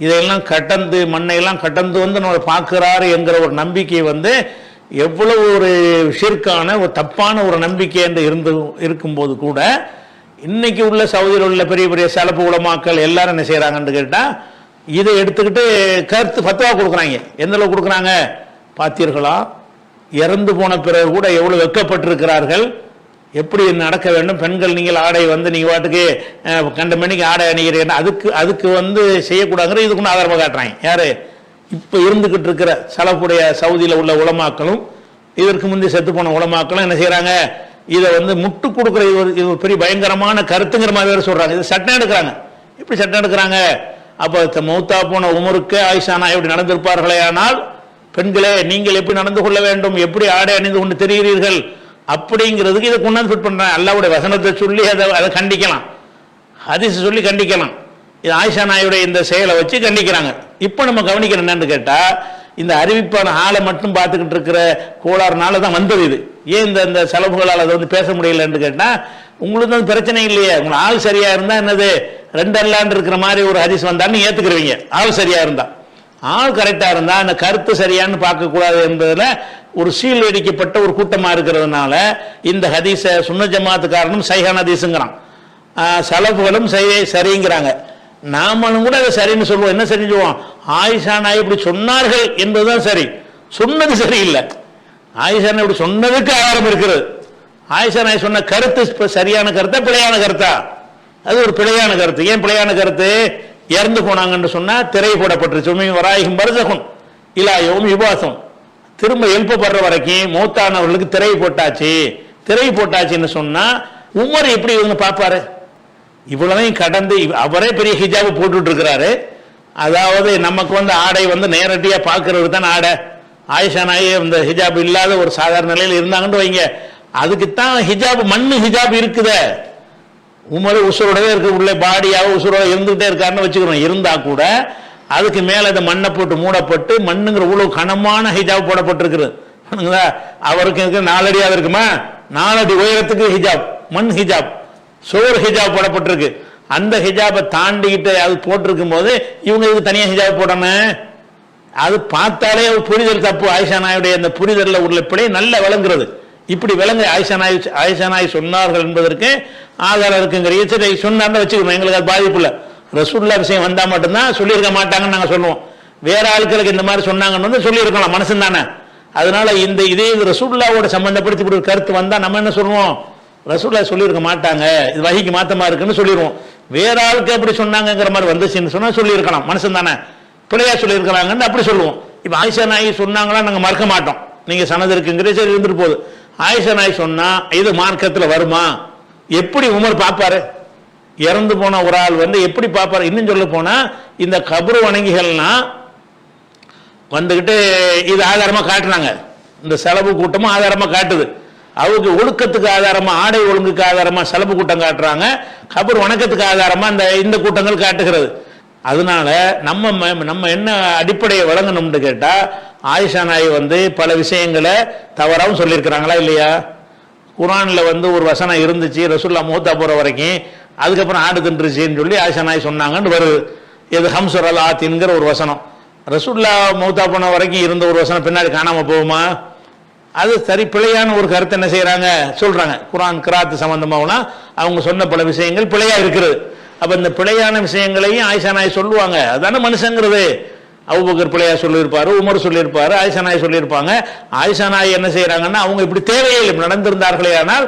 இதையெல்லாம் கடந்து மண்ணையெல்லாம் கடந்து நம்மளை பார்க்கிறாரு என்கிற ஒரு நம்பிக்கை எவ்வளவு ஒரு ஷிர்கான ஒரு தப்பான ஒரு நம்பிக்கை என்று இருக்கும்போது கூட இன்னைக்கு உள்ள சவுதியில் உள்ள பெரிய பெரிய சலப்பு உலமாக்கள் எல்லாரும் என்ன செய்யறாங்கன்னு கேட்டா இதை எடுத்துக்கிட்டு கருத்து ஃபத்வா கொடுக்குறாங்க. எந்த அளவுக்கு கொடுக்குறாங்க பார்த்தீர்களா, இறந்து போன பிறகு கூட எவ்வளவு வெட்கப்பட்டிருக்கிறார்கள், எப்படி நடக்க வேண்டும், பெண்கள் நீங்கள் ஆடை நீங்க வாட்டுக்கு கண்ட மணிக்கு ஆடை அணிகிறீங்க, அதுக்கு செய்யக்கூடாதுங்கிற இதுக்கு ஆதாரமாக காட்டுறாங்க. யாரு இப்ப இருந்துகிட்டு இருக்கிற சலப்புடைய சவுதியில உள்ள உலமாக்களும் இதற்கு முந்தைய செத்து போன உலமாக்களும் என்ன செய்யறாங்க, இதை முட்டு கொடுக்குற இது ஒரு பெரிய பயங்கரமான கருத்துங்கிற மாதிரி வேற சொல்றாங்க. இது சட்டம் எடுக்கிறாங்க. எப்படி சட்டம் எடுக்கிறாங்க? அப்ப மௌத்தா போன உமருக்கு ஆயிஷா நாய் எப்படி நடந்திருப்பார்களே, ஆனால் பெண்களே நீங்கள் எப்படி நடந்து கொள்ள வேண்டும், எப்படி ஆடை அணிந்து கொண்டு தெரிகிறீர்கள் அப்படிங்கிறதுக்கு இதை கொண்டாந்து ஃபிட் பண்றாங்க. அல்லாஹ்வுடைய வசனத்தை சொல்லி அதை கண்டிக்கலாம், ஹதீஸ் சொல்லி கண்டிக்கலாம். இது ஆயிஷா நாயுடைய இந்த செயலை வச்சு கண்டிக்கிறாங்க. இப்போ நம்ம கவனிக்கணும் என்னன்னு கேட்டா இந்த அறிவிப்பான ஆளை மட்டும் பார்த்துக்கிட்டு இருக்கிற கோளாறுனால தான் வந்தது இது. ஏன் இந்த செலவுகளால் அதை பேச முடியலன்னு கேட்டா உங்களுக்கு பிரச்சனை இல்லையே, உங்க ஆள் சரியா இருந்தா என்னது ரெண்டு அல்லாண்டு இருக்கிற மாதிரி ஒரு ஹதீஸ் வந்தான்னு ஏத்துக்கிறீங்க. ஆள் சரியா இருந்தா, ஆள் கரெக்டா இருந்தா அந்த கருத்து சரியான்னு பார்க்க கூடாது என்பதுல ஒரு சீல் அடிக்கப்பட்ட ஒரு கூட்டமா இருக்கிறதுனால இந்த ஹதீஸ சுன்ன ஜமாத்துக்காரனும் சைஹான ஹதீஸுங்கிறான், சலஃபுகளும் சரிங்கிறாங்க. நாமளும் கூட அதை சரின்னு சொல்லுவோம். என்ன சரி சொல்லுவோம், ஆயிஷா நாய் இப்படி சொன்னார்கள் என்பதுதான் சரி, சொன்னது சரியில்லை. ஆயிஷா நாய் இப்படி சொன்னதுக்கு ஆதாரம் இருக்கிறது. ஆயிஷா நாய் சொன்ன கருத்து சரியான கருத்தா பிழையான கருத்தா? அது ஒரு பிழையான கருத்து. ஏன் பிழையான கருத்து? இறந்து போனாங்கன்னு சொன்னா திரை போடப்பட்டுருச்சு, வராயிகும் பரசகும் இலாயவும் விவாசம், திரும்ப எழுப்பப்படுற வரைக்கும் மௌத்தானவர்களுக்கு திரை போட்டாச்சுன்னு சொன்னா உமர் எப்படி இவங்க பார்ப்பாரு? இவ்வளவையும் கடந்து அவரே பெரிய ஹிஜாபு போட்டுட்டு இருக்கிறாரு. அதாவது நமக்கு ஆடை நேரடியா பார்க்கறது தான் ஆடை. ஆயிஷா நாயே இந்த ஹிஜாப் இல்லாத ஒரு சாதாரண நிலையில் இருந்தாங்கன்னு வைங்க, அதுக்குத்தான் ஹிஜாப் மண்ணு ஹிஜாப் இருக்குத. உமர் உசுரோடவே இருக்க உள்ள பாடியாக உசுரோட இருந்துகிட்டே இருக்காருன்னு வச்சுக்கிறோம். இருந்தா கூட அதுக்கு மேல இந்த மண்ணை போட்டு மூடப்பட்டு மண்ணுங்கிற உழவு கனமான ஹிஜாப் போடப்பட்டிருக்குது. அவருக்கு 4 அடியாக இருக்குமா, 4 அடி உயரத்துக்கு ஹிஜாப், மண் ஹிஜாப், சோர் ஹிஜாப் போடப்பட்டிருக்கு. அந்த ஹிஜாபை தாண்டிக்கிட்டு அது போட்டிருக்கும் போது இவங்க இதுக்கு தனியா ஹிஜாப் போடணும். அது பார்த்தாலே புரிதல் தப்பு. ஆயிஷா நாயுடைய அந்த புரிதலில் உள்ள பிழை நல்ல விளங்குறது. இப்படி விளங்க ஆயிஷா நாய் சொன்னார்கள் என்பதற்கு ஆதாரம் இருக்குங்கிற சொன்னார்னு வச்சுக்கணும். எங்களுக்கு அது பாதிப்பு இல்லை. ரசூலுல்லாஹ் விஷயம் வந்தா மட்டும்தான் சொல்லியிருக்க மாட்டாங்கன்னு நாங்கள் சொல்லுவோம். வேற ஆட்களுக்கு இந்த மாதிரி சொன்னாங்கன்னு சொல்லியிருக்கலாம், மனசு தானே. அதனால இதே ரசூலுல்லாஹ்வோட சம்பந்தப்படுத்தி இப்படி ஒரு கருத்து வந்தா நம்ம என்ன சொல்லுவோம், ரசூலுல்லாஹ் சொல்லியிருக்க மாட்டாங்க, இது வஹிக்கு மாத்தமா இருக்குன்னு சொல்லிடுவோம். வேற ஆளுக்கு அப்படி சொன்னாங்கிற மாதிரி வந்துச்சுன்னு சொன்னா சொல்லியிருக்கலாம், மனசு தானே. பிழையா சொல்லியிருக்கிறாங்கன்னு அப்படி சொல்லுவோம். இப்போ ஆயிஷா நாயகி சொன்னாங்களா நாங்கள் மறக்க மாட்டோம். நீங்கள் சனது இருக்குங்கிற சரி இருந்துட்டு போகுது. ஆயிஷா நாயகி சொன்னா இது மார்க்கத்தில் வருமா? எப்படி உமர் பார்ப்பாரு? இறந்து போன ஒரு ஆள் வந்து எப்படி பார்ப்பாரு? இன்னும் சொல்ல போனா இந்த கபரு வணங்கிகள்லாம் வந்துகிட்டு இது ஆதாரமா காட்டுறாங்க. இந்த செலவு கூட்டமும் ஆதாரமா காட்டுது. அவருக்கு ஒழுக்கத்துக்கு ஆதாரமா, ஆடை ஒழுங்குக்கு ஆதாரமா செலவு கூட்டம் காட்டுறாங்க. கபர் வணக்கத்துக்கு ஆதாரமா இந்த கூட்டங்கள் காட்டுகிறது. அதனால நம்ம என்ன அடிப்படையை வழங்கணும்னு கேட்டா, ஆயிஷா நாயகி வந்து பல விஷயங்களை தவறாகவும் சொல்லியிருக்கிறாங்களா இல்லையா? குரான்ல வந்து ஒரு வசனம் இருந்துச்சு, ரசூல்லா மூத்தா போற வரைக்கும், அதுக்கப்புறம் ஆடு தின்றுச்சின்னு சொல்லி ஆயிஷா நாயகி சொன்னாங்கன்னு வருது. இது ஹம்சுர் அல் ஆத்தின்கிற ஒரு வசனம். ரசூல்லா மௌத்தா போன வரைக்கும் இருந்த ஒரு வசனம் பின்னாடி காணாம போகுமா? அது சரி பிழையான ஒரு கருத்தை என்ன செய்யறாங்க சொல்றாங்க. குரான் கிராத்து சம்பந்தமாகனா அவங்க சொன்ன பல விஷயங்கள் பிழையா இருக்கிறது. அப்ப இந்த பிழையான விஷயங்களையும் ஆயிஷா நாயகி சொல்லுவாங்க. அதான மனுஷங்கிறது. அபூபக்கர் பிழையா சொல்லியிருப்பாரு, உமர் சொல்லியிருப்பாரு, ஆயிஷா நாயகி சொல்லியிருப்பாங்க. ஆயிஷா நாயகி என்ன செய்யறாங்கன்னா அவங்க இப்படி தேவையில்லை நடந்திருந்தார்களே, ஆனால்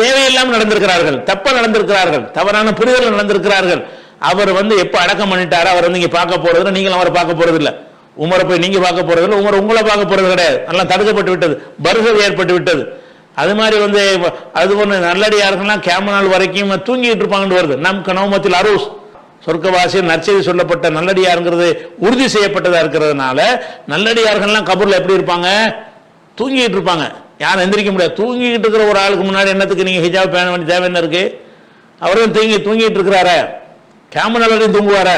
தேவையில்லாமல் நடந்திருக்கிறார்கள், தப்பா நடந்திருக்கிறார்கள், தவறான புரிதல் நடந்திருக்கிறார்கள். அவர் வந்து எப்ப அடக்கம் பண்ணிட்டாரோ அவர் வந்து நீங்க பார்க்க போறது, நீங்களும் அவரை பார்க்க போறது இல்லை. உமரை போய் நீங்க பார்க்க போறது இல்லை, உமர் உங்களை பார்க்க போறது கிடையாது. எல்லாம் தடுக்கப்பட்டு விட்டது, பர்சல் ஏற்பட்டு விட்டது. அது மாதிரி வந்து அது ஒன்று நல்லடியார்கள்லாம் கேம நாள் வரைக்கும் தூங்கிட்டு இருப்பாங்கன்னு வருது. நம் கனவுமத்தில் அரூஸ் சொர்க்கவாசியில் நற்செய்தி சொல்லப்பட்ட நல்லடியாருங்கிறது உறுதி செய்யப்பட்டதா இருக்கிறதுனால நல்லடியார்கள்லாம் கபூர்ல எப்படி இருப்பாங்க? தூங்கிட்டு இருப்பாங்க. யாரும் எந்திரிக்க முடியாது. தூங்கிட்டு இருக்கிற ஒரு ஆளுக்கு முன்னாடி என்னத்துக்கு நீங்க ஹிஜாப் பேண வேண்டிய தேவை என்ன இருக்கு? அவரும் தூங்கிட்டு இருக்கிறாரு, கேம நாளையும் தூங்குவார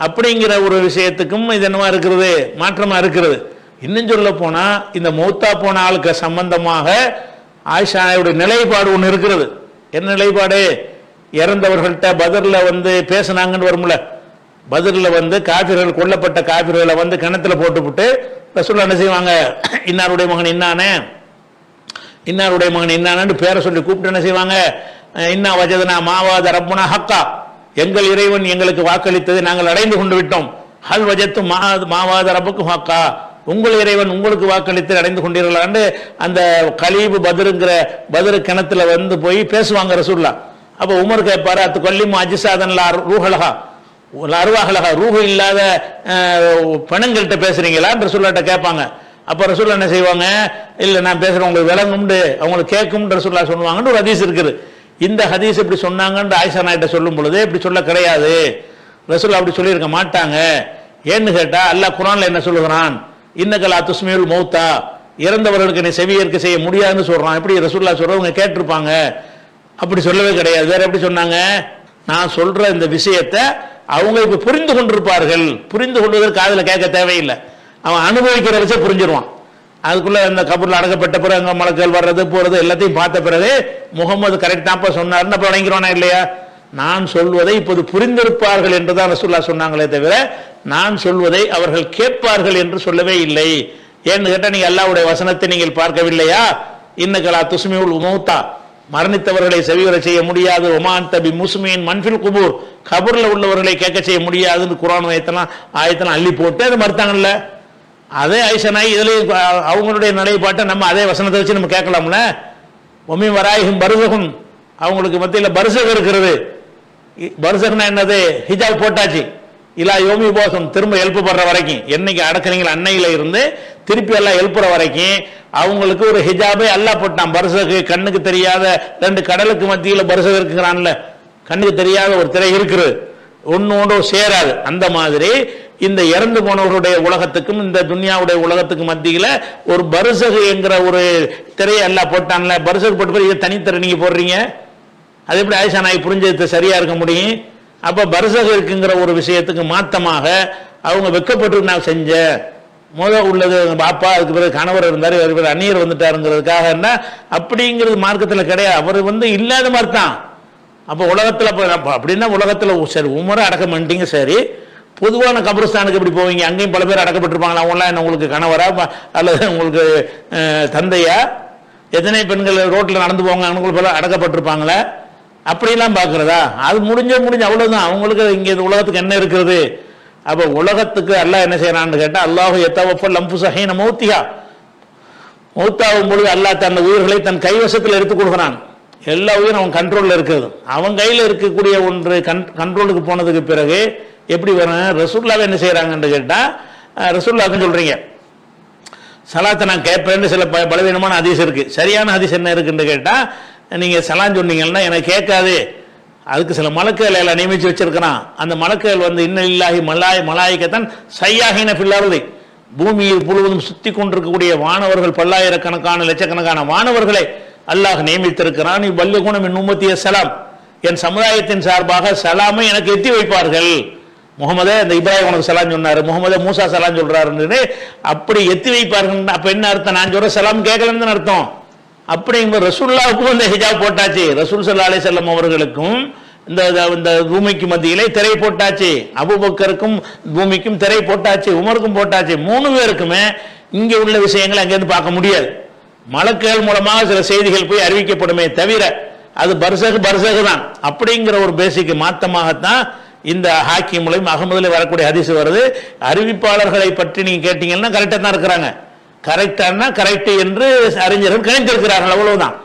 அப்படிங்கிற ஒரு விஷயத்துக்கும் இது என்னவா இருக்கிறது, மாற்றமா இருக்கிறது. இன்னும் சொல்ல போனா இந்த மௌத்தா போன ஆளுக்கு சம்பந்தமாக ஆயிஷாவுடைய நிலைப்பாடு ஒன்று இருக்கிறது. என்ன நிலைப்பாடு? இறந்தவர்கள்ட்ட பதர்ல வந்து பேசினாங்கன்னு வரும்ல, பதர்ல வந்து காபிர்கள், கொல்லப்பட்ட காபிர்களை வந்து கிணத்துல போட்டுவிட்டு ரசூலுல்லாஹ் என்ன செய்வாங்க, இன்னாருடைய மகன் இன்னானே, இன்னாருடைய மகன் இன்னானு பேரை சொல்லி கூப்பிட்டு என்ன செய்வாங்க, இன்னா வஜதனா மாவாத ரப்புனா ஹக்கா, எங்கள் இறைவன் எங்களுக்கு வாக்களித்ததை நாங்கள் அடைந்து கொண்டு விட்டோம். ஹல் வஜத்து மாவாத ரப்புக்கு ஹக்கா, உங்கள் இறைவன் உங்களுக்கு வாக்களித்து அடைந்து கொண்டீர்களான்னு அந்த கலீபு பதருங்கிற பதரு கிணத்துல வந்து போய் பேசுவாங்க ரசூலுல்லாஹ். அப்ப உமர் கேட்பாரு, அத்து கொல்லிமு அஜிசாதன் ரூஹலகா, அருவாகலகா, ரூஹு இல்லாத பணங்கள்கிட்ட பேசுறீங்களான்னு ரசூலுல்லாஹ்ட்ட கேட்பாங்க. அப்ப ரசூலுல்லாஹ் என்ன செய்வாங்க, இல்ல நான் பேசுறேன் உங்களுக்கு விளங்கும்னு அவங்களுக்கு கேட்கும் ரசூலுல்லாஹ் சொல்லுவாங்கன்னு ஒரு ஹதீஸ் இருக்குது. இந்த ஹதீஸ் இப்படி சொன்னாங்கன்னு ஆயிஷா நாயிட்ட சொல்லும் பொழுது இப்படி சொல்ல கிடையாது, ரசூலுல்லாஹ் அப்படி சொல்லியிருக்க மாட்டாங்க. ஏன்னு கேட்டா அல்லாஹ் குர்ஆன்ல என்ன சொல்லுகிறான், இன்னகலா துஸ்மியுல் மௌத்தா, இறந்தவர்களுக்கு நீ செவியேற்க செய்ய முடியாதுன்னு சொல்றான். எப்படி ரசூலுல்லாஹ் சொல்றவங்க கேட்டிருப்பாங்க? அப்படி சொல்லவே கிடையாது. வேற எப்படி சொன்னாங்க? நான் சொல்ற இந்த விஷயத்தை அவங்க இப்ப புரிந்து கொண்டிருப்பார்கள், புரிந்து கொள்வதற்கு காதுல கேட்க தேவையில்லை, அவன் அனுபவிக்கிற வச்சே புரிஞ்சிருவான். அதுக்குள்ள இந்த கபூர்ல அடக்கப்பட்ட பிறகு அங்க மலக்கள் வர்றது போறது எல்லாத்தையும் பார்த்த பிறகு முகமது கரெக்ட் தான்ப்பா சொன்னாருன்னு அப்ப வணங்கிறோனா இல்லையா? நான் சொல்வதை இப்போது புரிந்திருப்பார்கள் என்றுதான் ரசூலுல்லாஹ் சொன்னாங்களே தவிர நான் சொல்வதை அவர்கள் கேட்பார்கள் என்று சொல்லவே இல்லை. ஏன்னு கேட்டா நீங்க அல்லாஹ்வுடைய வசனத்தை நீங்கள் பார்க்கவில்லையா? இன்னகலா துஸ்மியுல் மௌத்தா, மரணித்தவர்களை செவிவர செய்ய முடியாது, ஒமான் தபி முஸ்மின் மன்ஃபில் குபூர், கபூர்ல உள்ளவர்களை கேட்க செய்ய முடியாதுன்னு குர்ஆன் ஆயத்தெல்லாம் அள்ளி போட்டு அதை மறுத்தாங்கல்ல. அதே ஆயிஷா நாயகி இதுலயும் அவங்களுடைய நிலைப்பாட்டை நம்ம அதே வசனத்தை வச்சு நம்ம கேட்கலாம்ல. ஒமி வராயிகும் பர்சகுன், அவங்களுக்கு மத்தியில் பர்சக் இருக்கிறது. பர்சக்னா என்னது? ஹிஜாப் போட்டாச்சு, இல்லா யோமி போசம், திரும்ப எழுப்பப்படுற வரைக்கும், என்னைக்கு அடக்குறீங்களா அன்னையில இருந்து திருப்பி எல்லாம் எழுப்புற வரைக்கும் அவங்களுக்கு ஒரு ஹிஜாபை அல்லாஹ் போட்டான். பர்சகு, கண்ணுக்கு தெரியாத ரெண்டு கடலுக்கு மத்தியில் பர்சக் இருக்குறான்ல, கண்ணுக்கு தெரியாத ஒரு திரை இருக்குது, ஒன்னோட சேராது. அந்த மாதிரி இந்த இறந்து போனவர்களுடைய உலகத்துக்கும் இந்த துன்யாவுடைய உலகத்துக்கு மத்தியில ஒரு பர்சகு என்கிற ஒரு திரையை எல்லாம் போட்டான்ல. பர்சகு போட்டு இதை தனித்திரை நீங்க போடுறீங்க, அது எப்படி ஆயிஷா நாயகி புரிஞ்சது சரியா இருக்க முடியும்? அப்ப பர்சகு இருக்குங்கிற ஒரு விஷயத்துக்கு மாத்தமாக அவங்க வெக்கப்பட்டு நான் செஞ்ச உள்ளது பாப்பா, அதுக்கு பிறகு கணவர் இருந்தாரு, அந்நியர் வந்துட்டாருங்கிறதுக்காக என்ன அப்படிங்கிறது மார்க்கத்தில் கிடையாது. அவர் வந்து இல்லாத மாதிரி தான். அப்போ உலகத்தில் அப்படின்னா உலகத்தில் சரி உமரை அடக்கம் பண்ணிட்டீங்க, சரி பொதுவான கபரஸ்தானுக்கு எப்படி போவீங்க? அங்கேயும் பல பேர் அடக்கப்பட்டிருப்பாங்களா? அவங்களாம் என்ன உங்களுக்கு கணவரா அல்லது உங்களுக்கு தந்தையா? எத்தனை பெண்கள் ரோட்டில் நடந்து போவாங்க, அவங்களுக்கு பல அடக்கப்பட்டிருப்பாங்களே? அப்படிலாம் பார்க்குறதா? அது முடிஞ்ச அவ்வளோதான். அவங்களுக்கு இங்கே உலகத்துக்கு என்ன இருக்கிறது? அப்போ உலகத்துக்கு அல்லாஹ் என்ன செய்யறான்னு கேட்டால், அல்லாஹு எத்தவஃபல் அன்ஃபுஸஹீன மௌத்திஹா, மௌத்தாகும் பொழுது அல்லாஹ் தன் உயிர்களை தன் கைவசத்தில் எடுத்துக் கொள்கிறான். எல்லா உயிரும் அவன் கண்ட்ரோலில் இருக்குது. அவன் கையில் இருக்கக்கூடிய ஒன்று கண்ட்ரோலுக்கு போனதுக்கு பிறகு எப்படி வரும்? ரசூலுல்லாஹ் என்ன செய்கிறாங்கன்னு கேட்டால், ரசூலுல்லாஹ்னு சொல்கிறீங்க, சலாத்தை நான் கேட்பேன்னு சில பலவீனமான ஹதீஸ் இருக்குது. சரியான ஹதீஸ் என்ன இருக்குன்னு கேட்டால், நீங்கள் சலான் சொன்னீங்கன்னா எனக்கு கேட்காது, அதுக்கு சில மலக்குகள் எல்லாம் நியமித்து வச்சிருக்கிறான். அந்த மலக்குகள் வந்து இன்னலில்லாஹி மலாயிக்கத்தான் சையாகின ஃபில் பூமியில் முழுவதும் சுற்றி கொண்டிருக்கக்கூடிய வானவர்கள், பல்லாயிரக்கணக்கான லட்சக்கணக்கான வானவர்களை அல்லாஹ் நியமித்திருக்கிறான். பல்லிகுன மின் உம்மத்திய சலாம், என் சமுதாயத்தின் சார்பாக சலாமை எனக்கு எத்தி வைப்பார்கள். முகமதே, இந்த இப்ராஹிம் உனக்கு சலாம் சொன்னார், முகமதே மூசா சலாம் சொல்றாருன்னு அப்படி எத்தி வைப்பார்கள். அப்ப என்ன அர்த்தம்? நான் சொல்ற சலாம் கேட்கலன்னு அர்த்தம். அப்படிங்கிற ரசூலுல்லாஹ்வுக்கும் இந்த ஹிஜாப் போட்டாச்சு, ரசூல் ஸல்லல்லாஹு அலைஹி வஸல்லம் அவர்களுக்கும் இந்த பூமிக்கு மத்தியிலே திரை போட்டாச்சு, அபூபக்கருக்கும் பூமிக்கும் திரை போட்டாச்சு, உமருக்கும் போட்டாச்சு. 3 பேருக்குமே இங்கே உள்ள விஷயங்களை அங்கேருந்து பார்க்க முடியாது. மலக்குகள் மூலமாக சில செய்திகள் போய் அறிவிக்கப்படுமே தவிர அது பர்சகு தான். அப்படிங்கிற ஒரு பேசிக்கு மாத்தமாகத்தான் இந்த ஹாக்கிம்லையும் அகமதுல வரக்கூடிய ஹதீஸ் வருது. அறிவிப்பாளர்களை பற்றி நீங்க கேட்டீங்கன்னா கரெக்டாக தான் இருக்கிறாங்க. கரெக்டானா கரெக்ட் என்று அறிஞர்கள் கணித்திருக்கிறார்கள், அவ்வளவுதான்.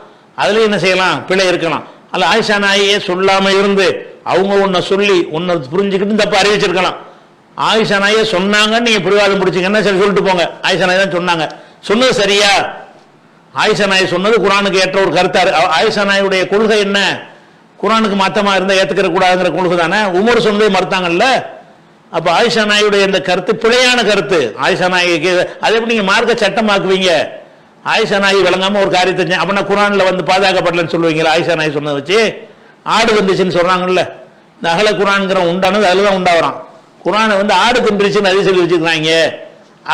அதுல என்ன செய்யலாம்? பிழை இருக்கலாம். அல்ல ஆயிஷா நாயே சொல்லாம இருந்து அவங்க ஒன்ன சொல்லி ஒன்ன புரிஞ்சுக்கிட்டு தப்ப அறிவிச்சிருக்கலாம். ஆயிஷா நாயே சொன்னாங்கன்னு நீங்க பிடிவாதம் பிடிச்சிங்கன்னா சரி சொல்லிட்டு போங்க, ஆயிஷா நாய் தான் சொன்னாங்க, சொன்னது சரியா? ஆயிஷா நாய் சொன்னது குரானுக்கு ஏற்ற ஒரு கருத்தாரு. ஆயிஷா நாயுடைய கொள்கை என்ன? குரானுக்கு மாத்தமா இருந்தா ஏத்துக்கிற கூடாதுங்கிற கொள்கை தானே. உமர் சொன்னதை மறுத்தாங்கல்ல. அப்ப ஆயிஷா நாயுடைய இந்த கருத்து பிழையான கருத்து. ஆயிஷா நாய்க்கு அதை எப்படி நீங்க மார்க்க சட்டமாக்குவீங்க? ஆயிஷா நாய் விளங்காம ஒரு காரியத்தை அப்படின்னா குரான்ல வந்து பாதுகாக்கப்படலன்னு சொல்லுவீங்களா? ஆயிஷா நாய் சொன்னதை வச்சு ஆடு வந்துச்சுன்னு சொல்றாங்கல்ல. இந்த அகல குரான்ங்கிற உண்டானது அதுலதான் உண்டாகிறான். குரானை வந்து ஆடு தின்றுச்சுன்னு ஹதீஸ் சொல்லி வச்சுக்கிறாங்க.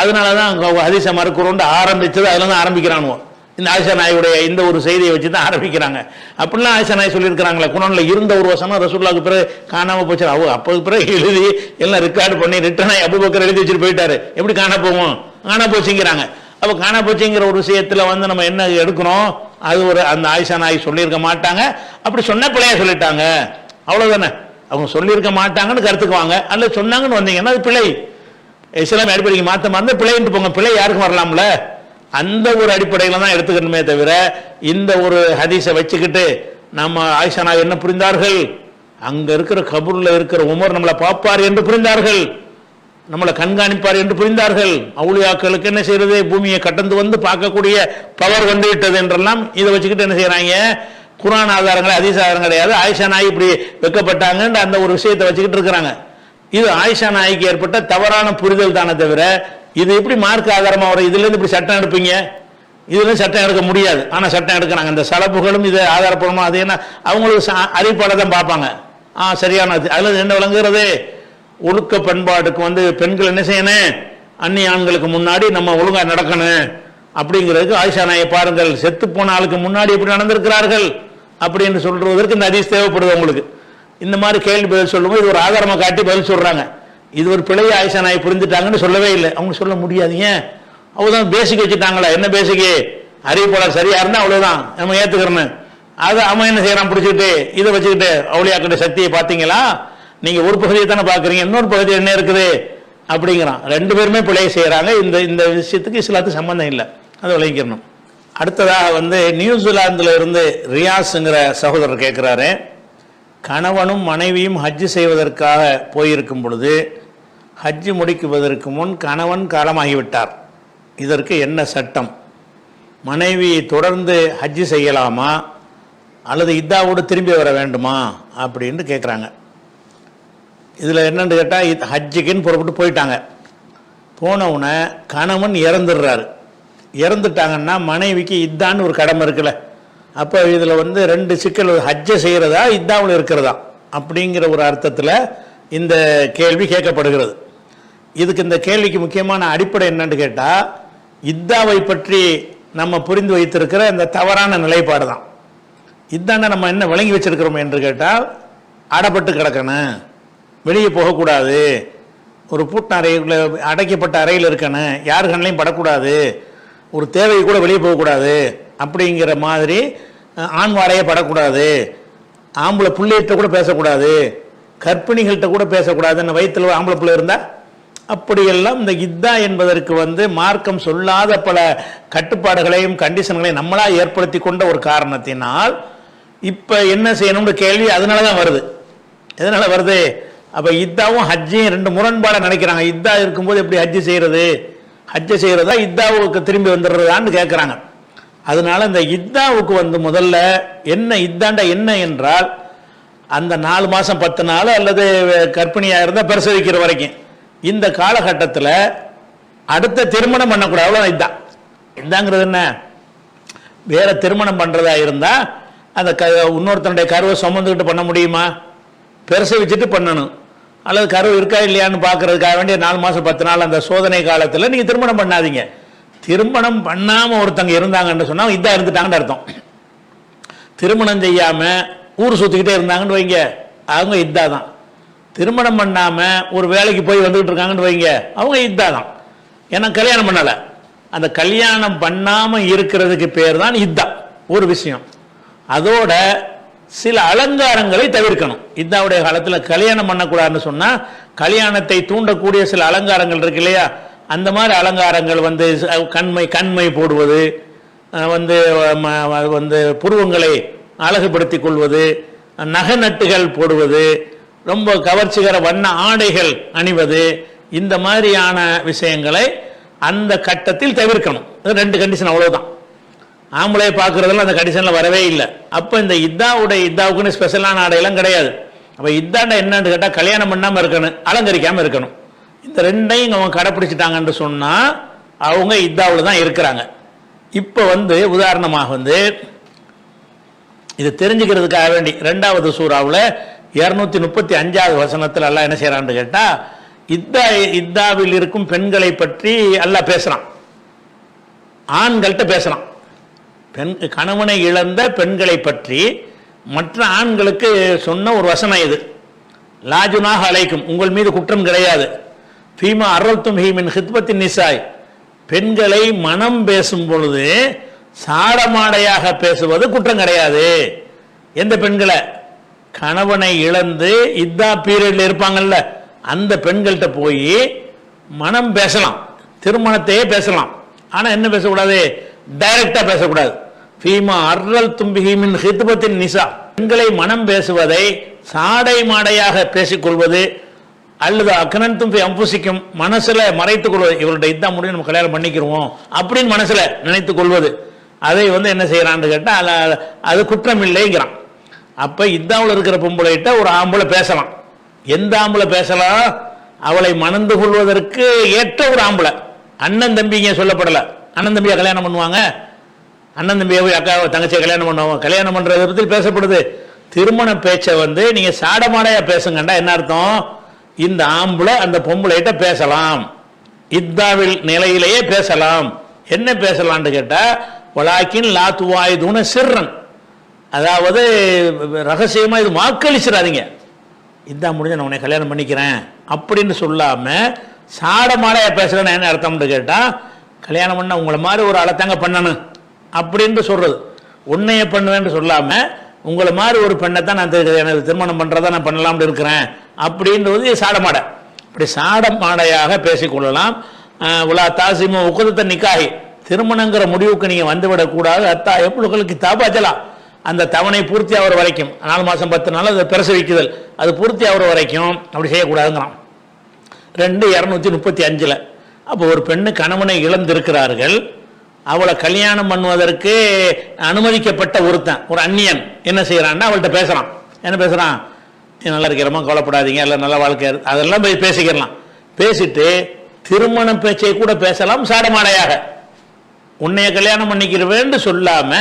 அதனாலதான் ஹதீஸை மறுக்கிறோம் ஆரம்பிச்சது அதுல தான் ஆரம்பிக்கிறானுவோ. இந்த ஆயிஷா நாயுடைய இந்த ஒரு செய்தியை வச்சு தான் ஆரம்பிக்கிறாங்க. அப்படிலாம் ஆயிஷா நாய் சொல்லியிருக்கிறாங்களே, குரான்ல இருந்த ஒரு வசனம் ரசூலுல்லாஹ்க்கு பிறகு காணாம போச்சு. அப்போது பிறகு எழுதி எல்லாம் ரெக்கார்டு பண்ணி ரிட்டர்ன் ஆகி அபூபக்கர் எழுதி வச்சுட்டு போயிட்டாரு. எப்படி காண போவோம்? காணா போச்சுங்கிறாங்க. அப்ப காணா போச்சுங்கிற ஒரு விஷயத்துல வந்து நம்ம என்ன எடுக்கணும்? அது ஒரு அந்த ஆயிஷா நாய் சொல்லியிருக்க மாட்டாங்க, அப்படி சொன்ன பிள்ளையா சொல்லிட்டாங்க, அவ்வளவுதானே. அவங்க சொல்லியிருக்க மாட்டாங்கன்னு கருத்துக்குவாங்க, அல்ல சொன்னாங்கன்னு வந்தீங்கன்னா அது பிழை. இஸ்லாம் அடிப்படைக்கு மாத்தமா இருந்தா பிழைன்ட்டு போங்க. பிழை யாருக்கும் வரலாம்ல. அந்த ஒரு அடிப்படையில தான் எடுத்துக்கணுமே தவிர இந்த ஒரு ஹதீஸை வச்சுக்கிட்டு நம்ம ஆயிஷா நாய் என்ன புரிந்தார்கள்? அங்க இருக்கிற கபூர்ல இருக்கிற உமர் நம்மளை பார்ப்பார் என்று புரிந்தார்கள், நம்மளை கண்காணிப்பார் என்று புரிந்தார்கள். அவுலியாக்களுக்கு என்ன செய்யறது? பூமியை கடந்து வந்து பார்க்கக்கூடிய பவர் வந்து விட்டது என்றெல்லாம் இதை வச்சுக்கிட்டு என்ன செய்யறாங்க? குர்ஆன் ஆதாரங்கள் ஹதீஸ் ஆதாரம் கிடையாது, ஆயிஷா நாய் இப்படி வைக்கப்பட்டாங்கன்னு அந்த ஒரு விஷயத்தை வச்சுக்கிட்டு இருக்கிறாங்க. இது ஆயிஷா நாய்க்கு ஏற்பட்ட தவறான புரிதல் தானே தவிர இது எப்படி மார்க்க ஆதாரமா வரும்? இதுல இருந்து இப்படி சட்டம் எடுப்பீங்க? இதுல இருந்து சட்டம் எடுக்க முடியாது. ஆனா சட்டம் எடுக்கிறாங்க. அந்த சலப்புகளும் இதை ஆதாரப்படணும். அது என்ன? அவங்களுக்கு அறிவிப்பாளை தான் பார்ப்பாங்க. சரியான அதுல என்ன விளங்குகிறது? ஒழுக்க பண்பாட்டுக்கு வந்து பெண்கள் என்ன செய்யணும்? அந்நிய ஆண்களுக்கு முன்னாடி நம்ம ஒழுங்கா நடக்கணும் அப்படிங்கிறதுக்கு ஆயிஷா நாயை பாருங்கள், செத்து போன ஆளுக்கு முன்னாடி எப்படி நடந்திருக்கிறார்கள் அப்படின்னு சொல்றதற்கு இந்த ஹதீஸ் தேவைப்படுது உங்களுக்கு. இந்த மாதிரி கேள்வி பதில் சொல்லும்போது இது ஒரு ஆதாரமா காட்டி பதில் சொல்றாங்க. இது ஒரு பிழையை ஆயிஷா நாயை புரிஞ்சுட்டாங்கன்னு சொல்லவே இல்லை. அவங்க சொல்ல முடியாது. ஏன்? அவதான் பேசிக் வச்சுட்டாங்களா? என்ன பேசிக்கு? அறிவிப்பாளர் சரியா இருந்தா அவ்வளவுதான் நம்ம ஏத்துக்கிறோன்னு. அது அவன் என்ன செய்யறான்? பிடிச்சிக்கிட்டு இதை வச்சுக்கிட்டு அவுலியாக்கிட்ட சக்தியை பார்த்தீங்களா? நீங்க ஒரு பகுதியை தானே பாக்குறீங்க, இன்னொரு பகுதி என்ன இருக்குது அப்படிங்கிறான். 2 பேருமே பிழையை செய்யறாங்க. இந்த விஷயத்துக்கு இஸ்லாத்துக்கு சம்பந்தம் இல்லை, அதை விளங்கிக்கணும். அடுத்ததாக வந்து நியூசிலாந்துல இருந்து ரியாஸ்ங்கிற சகோதரர் கேட்கிறாரு, கணவனும் மனைவியும் ஹஜ்ஜு செய்வதற்காக போயிருக்கும் பொழுது ஹஜ்ஜு முடிக்குவதற்கு முன் கணவன் காலமாகிவிட்டார், இதற்கு என்ன சட்டம்? மனைவி தொடர்ந்து ஹஜ்ஜு செய்யலாமா அல்லது இத்தாவோடு திரும்பி வர வேண்டுமா அப்படின்னு கேட்குறாங்க. இதில் என்னன்னு கேட்டால், ஹஜ்ஜுக்குன்னு புறப்பட்டு போயிட்டாங்க. போனவுடனே கணவன் இறந்துடுறாரு. இறந்துட்டாங்கன்னா மனைவிக்கு இத்தான்னு ஒரு கடமை இருக்குல்ல. அப்போ இதில் வந்து 2 சிக்கல், ஹஜ்ஜை செய்கிறதா இத்தாவில் இருக்கிறதா அப்படிங்கிற ஒரு அர்த்தத்தில் இந்த கேள்வி கேட்கப்படுகிறது. இதுக்கு இந்த கேள்விக்கு முக்கியமான அடிப்படை என்னன்னு கேட்டால், இத்தாவை பற்றி நம்ம புரிந்து வைத்திருக்கிற இந்த தவறான நிலைப்பாடு தான். இதாண்ட நம்ம என்ன விளங்கி வச்சிருக்கிறோம் என்று கேட்டால், அடப்பட்டு கிடக்கணும், வெளியே போகக்கூடாது, ஒரு பூட்ட அறையில் அடைக்கப்பட்ட அறையில் இருக்கணும், யார் கண்ணையும் படக்கூடாது, ஒரு தேவை கூட வெளியே போகக்கூடாது அப்படிங்கிற மாதிரி, ஆண் வாடையே படக்கூடாது, ஆம்பளை பிள்ளைகிட்ட கூட பேசக்கூடாது, கர்ப்பிணிகள்கிட்ட கூட பேசக்கூடாதுன்னு வயிற்றில் ஆம்பளை பிள்ளை இருந்தால் அப்படியெல்லாம் இந்த இத்தா என்பதற்கு வந்து மார்க்கம் சொல்லாத பல கட்டுப்பாடுகளையும் கண்டிஷன்களையும் நம்மளா ஏற்படுத்தி கொண்ட ஒரு காரணத்தினால் இப்போ என்ன செய்யணும்னு கேள்வி அதனால தான் வருது. எதனால வருது? அப்போ இத்தாவும் ஹஜ்ஜையும் ரெண்டு முரண்பாடாக நினைக்கிறாங்க. இத்தா இருக்கும்போது எப்படி ஹஜ்ஜு செய்கிறது, ஹஜ்ஜை செய்கிறதா இத்தாவுக்கு திரும்பி வந்துடுறதான்னு கேட்குறாங்க. அதனால இந்த இத்தாவுக்கு வந்து முதல்ல என்ன இத்தாண்டா என்ன என்றால், அந்த 4 மாதம் 10 நாள் அல்லது கர்ப்பிணியாக இருந்தால் பிரசவிக்கிற வரைக்கும் இந்த காலகட்டத்தில் அடுத்த திருமணம் பண்ணக்கூடாது. அவ்வளோதான் இதான். இதாங்கிறது என்ன, வேற திருமணம் பண்ணுறதா இருந்தால் அந்த இன்னொருத்தனுடைய கருவை சுமந்துக்கிட்டு பண்ண முடியுமா? பிரசவிச்சுட்டு பண்ணணும். அல்லது கரு இருக்கா இல்லையான்னு பார்க்கறதுக்காக வேண்டிய 4 மாதம் 10 நாள் அந்த சோதனை காலத்தில் நீங்கள் திருமணம் பண்ணாதீங்க. திருமணம் பண்ணாமல் ஒருத்தங்க இருந்தாங்கன்னு சொன்னால் இதாக இருந்துட்டாங்கன்னு அர்த்தம். திருமணம் செய்யாமல் ஊர் சுற்றிக்கிட்டே இருந்தாங்கன்னு வைங்க, அவங்க இதாக தான். திருமணம் பண்ணாமல் ஒரு வேலைக்கு போய் வந்துக்கிட்டு இருக்காங்கன்னு வைங்க, அவங்க இதாக தான். ஏன்னா கல்யாணம் பண்ணலை. அந்த கல்யாணம் பண்ணாமல் இருக்கிறதுக்கு பேர் தான் இதான் ஒரு விஷயம். அதோட சில அலங்காரங்களை தவிர்க்கணும். இதாவுடைய காலத்தில் கல்யாணம் பண்ணக்கூடாதுன்னு சொன்னால் கல்யாணத்தை தூண்டக்கூடிய சில அலங்காரங்கள் இருக்கு இல்லையா, அந்த மாதிரி அலங்காரங்கள் வந்து கண்மை போடுவது, வந்து புருவங்களை அழகுபடுத்திக் கொள்வது, நகை நட்டுகள் போடுவது, ரொம்ப கவர்ச்சிகர வண்ண ஆடைகள் அணிவது, இந்த மாதிரியான விஷயங்களை அந்த கட்டத்தில் தவிர்க்கணும். 2 கண்டிஷன், அவ்வளவுதான். ஆம்பளை பார்க்கறதுல அந்த கண்டிஷனில் வரவே இல்லை. அப்போ இந்த இத்தாவுக்குன்னு ஸ்பெஷலான ஆடையெல்லாம் கிடையாது. அப்போ இத்தாண்ட என்னன்னு கேட்டால் கல்யாணம் பண்ணாமல் இருக்கணும், அலங்கரிக்காமல் இருக்கணும். இந்த 2ஐயும் அவங்க கடைப்பிடிச்சிட்டாங்கன்னு சொன்னால் அவங்க இத்தாவில் தான் இருக்கிறாங்க. இப்போ உதாரணமாக இது தெரிஞ்சுக்கிறதுக்காக வேண்டி 2வது சூறாவில் 235வது வசனத்தில் அல்லாஹ் என்ன செய்யறான்னு கேட்டால், இத்தாவில் இருக்கும் பெண்களை பற்றி அல்லாஹ் பேசுகிறான், ஆண்கள்கிட்ட பேசுகிறான். கணவனை இழந்த பெண்களை பற்றி மற்ற ஆண்களுக்கு சொன்ன ஒரு வசனம் இது. லாஜுனாக அழைக்கும், உங்கள் மீது குற்றம் கிடையாது. ஃபீமா அர்ரல்தும் ஹீமின் ஹித்பத்தின் நிசாய், பெண்களை மனம் பேசும் பொழுது சாடமாடையாக பேசுவது குற்றம் கிடையாது. எந்த பெண்களை? கணவனை இழந்து இத்தா பீரியட்ல இருப்பாங்கல்ல, அந்த பெண்கள்கிட்ட போய் மனம் பேசலாம், திருமணத்தையே பேசலாம். ஆனால் என்ன பேசக்கூடாது? டைரக்டா பேசக்கூடாது. ஃபீமா அர்ரல் தும்பிஹிமின் ஹித்பத்தின் நிசா, பெண்களை மனம் பேசுவதை சாடை மாடையாக பேசிக்கொள்வது, அல்லது அக்கனந்தும் அம்புசிக்கும் மனசுல மறைத்துக் கொள்வது, இவருடைய இதான் முடியும் நம்ம கல்யாணம் பண்ணிக்கிறோம் அப்படின்னு மனசுல நினைத்துக் கொள்வது, அதை என்ன செய்யறான்னு கேட்டா அது குற்றம் இல்லைங்கிறான். அப்ப இதாவில் இருக்கிற பொம்பளைகிட்ட ஒரு ஆம்பளை பேசலாம். எந்த ஆம்பளை பேசலாம்? அவளை மணந்து கொள்வதற்கு ஏற்ற ஒரு ஆம்பளை. அண்ணன் தம்பிங்க சொல்லப்படல. அண்ணன் தம்பியை கல்யாணம் பண்ணுவாங்க, அண்ணன் தம்பியை அக்கா தங்கச்சியை கல்யாணம் பண்ணுவாங்க. கல்யாணம் பண்றது பற்றி பேசப்படுது. திருமண பேச்சை நீங்க சாடமாடையா பேசுங்கண்டா என்ன அர்த்தம்? இந்த ஆம்பளை அந்த பொம்பளைகிட்ட பேசலாம், இத்தாவில் நிலையிலேயே பேசலாம். என்ன பேசலான்னு கேட்டா, வலாக்கின் லாத்துவாயுதுன சிர்ரன், அதாவது ரகசியமா இது வாக்களிச்சிடாதீங்க. இதான் முடிஞ்ச நான் உன்னை கல்யாணம் பண்ணிக்கிறேன் அப்படின்னு சொல்லாம சாடமாடையா பேசுறேன்னு என்ன அர்த்தம்னு கேட்டா, கல்யாணம் பண்ண உங்களை மாதிரி ஒரு ஆளத்தாங்க பண்ணணும் அப்படின்னு சொல்றது. உன்னைய பண்ணுவேன்னு சொல்லாம உங்களை மாதிரி ஒரு பெண்ணை தான் நான் எனக்கு திருமணம் பண்றதா நான் பண்ணலாம்னு இருக்கிறேன் அப்படின்றது சாடமாடை. இப்படி சாடமாடையாக பேசிக்கொள்ளலாம். உலா தாசிமோ உக்குதத்த நிக்காகி, திருமணங்கிற முடிவுக்கு நீங்க வந்துவிடக்கூடாது. அத்தா எப்பொழுதுகளுக்கு தாபாச்சலாம், அந்த தவணை பூர்த்தி ஆகிற வரைக்கும் 4 மாதம் 10 நாள் அதை பிரசவிக்குதல் அது பூர்த்தி ஆகிற வரைக்கும் அப்படி செய்யக்கூடாதுங்கிறான். 2:235. அப்போ ஒரு பெண்ணு கணவனை இழந்திருக்கிறார்கள், அவளை கல்யாணம் பண்ணுவதற்கு அனுமதிக்கப்பட்ட ஒருத்தன், ஒரு அந்நியன் என்ன செய்யறான்னா அவள்கிட்ட பேசுறான். என்ன பேசுறான்? நீ நல்லா இருக்கிறமா, கவலைப்படாதீங்க, எல்லாம் நல்ல வாழ்க்கை, அதெல்லாம் போய் பேசிக்கலாம். பேசிட்டு திருமண பேச்சை கூட பேசலாம் சாடமாடையாக. உன்னைய கல்யாணம் பண்ணிக்கிறவேன்னு சொல்லாம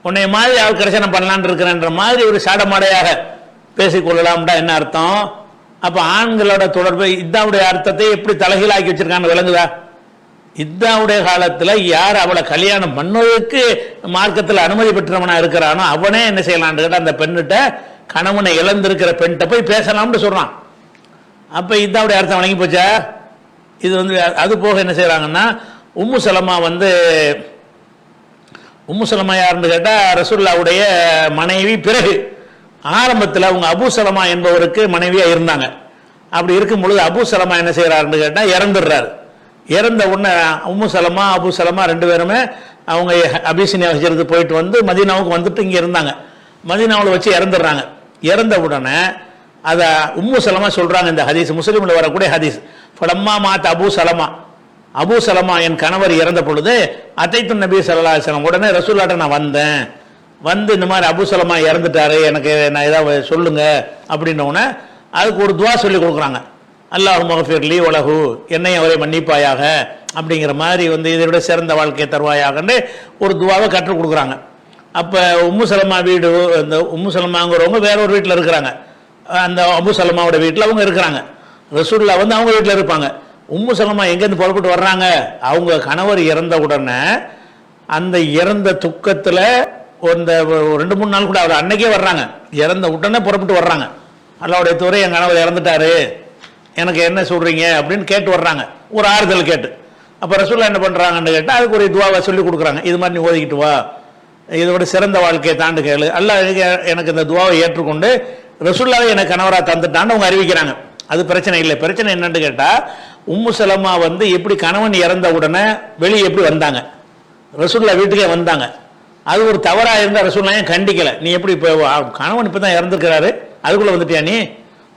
உன்னைய மாதிரி அவள் கரைசனம் பண்ணலான் இருக்கிறன்ற மாதிரி ஒரு சாடமாடையாக பேசிக்கொள்ளலாம்டா. என்ன அர்த்தம்? அப்ப ஆண்களோட தொடர்பு இதாவுடைய அர்த்தத்தை எப்படி தலைகீழாக்கி வச்சிருக்கான்னு விளங்குதா? இதாவுடைய காலத்துல யார் அவளை கல்யாணம் பண்ணுவதற்கு மார்க்கத்தில் அனுமதி பெற்றவனா இருக்கிறானோ அவனே என்ன செய்யலான்னு கேட்டா, அந்த பெண்ணிட்ட கணவனை இழந்திருக்கிற பெண்கிட்ட போய் பேசலாம்னு சொல்றான். அப்ப இதாவுடைய அர்த்தம் வழங்கி போச்சா? இது அது போக என்ன செய்யறாங்கன்னா, உம்மு சலமா உம்மு சலமா யாருன்னு கேட்டா ரசூலுல்லாஹ்வுடைய மனைவி. பிறகு ஆரம்பத்தில் அவங்க அபூ சலமா என்பவருக்கு மனைவியா இருந்தாங்க. அப்படி இருக்கும் பொழுது அபூ சலமா என்ன செய்யறாருன்னு கேட்டா இறந்துடுறாரு. இறந்த உடனே உம்மு சலமா அபூ சலமா 2 பேருமே அவங்க அபிசினியா ஹிஜ்ரத் போயிட்டு மதீனாவுக்கு வந்துட்டு இங்க இருந்தாங்க. மதீனாவில் வச்சு இறந்துடுறாங்க. இறந்த உடனே அதை உம்மு சலமா சொல்றாங்க. இந்த ஹதீஸ் முஸ்லிம்ல வரக்கூடிய ஹதீஸ். ஃபலம்மா மாத்த அபூ சலமா என் கணவர் இறந்த பொழுது அத்தைத்து நபி ஸல்லல்லாஹு அலைஹி வஸல்லம், உடனே ரசூலுல்லாஹ்ட்ட நான் வந்தேன். வந்து இந்த மாதிரி அபூ சலமா இறந்துட்டாரு, எனக்கு நான் ஏதாவது சொல்லுங்க அப்படின்னோடனே அதுக்கு ஒரு துவா சொல்லி கொடுக்குறாங்க. அல்லாஹும்ம ஃபிர்லி வலஹு, என்னை அவரை மன்னிப்பாயாக அப்படிங்கிற மாதிரி வந்து இதை விட சிறந்த வாழ்க்கையை தருவாயாகன்னு ஒரு துவாவை கற்றுக் கொடுக்குறாங்க. அப்போ உம்மு சலமா வீடு, இந்த உம்மு சலமாங்கிறவங்க வேற ஒரு வீட்டில் இருக்கிறாங்க. அந்த அபூ சலமாவோட வீட்டில் அவங்க இருக்கிறாங்க. ரசூலுல்லாஹ் வந்து அவங்க வீட்டில் இருப்பாங்க. உம்மு சலமா எங்கேருந்து புறப்பட்டு வர்றாங்க? அவங்க கணவர் இறந்த உடனே அந்த இறந்த துக்கத்தில் இந்த 2-3 நாள் கூட அவர் அன்னைக்கே வர்றாங்க. இறந்த உடனே புறப்பட்டு வர்றாங்க. அல்லாஹ்வுடைய தூதரே, என் கணவர் இறந்துட்டாரு, எனக்கு என்ன சொல்றீங்க அப்படின்னு கேட்டு வர்றாங்க, ஒரு ஆறுதல் கேட்டு. அப்போ ரசூலுல்லாஹ் என்ன பண்ணுறாங்கன்னு கேட்டால் அதுக்கு ஒரு துவாவை சொல்லி கொடுக்குறாங்க. இது மாதிரி நீ ஓதிக்கிட்டு வா, இதோட சிறந்த வாழ்க்கையை தாண்டு கேளு, அல்லாஹ் எனக்கு இந்த துவாவை ஏற்றுக்கொண்டு ரசூலுல்லாஹ் எனக்கு கணவராக தந்துட்டான்னு அவங்க அறிவிக்கிறாங்க. அது பிரச்சனை இல்லை. பிரச்சனை என்னன்னு கேட்டால் உம்மு சலமா வந்து எப்படி கணவன் இறந்த உடனே வெளியே எப்படி வந்தாங்க? ரசூலுல்லாஹ் வீட்டுக்கே வந்தாங்க. அது ஒரு தவறாக இருந்தால் ரசூலுல்லாஹ் ஏன் கண்டிக்கலை? நீ எப்படி இப்போ கணவன் இப்போ தான் இறந்துருக்கிறாரு, அதுக்குள்ளே வந்துட்டியா நீ,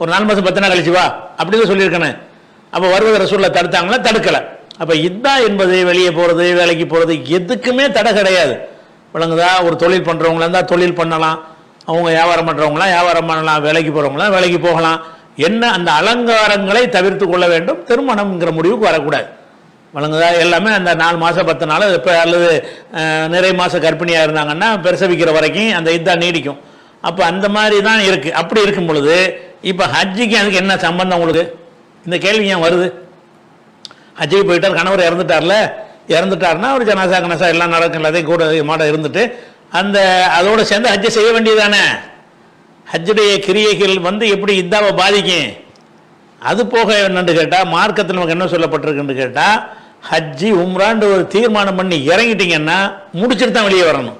ஒரு 4 மாதம் 10 நாள் கழிச்சு வா அப்படின்னு சொல்லியிருக்கேன்னு. அப்போ வருவது ரசூலுல்லாஹ் தடுத்தாங்களா? தடுக்கலை. அப்போ இதான் என்பது வெளியே போகிறது, வேலைக்கு போகிறது, எதுக்குமே தடை கிடையாது. விளங்குதா? ஒரு தொழில் பண்ணுறவங்களா இருந்தால் தொழில் பண்ணலாம், அவங்க வியாபாரம் பண்ணுறவங்களாம் வியாபாரம் பண்ணலாம், வேலைக்கு போகிறவங்களாம் வேலைக்கு போகலாம். என்ன அந்த அலங்காரங்களை தவிர்த்து கொள்ள வேண்டும், திருமணம்ங்கிற முடிவுக்கு வரக்கூடாது. வழங்குதா? எல்லாமே அந்த 4 மாதம் 10 நாள் இப்போ அல்லது நிறைய மாதம் கர்ப்பிணியாக இருந்தாங்கன்னா பிரசவிக்கிற வரைக்கும் அந்த இதான் நீடிக்கும். அப்போ அந்த மாதிரி தான் இருக்குது. அப்படி இருக்கும் பொழுது இப்போ ஹஜ்ஜிக்கு அதுக்கு என்ன சம்பந்தம் உங்களுக்கு? இந்த கேள்வி ஏன் வருது? ஹஜ்ஜிக்கு போயிட்டார், கணவர் இறந்துட்டாருன்னா ஒரு ஜனாசா கனசா எல்லாம் நடக்கும், எல்லாத்தையும் கூட மாட இருந்துட்டு அந்த அதோடு சேர்ந்து ஹஜ்ஜை செய்ய வேண்டியதானே. ஹஜ்ஜுடைய கிரியைகள் வந்து எப்படி இதாவை பாதிக்கும்? அது போக என்னன்னு கேட்டால் மார்க்கத்தில் நமக்கு என்ன சொல்லப்பட்டிருக்குன்னு கேட்டால் ஹஜ்ஜி உம்ரான்னு ஒரு தீர்மானம் பண்ணி இறங்கிட்டீங்கன்னா முடிச்சுட்டு தான் வெளியே வரணும்.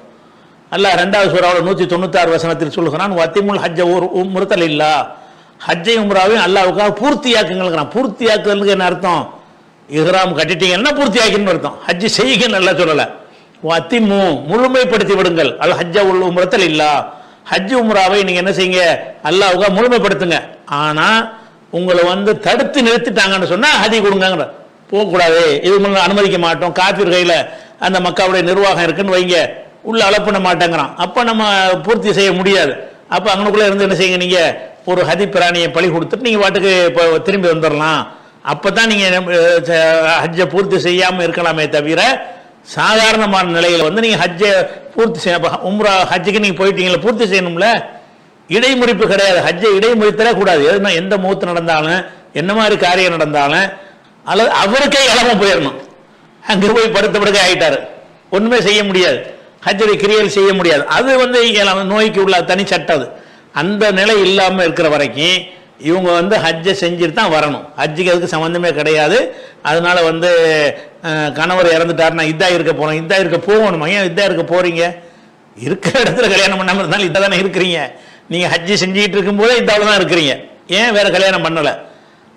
அல்லாஹ் 2வது சூராவில் 196 வசனத்தில் சொல்லுகிறான், வத்திமுல் ஹஜ்ஜ ஒரு முறுத்தல் இல்லா, ஹஜ்ஜை உம்ராவையும் அல்லாவுக்காக பூர்த்தியாக்குங்கிறான். பூர்த்தியாக்குறதுக்கு என்ன அர்த்தம்? இஹ்ராம் கட்டிட்டீங்கன்னா பூர்த்தியாக்கின்னு அர்த்தம். ஹஜ்ஜி செய்யுங்கன்னு நல்லா சொல்லலை. வத்திமு முழுமைப்படுத்தி விடுங்கள், அல் ஹஜ்ஜ உல் உம்ரத்தல் இல்லா, ஹஜ் உம்ராவை நீங்கள் என்ன செய்யுங்க, அல்லாவுக்காக முழுமைப்படுத்துங்க. ஆனால் உங்களை வந்து தடுத்து நிறுத்திட்டாங்கன்னு சொன்னால் ஹதி கொடுங்கிற போகக்கூடாது, இது அனுமதிக்க மாட்டோம், காஃபிர் கையில் அந்த மக்காவுடைய நிர்வாகம் இருக்குன்னு வைங்க, உள்ள அலப்பண்ண மாட்டேங்கிறான். அப்போ நம்ம பூர்த்தி செய்ய முடியாது. அப்போ அங்கனுக்குள்ளே இருந்து என்ன செய்யுங்க, நீங்கள் ஒரு ஹதி பிராணியை பழி கொடுத்துட்டு நீங்கள் பாட்டுக்கு இப்போ திரும்பி வந்துடலாம். அப்போ தான் நீங்கள் ஹஜ்ஜை பூர்த்தி செய்யாமல் இருக்கலாமே தவிர சாதாரணமான நிலையில் வந்து நீங்கள் ஹஜ்ஜை பூர்த்தி செய்ய உம்ரா ஹஜ்ஜுக்கு நீங்கள் போயிட்டீங்களா பூர்த்தி செய்யணும்ல, இடைமுறிப்பு கிடையாது. ஹஜ்ஜை இடைமுறித்தரே கூடாது. எதுனா எந்த மூத்து நடந்தாலும் என்ன மாதிரி காரியம் நடந்தாலும் அல்லது அவருக்கே இளம போயிடணும். அங்கே போய் படுத்த படுக்க ஆகிட்டாரு, ஒன்றுமே செய்ய முடியாது, ஹஜ்ஜுடைய கிரியல் செய்ய முடியாது. அது வந்து நோய்க்கு உள்ள தனி சட்டம். அது அந்த நிலை இல்லாமல் இருக்கிற வரைக்கும் இவங்க வந்து ஹஜ்ஜை செஞ்சுட்டு தான் வரணும். ஹஜ்ஜுக்கு அதுக்கு சம்மந்தமே கிடையாது. அதனால வந்து கணவர் இறந்துட்டாருன்னா இதா இருக்க போகிறோம், இதா இருக்க போகணுமா? ஏன் இதா இருக்க போகிறீங்க? இருக்கிற இடத்துல கல்யாணம் பண்ணாமல் இருந்தாலும் இதாக தானே இருக்கிறீங்க. நீங்கள் ஹஜ்ஜி செஞ்சுக்கிட்டு இருக்கும்போதே இதாவில் தான் இருக்கிறீங்க. ஏன் வேறு கல்யாணம் பண்ணலை?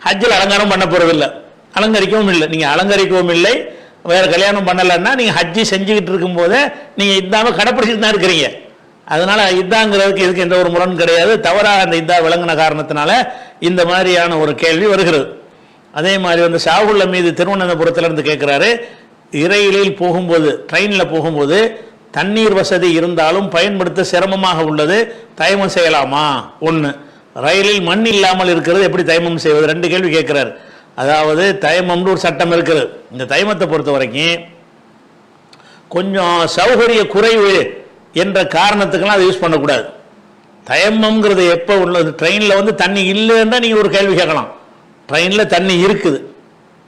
ஹஜ்ஜில் அலங்காரம் பண்ண போகிறதில்லை, அலங்கரிக்கவும் இல்லை, நீங்கள் அலங்கரிக்கவும் இல்லை, வேறு கல்யாணம் பண்ணலைன்னா நீங்கள் ஹஜ்ஜி செஞ்சுக்கிட்டு இருக்கும்போதே நீங்கள் இதாமல் கடைப்பிடிச்சிட்டு தான் இருக்கிறீங்க. அதனால் இதாங்கிறதுக்கு இதுக்கு எந்த ஒரு முரண் கிடையாது. தவறாக அந்த இதா விளங்கின காரணத்தினால இந்த மாதிரியான ஒரு கேள்வி வருகிறது. அதே மாதிரி வந்து ஷாவுல்ல மீது திருவனந்தபுரத்திலிருந்து கேட்குறாரு, இரயிலில் போகும்போது ட்ரெயினில் போகும்போது தண்ணீர் வசதி இருந்தாலும் பயன்படுத்த சிரமமாக உள்ளது, தயமம் செய்யலாமா? 1. ரயிலில் மண் இல்லாமல் இருக்கிறது, எப்படி தயமம் செய்வது? 2 கேள்வி கேட்குறாரு. அதாவது தயமம்னு ஒரு சட்டம் இருக்குது. இந்த தயமத்தை பொறுத்த வரைக்கும் கொஞ்சம் சௌகரிய குறைவு என்ற காரணத்துக்கெல்லாம் அதை யூஸ் பண்ணக்கூடாது. தயமம்ங்கிறது எப்போ உள்ளது? ட்ரெயினில் வந்து தண்ணி இல்லைன்னா நீங்கள் ஒரு கேள்வி கேட்கலாம். ட்ரெயினில் தண்ணி இருக்குது,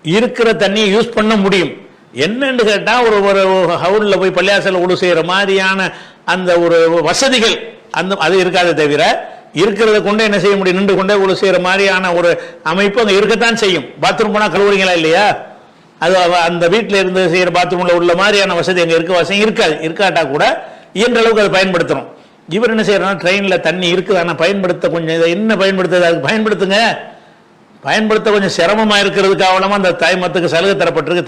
இருக்கிற தண்ணியை யூஸ் பண்ண முடியும். என்னன்னு கேட்டால் ஒரு ஹவுலில் போய் பள்ளியாசலில் உடு செய்கிற மாதிரியான அந்த ஒரு வசதிகள் அது இருக்காதே தவிர இருக்கிறத கொண்டே என்ன செய்ய முடியும், நின்று கொண்டே உடு செய்கிற மாதிரியான ஒரு அமைப்பு அங்கே இருக்கத்தான் செய்யும். பாத்ரூம் போனால் கழுவுறீங்களா இல்லையா? அது அந்த வீட்டில் இருந்து செய்கிற பாத்ரூமில் உள்ள மாதிரியான வசதி அங்கே இருக்க வசதி இருக்காட்டா கூட இயன்ற அளவுக்கு அதை பயன்படுத்துகிறோம். இவர் என்ன செய்யறாருன்னா ட்ரெயினில் தண்ணி இருக்குது, ஆனால் பயன்படுத்த கொஞ்சம் இதை என்ன பயன்படுத்துறது, அதுக்கு பயன்படுத்துங்க. பயன்படுத்த கொஞ்சம் சிரமமாக இருக்கிறதுக்கு அவ்வளோமா அந்த தயமத்துக்கு சலுகை தரப்பட்டிருக்கு.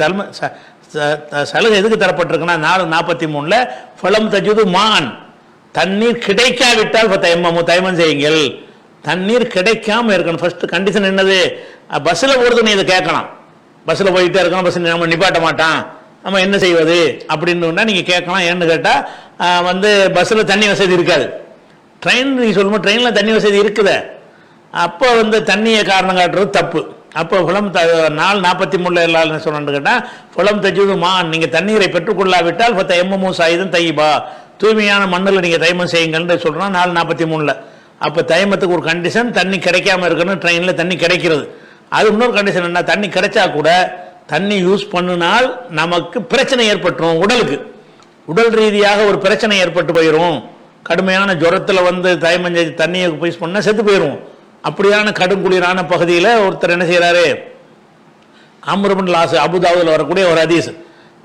சலுகை எதுக்கு தரப்பட்டிருக்குன்னா 4:43 ஃபலம் தஜுது மான், தண்ணீர் கிடைக்காவிட்டால் தயமம் செய்யுங்கள். தண்ணீர் கிடைக்காம இருக்கணும். ஃபர்ஸ்ட் கண்டிஷன் என்னது? பஸ்ஸில் போகிறது நீ இதை கேட்கலாம். பஸ்ஸில் போயிட்டே இருக்கணும், பஸ் நம்ம நிப்பாட்ட மாட்டான், நம்ம என்ன செய்வது அப்படின்னு நீங்கள் கேட்கலாம். ஏன்னு கேட்டால் வந்து பஸ்ஸில் தண்ணி வசதி இருக்காது. ட்ரெயின் நீங்கள் சொல்லும்போது ட்ரெயினில் தண்ணி வசதி இருக்குது. அப்போ வந்து தண்ணியை காரணம் காட்டுறது தப்பு. அப்போ புலம் 4:43 என்ன சொன்னு கேட்டால், புலம் தஜுது மான், நீங்கள் தண்ணீரை பெற்றுக்கொள்ளாவிட்டால் எம்மமும் சாயுதம் தையபா, தூய்மையான மண்ணில் நீங்கள் தைமம் செய்யுங்கன்னு சொல்கிறோம் 4:43. அப்போ தைமத்துக்கு ஒரு கண்டிஷன் தண்ணி கிடைக்காம இருக்கணும். ட்ரெயினில் தண்ணி கிடைக்கிறது. அது இன்னொரு கண்டிஷன் என்ன? தண்ணி கிடைச்சா கூட தண்ணி யூஸ் பண்ணினால் நமக்கு பிரச்சனை ஏற்பட்டுரும். உடல் ரீதியாக ஒரு பிரச்சனை ஏற்பட்டு போயிடும். கடுமையான ஜுரத்தில் வந்து தைமஞ்சை தண்ணியை யூஸ் பண்ணால் செத்து போயிடும். அப்படியான கடும் குளிரான பகுதியில் ஒருத்தர் என்ன செய்கிறாரு, அம்ர் இப்னு லாஸ், அபுதாவுதில் வரக்கூடிய ஒரு ஹதீஸ்.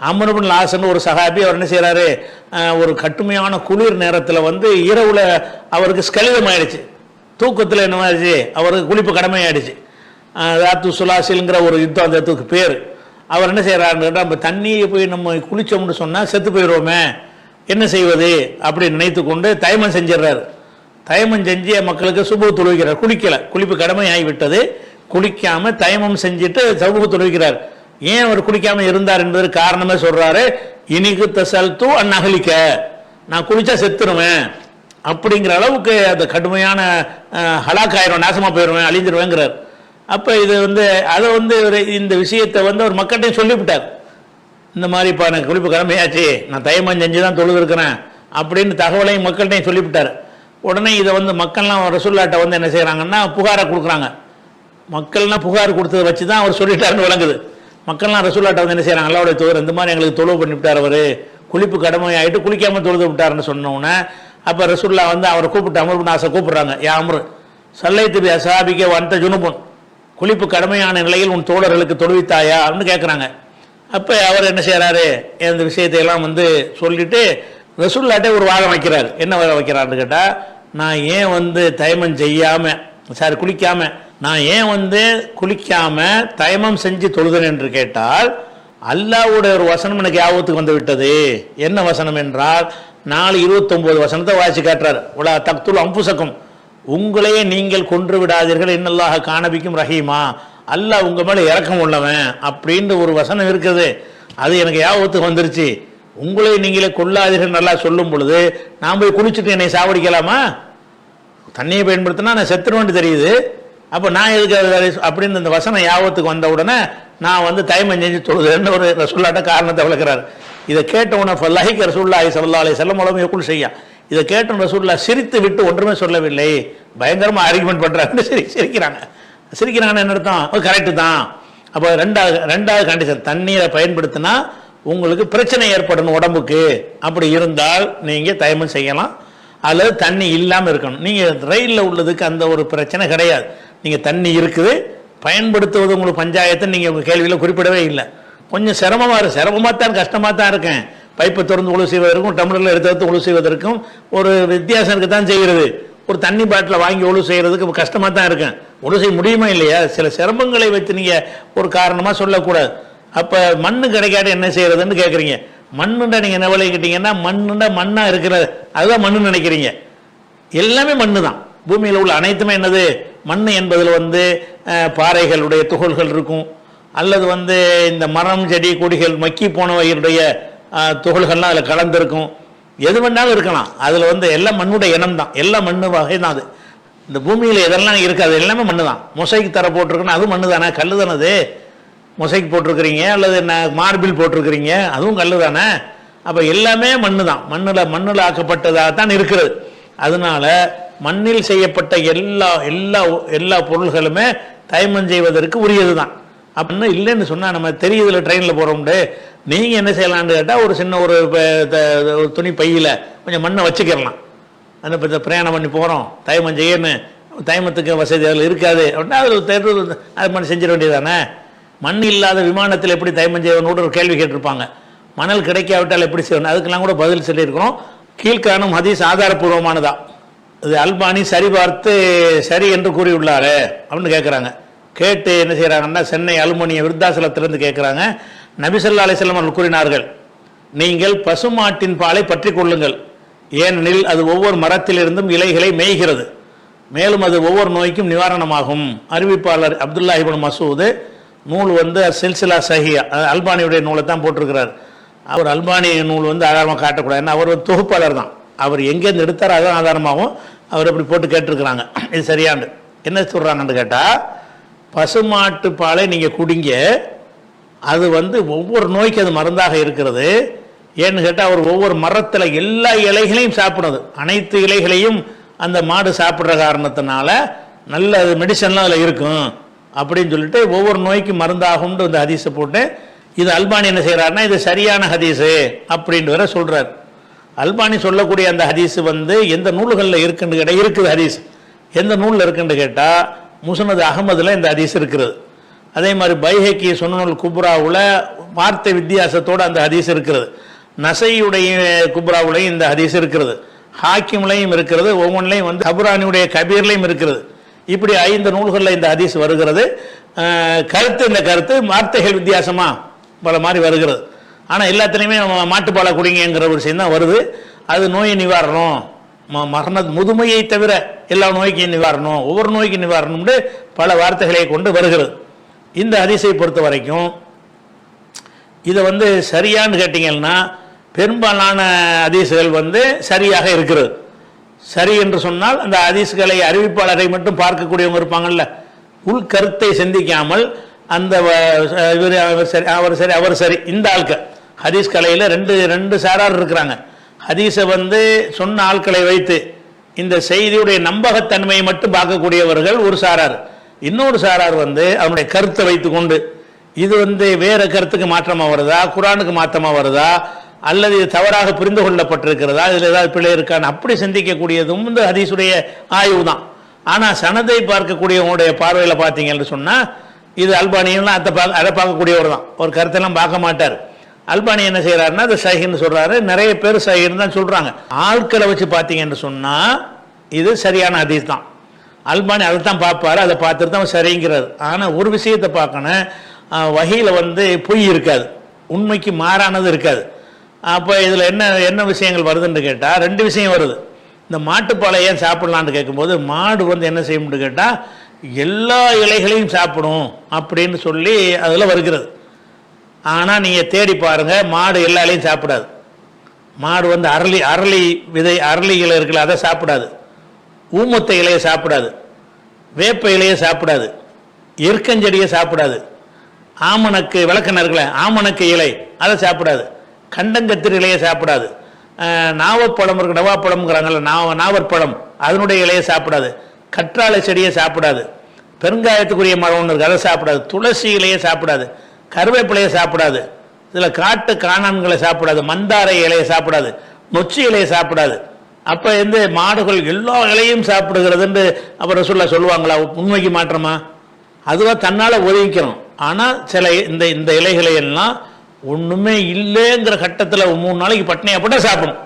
அம்ர் இப்னு லாஸ்ன்னு ஒரு சஹாபி, அவர் என்ன செய்கிறாரு, ஒரு கடுமையான குளிர் நேரத்தில் வந்து இரவுல அவருக்கு ஸ்கலிதம் ஆயிடுச்சு. தூக்கத்தில் என்ன ஆயிடுச்சு, அவருக்கு குளிப்பு கடமை ஆயிடுச்சு. ராத்து சுலாசில்ங்கிற ஒரு யுத்தம் அந்த இடத்துக்கு பேர். அவர் என்ன செய்கிறாருன்னு கேட்டால், நம்ம தண்ணியை போய் நம்ம குளித்தோம்னு சொன்னால் செத்து போயிடுவோமே, என்ன செய்வது அப்படின்னு நினைத்து கொண்டு தைமம் செஞ்சிடறாரு. தைமம் செஞ்சு மக்களுக்கு சுபு தொழுவிக்கிறார். குளிப்பு கடமை ஆகிவிட்டது. குளிக்காமல் தைமம் செஞ்சுட்டு சுபு தொழுவிக்கிறார். ஏன் அவர் குளிக்காமல் இருந்தார் என்பது காரணமே சொல்றாரு. இனிக்கு தசல்து அந்நகலிக்க, நான் குளிச்சா செத்துருவேன் அப்படிங்கிற அளவுக்கு அந்த கடுமையான ஹலாக்காயிரும், நாசமா போயிடுவேன், அழிஞ்சிருவேங்கிறார். அப்போ இது வந்து அதை வந்து இந்த விஷயத்தை வந்து அவர் மக்கள்கிட்டையும் சொல்லிவிட்டார். இந்த மாதிரி இப்போ எனக்கு குளிப்பு கடமையாச்சு, நான் தைமம் செஞ்சு தான் தொழுது இருக்கிறேன் அப்படின்னு தகவலையும் மக்கள்கிட்டையும் சொல்லிவிட்டார். உடனே இதை வந்து மக்கள்லாம் ரசூலுல்லாஹ்ட்ட வந்து என்ன செய்கிறாங்கன்னா புகாரை கொடுக்குறாங்க. மக்கள்லாம் புகார் கொடுத்ததை வச்சு தான் அவர் சொல்லிட்டாருன்னு விளங்குது. மக்கள்லாம் ரசூலுல்லாஹ்ட்ட வந்து என்ன செய்கிறாங்க, அல்லாஹ்வுடைய தூதர் இந்த மாதிரி எங்களுக்கு தொழுவு பண்ணிவிட்டார், அவர் குளிப்பு கடமை ஆகிட்டு குளிக்காமல் தொழுது விட்டாருன்னு சொன்னோன்னே அப்போ ரசூலுல்லாஹ் வந்து அவரை கூப்பிட்டு அம்ர் இப்னு ஆஸை கூப்பிட்றாங்க. யா அம்ர் சல்லைத்து பி அஸ்ஹாபிக வந்த ஜுனுபுன், குளிப்பு கடமையான நிலையில் உன் தோழர்களுக்கு தொழுவித்தாயா அப்படின்னு கேட்குறாங்க. அப்போ அவர் என்ன செய்கிறாரு, இந்த விஷயத்தையெல்லாம் வந்து சொல்லிட்டு ரசூலுல்லாஹ்ட்ட ஒரு வாதம் வைக்கிறார். என்ன வாதம் வைக்கிறாருன்னு கேட்டால், நான் ஏன் வந்து தைமம் செய்யாமல் குளிக்காமல் நான் ஏன் வந்து குளிக்காமல் தைமம் செஞ்சு தொழுதேன் என்று கேட்டால், அல்லாஹ்வுடைய ஒரு வசனம் எனக்கு ஞாபகத்துக்கு வந்து விட்டது. என்ன வசனம் என்றால் 4:29 வசனத்தை வாசிச்சு காட்டுறார். உலா தக்துல் அம்புசக்கும், உங்களையே நீங்கள் கொன்று விடாதீர்கள், இன்னல்லாஹ கானபிக்கும் ரஹீமா, அல்லாஹ் உங்க மேலே இரக்கம் உள்ளவன் அப்படின்னு ஒரு வசனம் இருக்குது. அது எனக்கு ஞாபகத்துக்கு வந்துருச்சு. உங்களை நீங்களே கொள்ளாதீர்கள் நல்லா சொல்லும் பொழுது நான் போய் குளிச்சுட்டு என்னை சாவடிக்கலாமா? தண்ணியை பயன்படுத்தினா நான் செத்துருவேன்னு தெரியுது. அப்போ நான் எதுக்கு அப்படின்னு இந்த வசனம் ஞாபகத்துக்கு வந்த உடனே நான் வந்து தைமம் செஞ்சு தொழுதுன்னு ஒரு ரசூலுல்லாஹ்ட்ட காரணத்தை விளக்குறாரு. இதை கேட்டவுடனே ஃபல்லாஹிக ரசூலுல்லாஹி ஸல்லல்லாஹு அலைஹி வஸல்லம் மூலம் எக்குள் செய்யா, இதை கேட்ட ரசூலுல்லாஹ் சிரித்து விட்டு ஒன்றுமே சொல்லவில்லை. பயங்கரமாக ஆர்கியூமெண்ட் பண்ணுறாங்கன்னு சிரிக்கிறாங்கன்னு என்ன அர்த்தம்? கரெக்டு தான். அப்போ ரெண்டாவது கண்டிஷன், தண்ணீரை பயன்படுத்தினா உங்களுக்கு பிரச்சனை ஏற்படணும் உடம்புக்கு. அப்படி இருந்தால் நீங்கள் தைமம் செய்யலாம், அல்லது தண்ணி இல்லாமல் இருக்கணும். நீங்கள் ரயிலில் உள்ளதுக்கு அந்த ஒரு பிரச்சனை கிடையாது. நீங்கள் தண்ணி இருக்குது, பயன்படுத்துவது உங்களுக்கு பஞ்சாயத்தை நீங்கள் உங்கள் கேள்வியில் குறிப்பிடவே இல்லை. கொஞ்சம் சிரமமாக தான் கஷ்டமாக தான் இருக்கேன். பைப்பை திறந்து ஒழு செய்வதற்கும் டம்ளரில் எடுத்து ஒழு செய்வதற்கும் ஒரு வித்தியாசம் இருக்க தான் செய்கிறது. ஒரு தண்ணி பாட்டில் வாங்கி ஒழு செய்கிறதுக்கு கஷ்டமாக தான் இருக்கேன். ஒழு செய்ய முடியுமா இல்லையா? சில சிரமங்களை வச்சு நீங்கள் ஒரு காரணமாக சொல்லக்கூடாது. அப்போ மண்ணு கிடைக்காது என்ன செய்யறதுன்னு கேட்குறீங்க. மண்ணுண்டா நீங்கள் என்ன விலை கேட்டீங்கன்னா, மண்ணாக இருக்கிறது அதுதான் மண்ணு நினைக்கிறீங்க. எல்லாமே மண்ணு தான். பூமியில் உள்ள அனைத்துமே என்னது? மண் என்பதில் வந்து பாறைகளுடைய துகள்கள் இருக்கும், அல்லது வந்து இந்த மரம் செடி கொடிகள் மக்கி போனவைகளுடைய துகள்கள்லாம் அதில் கலந்துருக்கும். எது வேணாலும் இருக்கலாம். அதில் வந்து எல்லாம் மண்ணுடைய இனம் தான், எல்லாம் மண்ணு வகை தான். அது இந்த பூமியில் எதெல்லாம் இருக்காது எல்லாமே மண்ணு தான். மொசைக்கு தர போட்டிருக்குன்னா அதுவும் மண்ணு தானே, கல் தானே. அது மொசைக்கு போட்டிருக்கிறீங்க அல்லது மார்பிள் போட்டிருக்கிறீங்க, அதுவும் கல் தானே. அப்போ எல்லாமே மண்ணு தான். மண்ணில் ஆக்கப்பட்டதாக தான் இருக்கிறது. அதனால மண்ணில் செய்யப்பட்ட எல்லா பொருள்களுமே தைமம் செய்வதற்கு உரியது தான். அப்படின்னு இல்லைன்னு சொன்னால் நம்ம தெரியுதுல, ட்ரெயினில் போகிறோம்ட்டு நீங்கள் என்ன செய்யலான்னு கேட்டால் ஒரு சின்ன ஒரு துணி பையில் கொஞ்சம் மண்ணை வச்சுக்கிடலாம். அந்த இப்போ பிரயாணம் பண்ணி போகிறோம், தைமம் செய்யணும், தைமத்துக்கு வசதி அதில் இருக்காது அப்படின்னா அதில் அது மாதிரி செஞ்சிட வேண்டியதானே. மண் இல்லாத விமானத்தில் எப்படி தைமம் செய்யணும்னு ஒரு கேள்வி கேட்டிருப்பாங்க. மணல் கிடைக்காவிட்டால் எப்படி செய்யணும், அதுக்கெல்லாம் கூட பதில் சொல்லியிருக்கிறோம். கீழ்காணும் ஹதீஸ் ஆதாரபூர்வமானதா, இது அல்பானி சரிபார்த்து சரி என்று கூறியுள்ளாரு அப்படின்னு கேட்குறாங்க. கேட்டு என்ன செய்கிறாங்கன்னா, சென்னை அலுமினிய விருத்தாசலத்திலிருந்து கேட்குறாங்க. நபி ஸல்லல்லாஹு அலைஹி வஸல்லம் அவர்கள் கூறினார்கள், நீங்கள் பசுமாட்டின் பாலை பற்றி கொள்ளுங்கள், ஏனெனில் அது ஒவ்வொரு மரத்திலிருந்தும் இலைகளை மேய்கிறது. மேலும் அது ஒவ்வொரு நோய்க்கும் நிவாரணமாகும். அறிவிப்பாளர் அப்துல்லா இப்னு மசூத் நூல் வந்து சில்சிலா சஹியா, அல்பானியுடைய நூலை தான் போட்டிருக்கிறார். அவர் அல்பானி நூல் வந்து ஆதாரமாக காட்டக்கூடாது, ஏன்னா அவர் ஒரு தொகுப்பாளர் தான். அவர் எங்கேருந்து எடுத்தாரோ அதுதான் ஆதாரமாகவும் அவர் இப்படி போட்டு கேட்டிருக்கிறாங்க. இது சரியாண்டு என்ன சொல்கிறாங்கன்னு கேட்டால், பசுமாட்டு பாலை நீங்கள் குடிங்க, அது வந்து ஒவ்வொரு நோய்க்கு அது மருந்தாக இருக்கிறது. ஏன்னு கேட்டால் அவர் ஒவ்வொரு மரத்தில் எல்லா இலைகளையும் சாப்பிடுறது, அனைத்து இலைகளையும் அந்த மாடு சாப்பிட்ற காரணத்தினால நல்ல மெடிசன்லாம் அதில் இருக்கும் அப்படின்னு சொல்லிட்டு ஒவ்வொரு நோய்க்கு மருந்தாகும்னு இந்த ஹதீஸை போட்டு, இது அல்பானி என்ன செய்கிறாருன்னா இது சரியான ஹதீஸு அப்படின்ட்டு வர சொல்கிறார். அல்பானி சொல்லக்கூடிய அந்த ஹதீஸு வந்து எந்த நூல்களில் இருக்குன்னு கேட்டால் இருக்குது ஹதீஸ். எந்த நூலில் இருக்குன்னு கேட்டால் முஸ்னத் அகமதில் இந்த ஹதீஸ் இருக்கிறது. அதே மாதிரி பைஹக்கி சுனனுல் குப்ராவில் வார்த்தை வித்தியாசத்தோடு அந்த ஹதீஸ் இருக்கிறது. நசையுடைய குப்ராவுலையும் இந்த ஹதீஸ் இருக்கிறது. ஹாக்கிம்லையும் இருக்கிறது. ஒவ்வொன்றிலையும் வந்து தபுரானியுடைய கபீர்லையும் இருக்கிறது. இப்படி 5 நூல்களில் இந்த ஹதீஸ் வருகிறது. கருத்து இந்த கருத்து வார்த்தைகள் வித்தியாசமாக பல மாதிரி வருகிறது. ஆனால் எல்லாத்துலேயுமே மாட்டுப்பாலை குடிங்கிற ஒரு விஷயம் தான் வருது. அது நோய் நிவாரணம், மரண முதுமையை தவிர எல்லா நோய்க்கும் நிவாரணம், ஒவ்வொரு நோய்க்கு நிவாரணம்னு பல வார்த்தைகளை கொண்டு வருகிறது. இந்த ஹதீஸை பொறுத்த வரைக்கும் இதை வந்து சரியான்னு கேட்டிங்கன்னா பெரும்பாலான ஹதீஸுகள் வந்து சரியாக இருக்கிறது. சரி என்று சொன்னால் அந்த ஹதீஸ்களை அறிவிப்பாளரை மட்டும் பார்க்கக்கூடியவங்க இருப்பாங்கல்ல, உள்கருத்தை சிந்திக்காமல் அந்த அவர் சரி இந்த ஆட்கள் ஹதீஸ் கலையில் ரெண்டு சாரார் இருக்கிறாங்க. ஹதீஸை வந்து சொன்ன ஆட்களை வைத்து இந்த செய்தியுடைய நம்பகத்தன்மையை மட்டும் பார்க்கக்கூடியவர்கள் ஒரு சாரார். இன்னொரு சாரார் வந்து அவனுடைய கருத்தை வைத்து கொண்டு இது வந்து வேற கருத்துக்கு மாற்றமாக வருதா, குரானுக்கு மாற்றமாக வருதா, அல்லது இது தவறாக புரிந்து கொள்ளப்பட்டிருக்கிறதா, இதில் ஏதாவது பிழை இருக்கான்னு அப்படி சிந்திக்கக்கூடியதும் இந்த ஹதீஸுடைய ஆய்வு தான். ஆனால் சனதை பார்க்கக்கூடியவங்களுடைய பார்வையில் பார்த்தீங்கன்னு சொன்னால் இது அல்பானியெல்லாம் அதை பார்க்கக்கூடியவர் தான், ஒரு கருத்தெல்லாம் பார்க்க மாட்டார். அல்பானி என்ன செய்கிறாருன்னா அது சஹீன்னு சொல்கிறாரு, நிறைய பேர் சஹீன்னு தான் சொல்கிறாங்க. ஆட்களை வச்சு பார்த்தீங்கன்னு சொன்னால் இது சரியான ஹதீஸ் தான். அல்பானி அதை தான் பார்ப்பார், அதை பார்த்துட்டு தான் சரிங்கிறார். ஆனால் ஒரு விஷயத்தை பார்க்கணும், வகையில் வந்து பொய் இருக்காது, உண்மைக்கு மாறானது இருக்காது. அப்போ இதில் என்ன விஷயங்கள் வருதுன்னு கேட்டால் 2 விஷயம் வருது. இந்த மாட்டுப்பாலை ஏன் சாப்பிடலான்னு கேட்கும்போது மாடு வந்து என்ன செய்யும்னு கேட்டால் எல்லா இலைகளையும் சாப்பிடும் அப்படின்னு சொல்லி அதில் வருகிறது. ஆனால் நீங்கள் தேடி பாருங்கள், மாடு எல்லா இலையும் சாப்பிடாது. மாடு வந்து அரளி விதை, அரளி இலை இருக்குல்ல அதை சாப்பிடாது, ஊமத்தை இலையை சாப்பிடாது, வேப்ப இலையை சாப்பிடாது, எருக்கஞ்செடியை சாப்பிடாது, ஆமணக்கு விளக்கெண்ணெய் இருக்குல்ல ஆமணக்கு இலை அதை சாப்பிடாது, கண்டங்கத்திரி இலையை சாப்பிடாது, நாவப்பழம் இருக்கு நவாப்பழம்ங்கிறாங்கல்ல நாவற்பழம் அதனுடைய இலையை சாப்பிடாது, கற்றாழை செடியை சாப்பிடாது, பெருங்காயத்துக்குரிய மரம் ஒன்று இருக்குது அதை சாப்பிடாது, துளசி இலையை சாப்பிடாது, கருவேப்பிலையை சாப்பிடாது, இதில் காட்டு காணான்களை சாப்பிடாது, மந்தாரை இலையை சாப்பிடாது, நொச்சி இலையை சாப்பிடாது. அப்போ வந்து மாடுகள் எல்லா இலையும் சாப்பிடுகிறதுன்னு அப்புறம் ரசூலுல்லாஹ் சொல்லுவாங்களா? உண்மைக்கு மாற்றமா? அதுவாக தன்னால் ஒதுங்கிக்கணும். ஆனால் சில இந்த இலைகளை எல்லாம் ஒன்றுமே இல்லைங்கிற கட்டத்தில் 3 நாளைக்கு பட்னியாக போட்டால் சாப்பிடும்.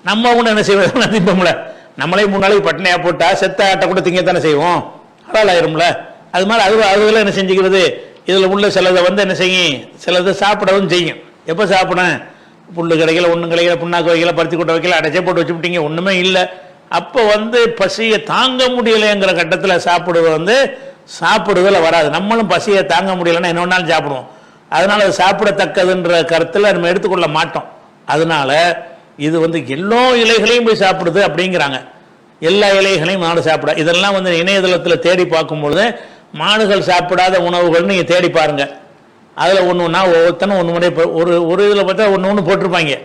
நம்ம ஒன்று என்ன செய்வோம், திப்போம்ல, நம்மளே 3 நாளைக்கு பட்னியாக போட்டால் செத்த ஆட்டை கூட திங்கத்தானே செய்வோம், ஹலால் ஆயிரும்ல. அது மாதிரி அதுவெல்லாம் என்ன செஞ்சுக்கிறது, இதில் உள்ள சிலதை வந்து என்ன செய்யும், சிலதை சாப்பிடவும் செய்யும். எப்போ சாப்பிடேன், புல்லு கிடைக்கல, ஒன்றும் கிடைக்கல, புண்ணாக்கு வைக்கல, பருத்தி கொட்டை வைக்கல, அடைச்சே போட்டு வச்சுவிட்டீங்க, ஒன்றுமே இல்லை. அப்போ வந்து பசியை தாங்க முடியலைங்கிற கட்டத்தில் சாப்பிடுதல வராது. நம்மளும் பசியை தாங்க முடியலைன்னா என்ன வேணாலும் சாப்பிடுவோம். அதனால் அது சாப்பிடத்தக்கதுன்ற கருத்தில் நம்ம எடுத்துக்கொள்ள மாட்டோம். அதனால இது வந்து எல்லா இலைகளையும் போய் சாப்பிடுது அப்படிங்கிறாங்க. எல்லா இலைகளையும் மாடு சாப்பிட, இதெல்லாம் வந்து இணையதளத்தில் தேடி பார்க்கும்பொழுது மாடுகள் சாப்பிடாத உணவுகள்னு நீங்கள் தேடி பாருங்கள். அதில் ஒன்றுன்னா ஒவ்வொருத்தனும் ஒரு இதில் பார்த்தா ஒன்று போட்டிருப்பாங்க.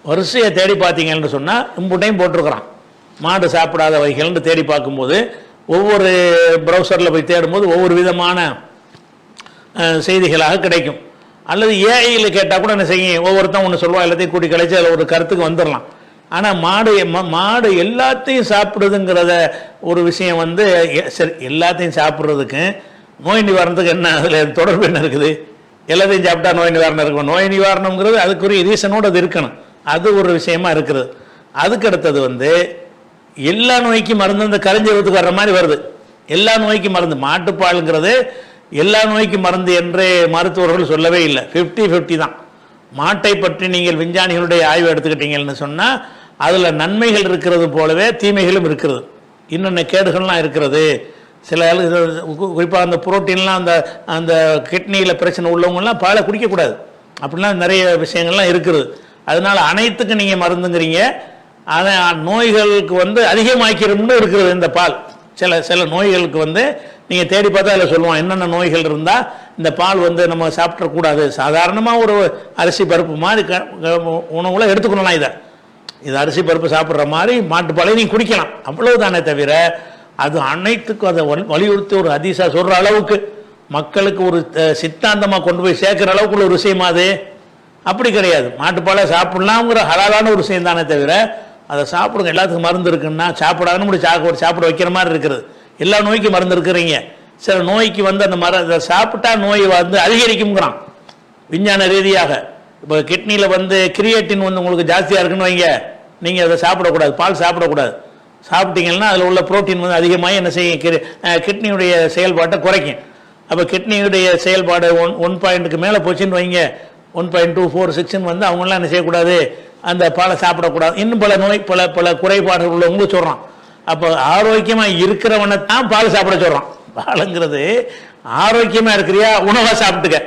வரிசையை தேடி பார்த்தீங்கன்னு சொன்னால் இம்புட்டையும் போட்டிருக்கிறான் மாடு சாப்பிடாத வகைகள்னு தேடி பார்க்கும்போது ஒவ்வொரு ப்ரௌசரில் போய் தேடும்போது ஒவ்வொரு விதமான செய்திகளாக கிடைக்கும். அல்லது ஏஐயில் கேட்டால் கூட என்ன செய்யும், ஒவ்வொருத்தன் ஒன்று சொல்லுவான், எல்லாத்தையும் கூட்டி கழிச்சு அதில் ஒரு கருத்துக்கு வந்துடலாம். ஆனால் மாடு எல்லாத்தையும் சாப்பிடுதுங்கிறத ஒரு விஷயம் வந்து சரி, எல்லாத்தையும் சாப்பிட்றதுக்கு நோய் நிவாரணத்துக்கு என்ன அதில் தொடர்பு என்ன இருக்குது? எல்லாத்தையும் சாப்பிட்டா நோய் நிவாரணம் இருக்கும். நோய் நிவாரணம்ங்கிறது அதுக்குரிய ரீசனோடு அது இருக்கணும், அது ஒரு விஷயமா இருக்கிறது. அதுக்கு அடுத்தது வந்து எல்லா நோய்க்கும் மருந்து இந்த கரிஞ்சீரகத்துக்கு வர்ற மாதிரி வருது. எல்லா நோய்க்கும் மருந்து, மாட்டுப்பாலுங்கிறது எல்லா நோய்க்கும் மருந்து என்று மருத்துவர்கள் சொல்லவே இல்லை. 50-50 தான். மாட்டை பற்றி நீங்கள் விஞ்ஞானிகளுடைய ஆய்வு எடுத்துக்கிட்டீங்கன்னு சொன்னால் அதில் நன்மைகள் இருக்கிறது போலவே தீமைகளும் இருக்கிறது. இன்னென்ன கேடுகள்லாம் இருக்கிறது. சில குறிப்பாக அந்த புரோட்டீன்லாம் அந்த அந்த கிட்னியில் பிரச்சனை உள்ளவங்கலாம் பாலை குடிக்கக்கூடாது. அப்படிலாம் நிறைய விஷயங்கள்லாம் இருக்குது. அதனால் அனைத்துக்கும் நீங்கள் மருந்துங்கிறீங்க. அதை நோய்களுக்கு வந்து அதிகமாக்கிறோம்னு இருக்கிறது இந்த பால். சில நோய்களுக்கு வந்து நீங்கள் தேடி பார்த்தா அதில் சொல்லுவோம் என்னென்ன நோய்கள் இருந்தால் இந்த பால் வந்து நம்ம சாப்பிடக்கூடாது. சாதாரணமாக ஒரு அரிசி பருப்பு மாதிரி உணவுல எடுத்துக்கணும். இது அரிசி பருப்பு சாப்பிட்ற மாதிரி மாட்டுப்பாலை நீங்கள் குடிக்கலாம், அவ்வளவுதானே தவிர அது அனைத்துக்கும் அதை வலியுறுத்தி ஒரு ஹதீஸா சொல்கிற அளவுக்கு மக்களுக்கு ஒரு சித்தாந்தமாக கொண்டு போய் சேர்க்குற அளவுக்கு ஒரு விஷயமா அது அப்படி கிடையாது. மாட்டுப்பாலை சாப்பிட்லாம்ங்கிற ஹலாலான ஒரு விஷயம் தானே தவிர அதை சாப்பிடுங்க எல்லாத்துக்கும் மருந்து இருக்குன்னா சாப்பிடாதுன்னு சாப்பிட வைக்கிற மாதிரி இருக்கிறது. எல்லா நோய்க்கும் மருந்து இருக்கிறீங்க. சில நோய்க்கு வந்து அந்த அதை சாப்பிட்டா நோய் வந்து அதிகரிக்கும்ங்கிறான் விஞ்ஞான ரீதியாக. இப்போ கிட்னியில் வந்து கிரியேட்டின் வந்து உங்களுக்கு ஜாஸ்தியாக இருக்குன்னு வைங்க, நீங்கள் அதை சாப்பிடக்கூடாது, பால் சாப்பிடக்கூடாது. சாப்பிட்டீங்கன்னா அதில் உள்ள புரோட்டீன் வந்து அதிகமாக என்ன செய்யும், கிட்னியுடைய செயல்பாட்டை குறைக்கும். அப்போ கிட்னியுடைய செயல்பாடு 1 மேலே போச்சுன்னு வைங்க, 1.246 வந்து அவங்களாம் என்ன செய்யக்கூடாது, அந்த பாலை சாப்பிடக்கூடாது. இன்னும் பல நோய் பல குறைபாடுகள் உள்ளவங்களும் சொல்கிறான். அப்போ ஆரோக்கியமாக இருக்கிறவனை தான் பால் சாப்பிட சொல்கிறான். பாலுங்கிறது ஆரோக்கியமாக இருக்கிறியா உணவாக சாப்பிட்டுக்க,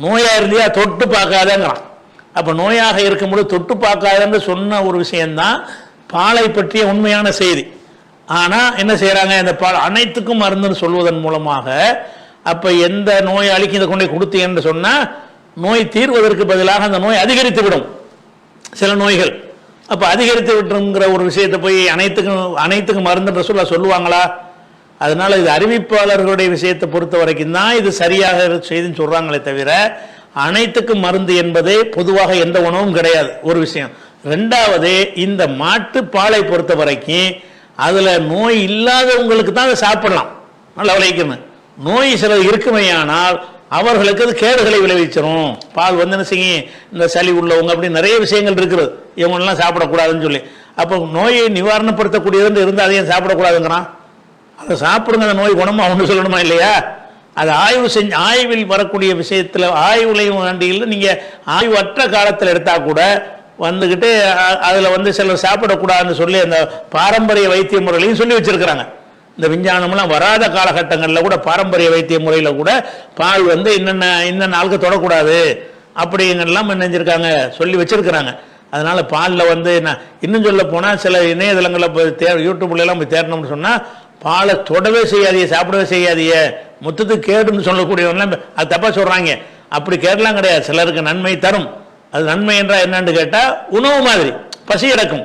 நோயாக இருந்தியா தொட்டு பார்க்காதங்கிறான். அப்போ நோயாக இருக்கும்போது தொட்டு பார்க்காதன்னு சொன்ன ஒரு விஷயம்தான் பாலை பற்றிய உண்மையான செய்தி. ஆனால் என்ன செய்கிறாங்க, இந்த பால் அனைத்துக்கும் மருந்துன்னு சொல்வதன் மூலமாக அப்போ எந்த நோயாளிக்கு இதை கொண்டு கொடுத்தீங்கன்னு சொன்னால் நோய் தீர்வதற்கு பதிலாக அந்த நோய் அதிகரித்து விடும் சில நோய்கள். அப்போ அதிகரித்து விட்டுங்கிற ஒரு விஷயத்தை போய் அனைத்துக்கும் மருந்துன்ற சொல்லுவாங்களா? அதனால இது அறிவிப்பாளர்களுடைய விஷயத்தை பொறுத்த வரைக்கும் தான் இது சரியாக செய்துன்னு சொல்றாங்களே தவிர அனைத்துக்கும் மருந்து என்பதே பொதுவாக எந்த உணவும் கிடையாது ஒரு விஷயம். ரெண்டாவது, இந்த மாட்டு பாலை பொறுத்த வரைக்கும் அதுல நோய் இல்லாதவங்களுக்கு தான் அதை சாப்பிடலாம். நல்லா விளைவிக்கணும். நோய் சிலர் இருக்குமையானால் அவர்களுக்கு அது கேடுகளை விளைவிச்சிடும். பால் வந்து என்ன செய்யும், இந்த சளி உள்ளவங்க அப்படி நிறைய விஷயங்கள் இருக்குது, இவங்கெல்லாம் சாப்பிடக்கூடாதுன்னு சொல்லி. அப்போ நோயை நிவாரணப்படுத்தக்கூடியதுன்னு இருந்து அதையும் சாப்பிடக்கூடாதுங்கிறான். அதை சாப்பிடுங்க, அந்த நோய் குணமா ஒன்று சொல்லணுமா இல்லையா? அது ஆய்வில் வரக்கூடிய விஷயத்தில் ஆய்வுலையும் வேண்டியில் நீங்கள் ஆய்வற்ற காலத்தில் எடுத்தால் கூட வந்துக்கிட்டு அதில் வந்து சிலர் சாப்பிடக்கூடாதுன்னு சொல்லி அந்த பாரம்பரிய வைத்திய முறைகளையும் சொல்லி வச்சிருக்கிறாங்க. இந்த விஞ்ஞானம்லாம் வராத காலகட்டங்களில் கூட பாரம்பரிய வைத்திய முறையில் கூட பால் வந்து இன்னென்ன ஆளுக்கு தொடக்கூடாது அப்படிங்கெல்லாம் நினைஞ்சிருக்காங்க, சொல்லி வச்சிருக்கிறாங்க. அதனால பாலில் வந்து இன்னும் சொல்ல போனால் சில இணையதளங்களில் போய் யூடியூப்லாம் போய் தேடணும்னு சொன்னால் பாலை தொடவே செய்யாதிய, சாப்பிடவே செய்யாதிய, மொத்தத்துக்கு கேடுன்னு சொல்லக்கூடியவங்களாம் அது தப்பாக சொல்கிறாங்க. அப்படி கேடலாம் கிடையாது, சிலருக்கு நன்மை தரும். அது நன்மை என்றால் என்னன்னு கேட்டால் உணவு மாதிரி பசி இறக்கும்.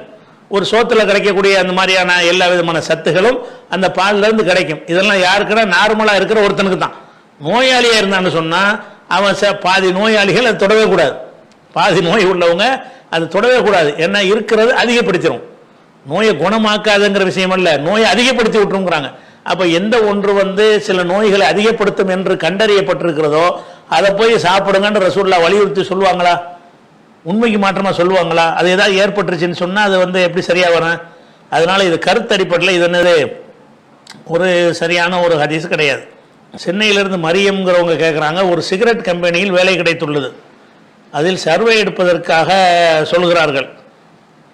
ஒரு சோத்தில் கிடைக்கக்கூடிய அந்த மாதிரியான எல்லா விதமான சத்துகளும் அந்த பாலிலேருந்து கிடைக்கும். இதெல்லாம் யாருக்குன்னா நார்மலாக இருக்கிற ஒருத்தனுக்கு தான். நோயாளியாக இருந்தான்னு சொன்னால் அவன் பாதி நோயாளிகள் அது தொடவே கூடாது. பாதி நோய் உள்ளவங்க அது தொடவே கூடாது. ஏன்னா இருக்கிறது அதிகப்படுத்திடும். நோயை குணமாக்காதுங்கிற விஷயம் அல்ல, நோயை அதிகப்படுத்தி விட்டுருங்கிறாங்க. அப்போ எந்த ஒன்று வந்து சில நோய்களை அதிகப்படுத்தும் என்று கண்டறியப்பட்டிருக்கிறதோ அதை போய் சாப்பிடுங்கன்னு ரசூலுல்லாஹ் வலியுறுத்தி சொல்லுவாங்களா? உண்மைக்கு மாற்றமாக சொல்லுவாங்களா? அது ஏதாவது ஏற்பட்டுருச்சுன்னு சொன்னால் அது வந்து எப்படி சரியாக வரும்? அதனால இது கருத்தடிப்படையில் இது என்னது ஒரு சரியான ஒரு ஹதீஸ் கிடையாது. சென்னையிலிருந்து மரியம்ங்கிறவங்க கேட்குறாங்க, ஒரு சிகரெட் கம்பெனியில் வேலை கிடைத்துள்ளது, அதில் சர்வே எடுப்பதற்காக சொல்கிறார்கள்.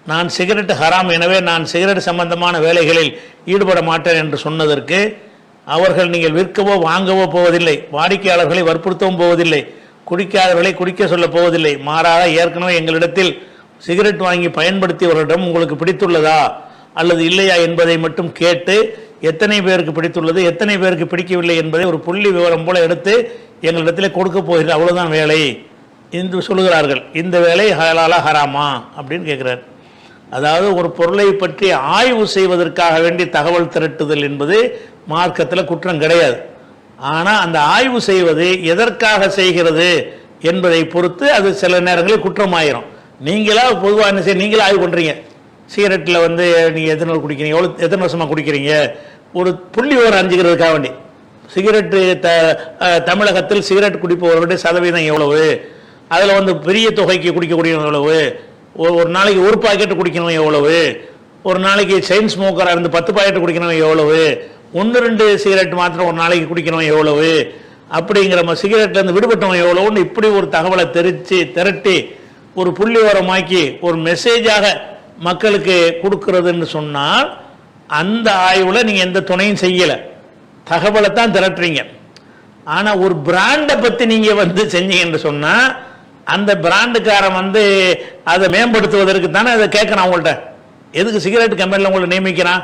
நான் சிகரெட் ஹராம், எனவே நான் சிகரெட் சம்பந்தமான வேலைகளில் ஈடுபட மாட்டேன் என்று சொன்னதற்கு அவர்கள் நீங்கள் விற்கவோ வாங்கவோ போவதில்லை, வாடிக்கையாளர்களை வற்புறுத்தவும் போவதில்லை, குடிக்காதவர்களை குடிக்க சொல்ல போவதில்லை, மாறாக ஏற்கனவே எங்களிடத்தில் சிகரெட் வாங்கி பயன்படுத்தியவர்களிடம் உங்களுக்கு பிடித்துள்ளதா அல்லது இல்லையா என்பதை மட்டும் கேட்டு எத்தனை பேருக்கு பிடித்துள்ளது எத்தனை பேருக்கு பிடிக்கவில்லை என்பதை ஒரு புள்ளி விவரம் போல எடுத்து எங்களிடத்தில் கொடுக்க போகிறது, அவ்வளவுதான் வேலை என்று சொல்லுகிறார்கள். இந்த வேலை ஹலாலா ஹராமா அப்படின்னு கேட்கிறார். அதாவது ஒரு பொருளை பற்றி ஆய்வு செய்வதற்காக வேண்டி தகவல் திரட்டுதல் என்பது மார்க்கத்தில் குற்றம் கிடையாது. ஆனால் அந்த ஆய்வு செய்வது எதற்காக செய்கிறது என்பதை பொறுத்து அது சில நேரங்களில் குற்றமாயிரும். நீங்களா பொதுவாக என்ன செய்ய, நீங்களே ஆய்வு பண்ணுறீங்க, சிகரெட்டில் வந்து நீங்கள் எத்தனை நாள் குடிக்கிறீங்க, எத்தனை வருஷமாக குடிக்கிறீங்க, ஒரு புள்ளி விவரம் அறிஞ்சிக்கிறதுக்காக வேண்டி. சிகரெட்டு தமிழகத்தில் சிகரெட் குடிப்பவர்களுடைய சதவீதம் எவ்வளவு, அதில் வந்து பெரிய தொகைக்கு குடிக்கக்கூடியவங்க எவ்வளவு, ஒரு நாளைக்கு ஒரு பாக்கெட்டு குடிக்கணும் எவ்வளவு, ஒரு நாளைக்கு செயின் ஸ்மோக்கராக இருந்து 10 பாக்கெட்டு குடிக்கணும் எவ்வளவு, 1-2 சிகரெட் மாத்திரம் ஒரு நாளைக்கு குடிக்கணும் எவ்வளவு, அப்படிங்கிற சிகரெட்லேருந்து விடுபட்டவங்க எவ்வளவுன்னு இப்படி ஒரு தகவலை திரட்டி ஒரு புள்ளி விவரமாக்கி ஒரு மெசேஜாக மக்களுக்கு கொடுக்கறதுன்னு சொன்னால் அந்த ஆய்வில் நீங்கள் எந்த துணையும் செய்யலை, தகவலை தான் திரட்டுறீங்க. ஆனால் ஒரு பிராண்டை பற்றி நீங்கள் செஞ்சீங்கன்னு சொன்னால் அந்த பிராண்டுக்காரன் அதை மேம்படுத்துவதற்கு தானே அதை கேட்கணும் அவங்கள்ட்ட. எதுக்கு சிகரெட் கம்பெனியில் உங்களை நியமிக்கிறான்?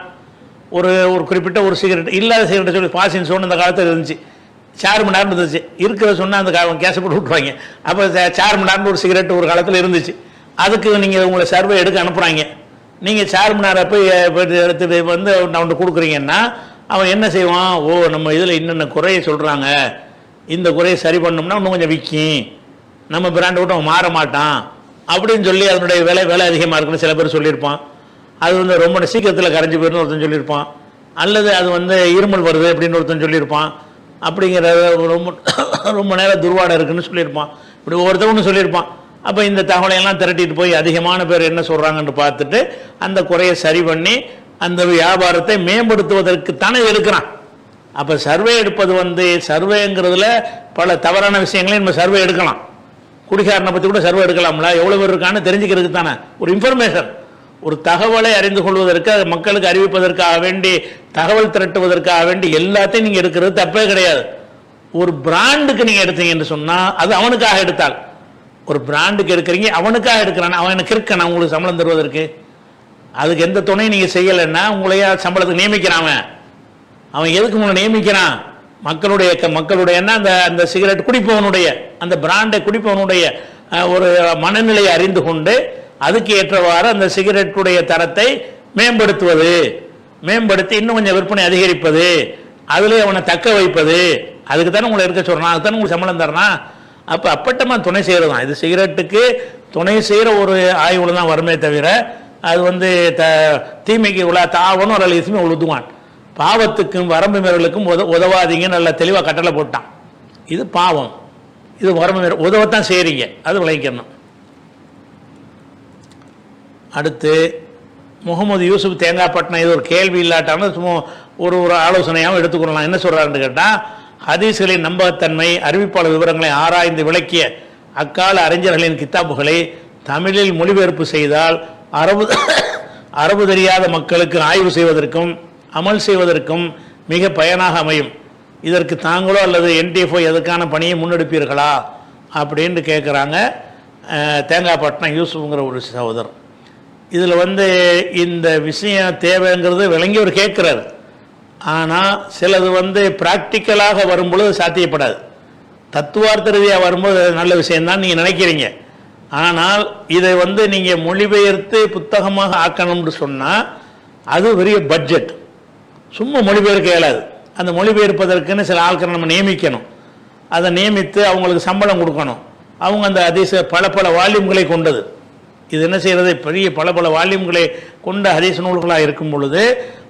ஒரு குறிப்பிட்ட ஒரு சிகரெட் இல்லாத சிகரெட்டை சொல்லி பாசின் சொன்ன அந்த காலத்தில் இருந்துச்சு, சார்மினார் இருந்துச்சு. இருக்கிற சொன்னால் அந்த கேஸை போட்டு விட்டுருவாங்க. அப்போ சார்மினார்னு ஒரு சிகரெட் ஒரு காலத்தில் இருந்துச்சு. அதுக்கு நீங்கள் உங்களை சர்வே எடுக்க அனுப்புகிறாங்க. நீங்கள் சார்மினாரை போய் எடுத்துகிட்டு நான் கொடுக்குறீங்கன்னா அவன் என்ன செய்வான்? ஓ, நம்ம இதில் இன்னென்ன குறையை சொல்கிறாங்க, இந்த குறையை சரி பண்ணோம்னா இன்னும் கொஞ்சம் விற்கும், நம்ம பிராண்டை விட்டு அவன் மாற மாட்டான் அப்படின்னு சொல்லி அதனுடைய விலை அதிகமாக இருக்குன்னு சில பேர் சொல்லியிருப்பான். அது ரொம்ப சீக்கிரத்தில் கரைஞ்சி போயிடுன்னு ஒருத்தன் சொல்லியிருப்பான். அல்லது அது இருமல் வருது அப்படின்னு ஒருத்தன் சொல்லியிருப்பான். அப்படிங்கிற ரொம்ப நேரம் துர்வாடை இருக்குன்னு சொல்லியிருப்பான். இப்படி ஒவ்வொருத்தவன்னு சொல்லியிருப்பான். அப்போ இந்த தகவலையெல்லாம் திரட்டிட்டு போய் அதிகமான பேர் என்ன சொல்கிறாங்கன்னு பார்த்துட்டு அந்த குறையை சரி பண்ணி அந்த வியாபாரத்தை மேம்படுத்துவதற்கு தானே எடுக்கிறான். அப்போ சர்வே எடுப்பது சர்வேங்கிறதுல பல தவறான விஷயங்களையும் நம்ம சர்வே எடுக்கலாம். குடிகாரனை பற்றி கூட சர்வே எடுக்கலாம்ல, எவ்வளோ பேர் இருக்கான்னு தெரிஞ்சுக்கிறதுக்கு தானே. ஒரு இன்ஃபர்மேஷன், ஒரு தகவலை அறிந்து கொள்வதற்கு, மக்களுக்கு அறிவிப்பதற்காக வேண்டி, தகவல் திரட்டுவதற்காக வேண்டி எல்லாத்தையும் நீங்கள் எடுக்கிறது தப்பே கிடையாது. ஒரு பிராண்டுக்கு நீங்கள் எடுத்தீங்கன்னு சொன்னால் அது அவனுக்காக எடுத்தால், ஒரு பிராண்டுக்கு எடுக்கிறீங்க அவனுக்காக எடுக்கிறான், அவன் எனக்கு இருக்கணும் உங்களுக்கு சம்பளம் தருவதற்கு. அதுக்கு எந்த துணையும் நீங்கள் செய்யலைன்னா உங்களையா சம்பளத்துக்கு நியமிக்கிறான். அவன் எதுக்கு உங்களை நியமிக்கிறான்? மக்களுடைய அந்த சிகரெட் குடிப்பவனுடைய, அந்த பிராண்டை குடிப்பவனுடைய ஒரு மனநிலையை அறிந்து கொண்டு அதுக்கு ஏற்றவாறு அந்த சிகரெட்டுடைய தரத்தை மேம்படுத்தி இன்னும் கொஞ்சம் விற்பனை அதிகரிப்பது, அதுலேயே அவனை தக்க வைப்பது, அதுக்கு தானே உங்களை எடுக்க சொல்கிறான், அதுக்கு தானே உங்களுக்கு சம்பளம் தரணும். அப்போ அப்பட்டமாக துணை செய்கிறது தான் இது. சிகரெட்டுக்கு துணை செய்கிற ஒரு ஆய்வுல தான் வருமே தவிர அது தீமைக்கு தாவணும் அல்ல இசுமே உழுதுவான், பாவத்துக்கும் வரம்பு மீறலுக்கும் உதவாதீங்க நல்லா தெளிவாக கட்டளை போட்டான். இது பாவம், இது வரம்பு மீற உதவத்தான் செய்கிறீங்க, அது விளைவிக்கணும். அடுத்து முகமது யூசுப் தேங்காய்பட்டினம், இது ஒரு கேள்வி இல்லாட்டாலும் சும்மா ஒரு ஆலோசனையாகவும் எடுத்துக்கொள்ளலாம். என்ன சொல்கிறாருன்னு கேட்டால், ஹதீஸ்களின் நம்பகத்தன்மை, அறிவிப்பாளர் விவரங்களை ஆராய்ந்து விளக்கிய அக்கால அறிஞர்களின் கித்தாபுகளை தமிழில் மொழிபெயர்ப்பு செய்தால் அரபு தெரியாத மக்களுக்கு ஆய்வு செய்வதற்கும் அமல் செய்வதற்கும் மிக பயனாக அமையும். இதற்கு தாங்களோ அல்லது NTFO எதற்கான பணியை முன்னெடுப்பீர்களா அப்படின்னு கேட்குறாங்க தேங்காய்பட்டினம் யூசுஃப்ங்கிற ஒரு சகோதரர். இதில் இந்த விஷயம் தேவைங்கிறது விளங்கி அவர் கேட்குறாரு. ஆனால் சிலது ப்ராக்டிக்கலாக வரும்பொழுது சாத்தியப்படாது. தத்துவார்த்த ரீதியாக வரும்போது நல்ல விஷயம்தான் நீங்கள் நினைக்கிறீங்க. ஆனால் இதை நீங்கள் மொழிபெயர்த்து புத்தகமாக ஆக்கணும்னு சொன்னால் அது பெரிய பட்ஜெட், சும்மா மொழிபெயர்க்க இயலாது. அந்த மொழிபெயர்ப்பதற்குன்னு சில ஆட்களை நம்ம நியமிக்கணும். அதை நியமித்து அவங்களுக்கு சம்பளம் கொடுக்கணும். அவங்க அந்த ஹதீஸ் பல வால்யூம்களை கொண்டது. இது என்ன செய்கிறது, பெரிய பல வால்யூம்களை கொண்ட ஹதீஸ் நூல்களாக இருக்கும் பொழுது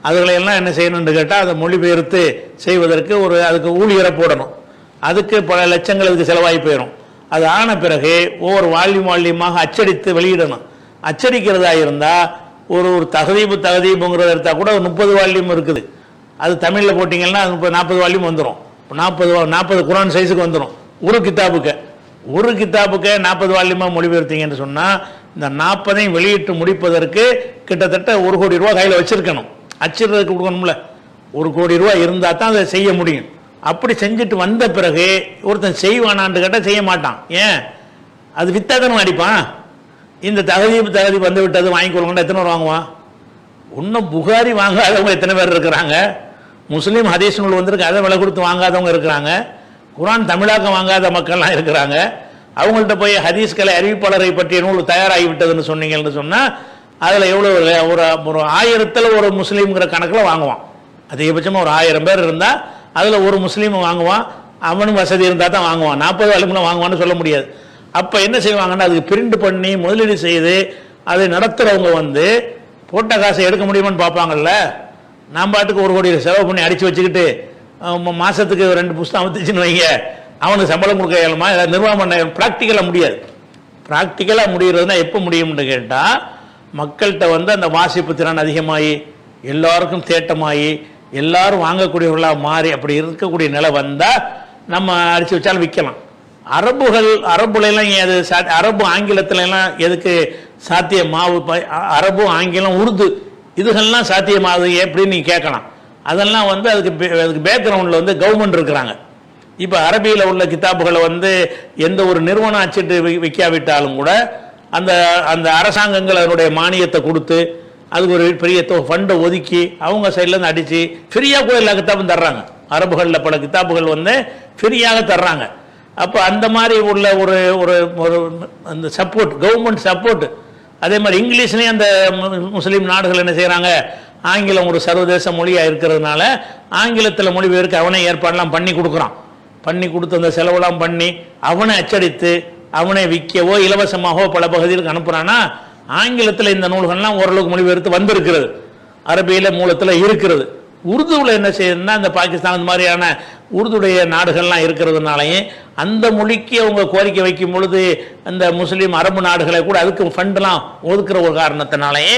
அதுகளையெல்லாம் என்ன செய்யணும்னு கேட்டால் அதை மொழிபெயர்த்து செய்வதற்கு அதுக்கு ஊழியரை போடணும். அதுக்கு பல லட்சங்கள் அதுக்கு செலவாகி போயிடும். அது ஆன பிறகு ஒவ்வொரு வால்யூமாக அச்சடித்து வெளியிடணும். அச்சடிக்கிறதா இருந்தால் ஒரு தகதீபுங்கிறத எடுத்தால் கூட 30 வால்யூம் இருக்குது. அது தமிழில் போட்டிங்கன்னா அது 40 வால்யூம் வந்துடும். 40 குரான் சைஸுக்கு வந்துடும் ஒரு கித்தாபுக்கு 40 வால்யூமாக மொழிபெயர்த்தீங்கன்னு சொன்னால் இந்த 40ஐயும் வெளியிட்டு முடிப்பதற்கு கிட்டத்தட்ட 1 கோடி ரூபா கையில் வச்சிருக்கணும். அச்சிடுறதுக்கு கொடுக்கணும்ல, 1 கோடி ரூபா இருந்தால் தான் அதை செய்ய முடியும். அப்படி செஞ்சுட்டு வந்த பிறகு ஒருத்தன் செய்வானான்னு கேட்டால் செய்ய மாட்டான். ஏன்? அது வித்தாதனும் அடிப்பான். இந்த தகுதி வந்து விட்டது வாங்கிக்கொள்ளுங்க, எத்தனை பேர் வாங்குவான்? இன்னும் புகாரி வாங்காதவங்க எத்தனை பேர் இருக்கிறாங்க? முஸ்லீம் ஹதீஸ் நூல் வந்திருக்கு, அதை விலை கொடுத்து வாங்காதவங்க இருக்கிறாங்க. குரான் தமிழாக்கம் வாங்காத மக்கள்லாம் இருக்கிறாங்க. அவங்கள்ட்ட போய் ஹதீஸ் கலை அறிவிப்பாளரை பற்றிய நூல் தயாராகிவிட்டதுன்னு சொன்னீங்கன்னு சொன்னால் அதில் எவ்வளோ ஒரு 1000ல் ஒரு முஸ்லீம்ங்கிற கணக்கில் வாங்குவான். அதிகபட்சமாக ஒரு 1000 பேர் இருந்தால் அதில் ஒரு முஸ்லீம் வாங்குவான். அவனும் வசதி இருந்தால் தான் வாங்குவான். 40 வால்யூம்லாம் வாங்குவான்னு சொல்ல முடியாது. அப்போ என்ன செய்வாங்கன்னா அதுக்கு பிரிண்ட் பண்ணி முதலீடு செய்து அதை நடத்துகிறவங்க போட்ட காசை எடுக்க முடியுமான்னு பார்ப்பாங்கல்ல. நான் பாட்டுக்கு 1 கோடி செலவு பண்ணி அடித்து வச்சுக்கிட்டு மாதத்துக்கு 2 புஸ்தகம் வந்துச்சுன்னு வைங்க, அவனுக்கு சம்பளம் கொடுக்க இயலுமா? ஏதாவது நிர்வாகம் பண்ண ப்ராக்டிக்கலாக முடியாது. ப்ராக்டிக்கலாக முடிகிறதுனா எப்போ முடியும்னு கேட்டால் மக்கள்கிட்ட அந்த வாசிப்பு திறன் அதிகமாகி எல்லாருக்கும் தேட்டமாகி எல்லாரும் வாங்கக்கூடியவர்களாக மாறி அப்படி இருக்கக்கூடிய நிலை வந்தால் நம்ம அடித்து வச்சாலும் விற்கலாம். அரபுலாம் அது அரபு ஆங்கிலத்துலலாம் எதுக்கு சாத்திய மாவு, அரபு ஆங்கிலம் உருது இதுகள்லாம் சாத்தியமாகுது எப்படின்னு நீ கேட்கலாம். அதெல்லாம் வந்து அதுக்கு பேக்ரவுண்டில் வந்து கவர்மெண்ட் இருக்கிறாங்க. இப்போ அரபியில் உள்ள கிதாபுகளை வந்து எந்த ஒரு நிறுவனம் அச்சிட்டு விற்காவிட்டாலும் கூட அந்த அந்த அரசாங்கங்கள் அதனுடைய மானியத்தை கொடுத்து அதுக்கு ஒரு பெரிய ஃபண்டை ஒதுக்கி அவங்க சைட்லேருந்து அடித்து ஃப்ரீயாக கூட எல்லா கிதாபும் தர்றாங்க. அரபுகளில் பல கிதாபுகள் வந்து ஃப்ரீயாக தர்றாங்க. அப்போ அந்த மாதிரி உள்ள ஒரு ஒரு அந்த சப்போர்ட், கவர்மெண்ட் சப்போர்ட். அதே மாதிரி இங்கிலீஷ்லேயும் அந்த முஸ்லீம் நாடுகள் என்ன செய்கிறாங்க, ஆங்கிலம் ஒரு சர்வதேச மொழியாக இருக்கிறதுனால ஆங்கிலத்தில் மொழிபெயர்க்க அவனே ஏற்பாடெல்லாம் பண்ணி கொடுக்குறான். பண்ணி கொடுத்து அந்த செலவெல்லாம் பண்ணி அவனை அச்சடித்து அவனை விற்கவோ இலவசமாகவோ பல பகுதிகளுக்கு அனுப்புகிறான்னா ஆங்கிலத்தில் இந்த நூல்கள்லாம் ஓரளவுக்கு மொழிபெயர்த்து வந்திருக்கிறது, அரபியில் மூலத்தில் இருக்கிறது. உருதுவில் என்ன செய்யுதுன்னா இந்த பாகிஸ்தான் இந்த மாதிரியான உருதுடைய நாடுகள்லாம் இருக்கிறதுனாலையும் அந்த மொழிக்கு அவங்க கோரிக்கை வைக்கும் பொழுது அந்த முஸ்லீம் அரபு நாடுகளை கூட அதுக்கு ஃபண்டெல்லாம் ஒதுக்குற ஒரு காரணத்தினாலேயே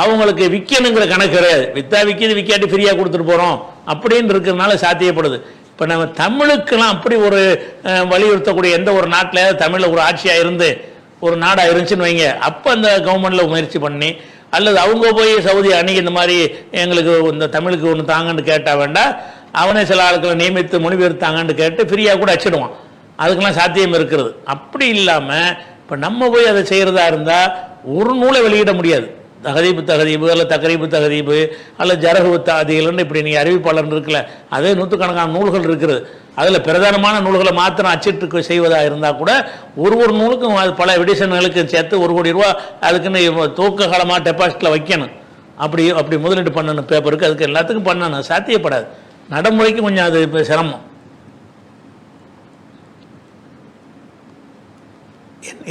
அவங்களுக்கு விற்கணுங்கிற கணக்கு கிடையாது. விற்றா விற்கிது, விற்காட்டி ஃப்ரீயாக கொடுத்துட்டு போகிறோம் அப்படின்னு இருக்கிறதுனால சாத்தியப்படுது. இப்போ நம்ம தமிழுக்கெல்லாம் அப்படி ஒரு வலியுறுத்தக்கூடிய எந்த ஒரு நாட்டில் தமிழில் ஒரு ஆட்சியாக இருந்து ஒரு நாடாக இருந்துச்சுன்னு வைங்க, அப்போ அந்த கவர்மெண்ட்டில் முயற்சி பண்ணி அல்லது அவங்க போய் சவுதி அன்னைக்கு இந்த மாதிரி எங்களுக்கு இந்த தமிழுக்கு ஒன்று தாங்கன்னு கேட்டால் வேண்டாம், அவனே சில ஆட்களை நியமித்து மொழிபெயர்த்தாங்கன்னு கேட்டு ஃப்ரீயாக கூட அச்சிடுவான். அதுக்கெல்லாம் சாத்தியம் இருக்கிறது. அப்படி இல்லாமல் இப்போ நம்ம போய் அதை செய்கிறதா இருந்தால் ஒரு நூலை வெளியிட முடியாது. தகதீபு அல்ல தகரீபு தகதீபு அல்ல ஜரகு தாதிகள்னு இப்படி நீங்கள் அறிவிப்பாளர் இருக்குல்ல, அதே நூற்றுக்கணக்கான நூல்கள் இருக்கிறது. அதில் பிரதானமான நூல்களை மாத்திரம் அச்சிட்டு செய்வதாக இருந்தால் கூட ஒரு நூலுக்கும் அது பல எடிஷன்களுக்கு சேர்த்து 1 கோடி ரூபா அதுக்குன்னு துவக்க காலமாக டெபாசிட்டில் வைக்கணும். அப்படி முதலீடு பண்ணணும் பேப்பருக்கு, அதுக்கு எல்லாத்துக்கும் பண்ணணும். சாத்தியப்படாது. நடைமுறைக்கு கொஞ்சம் அது இப்போ சிரமம்.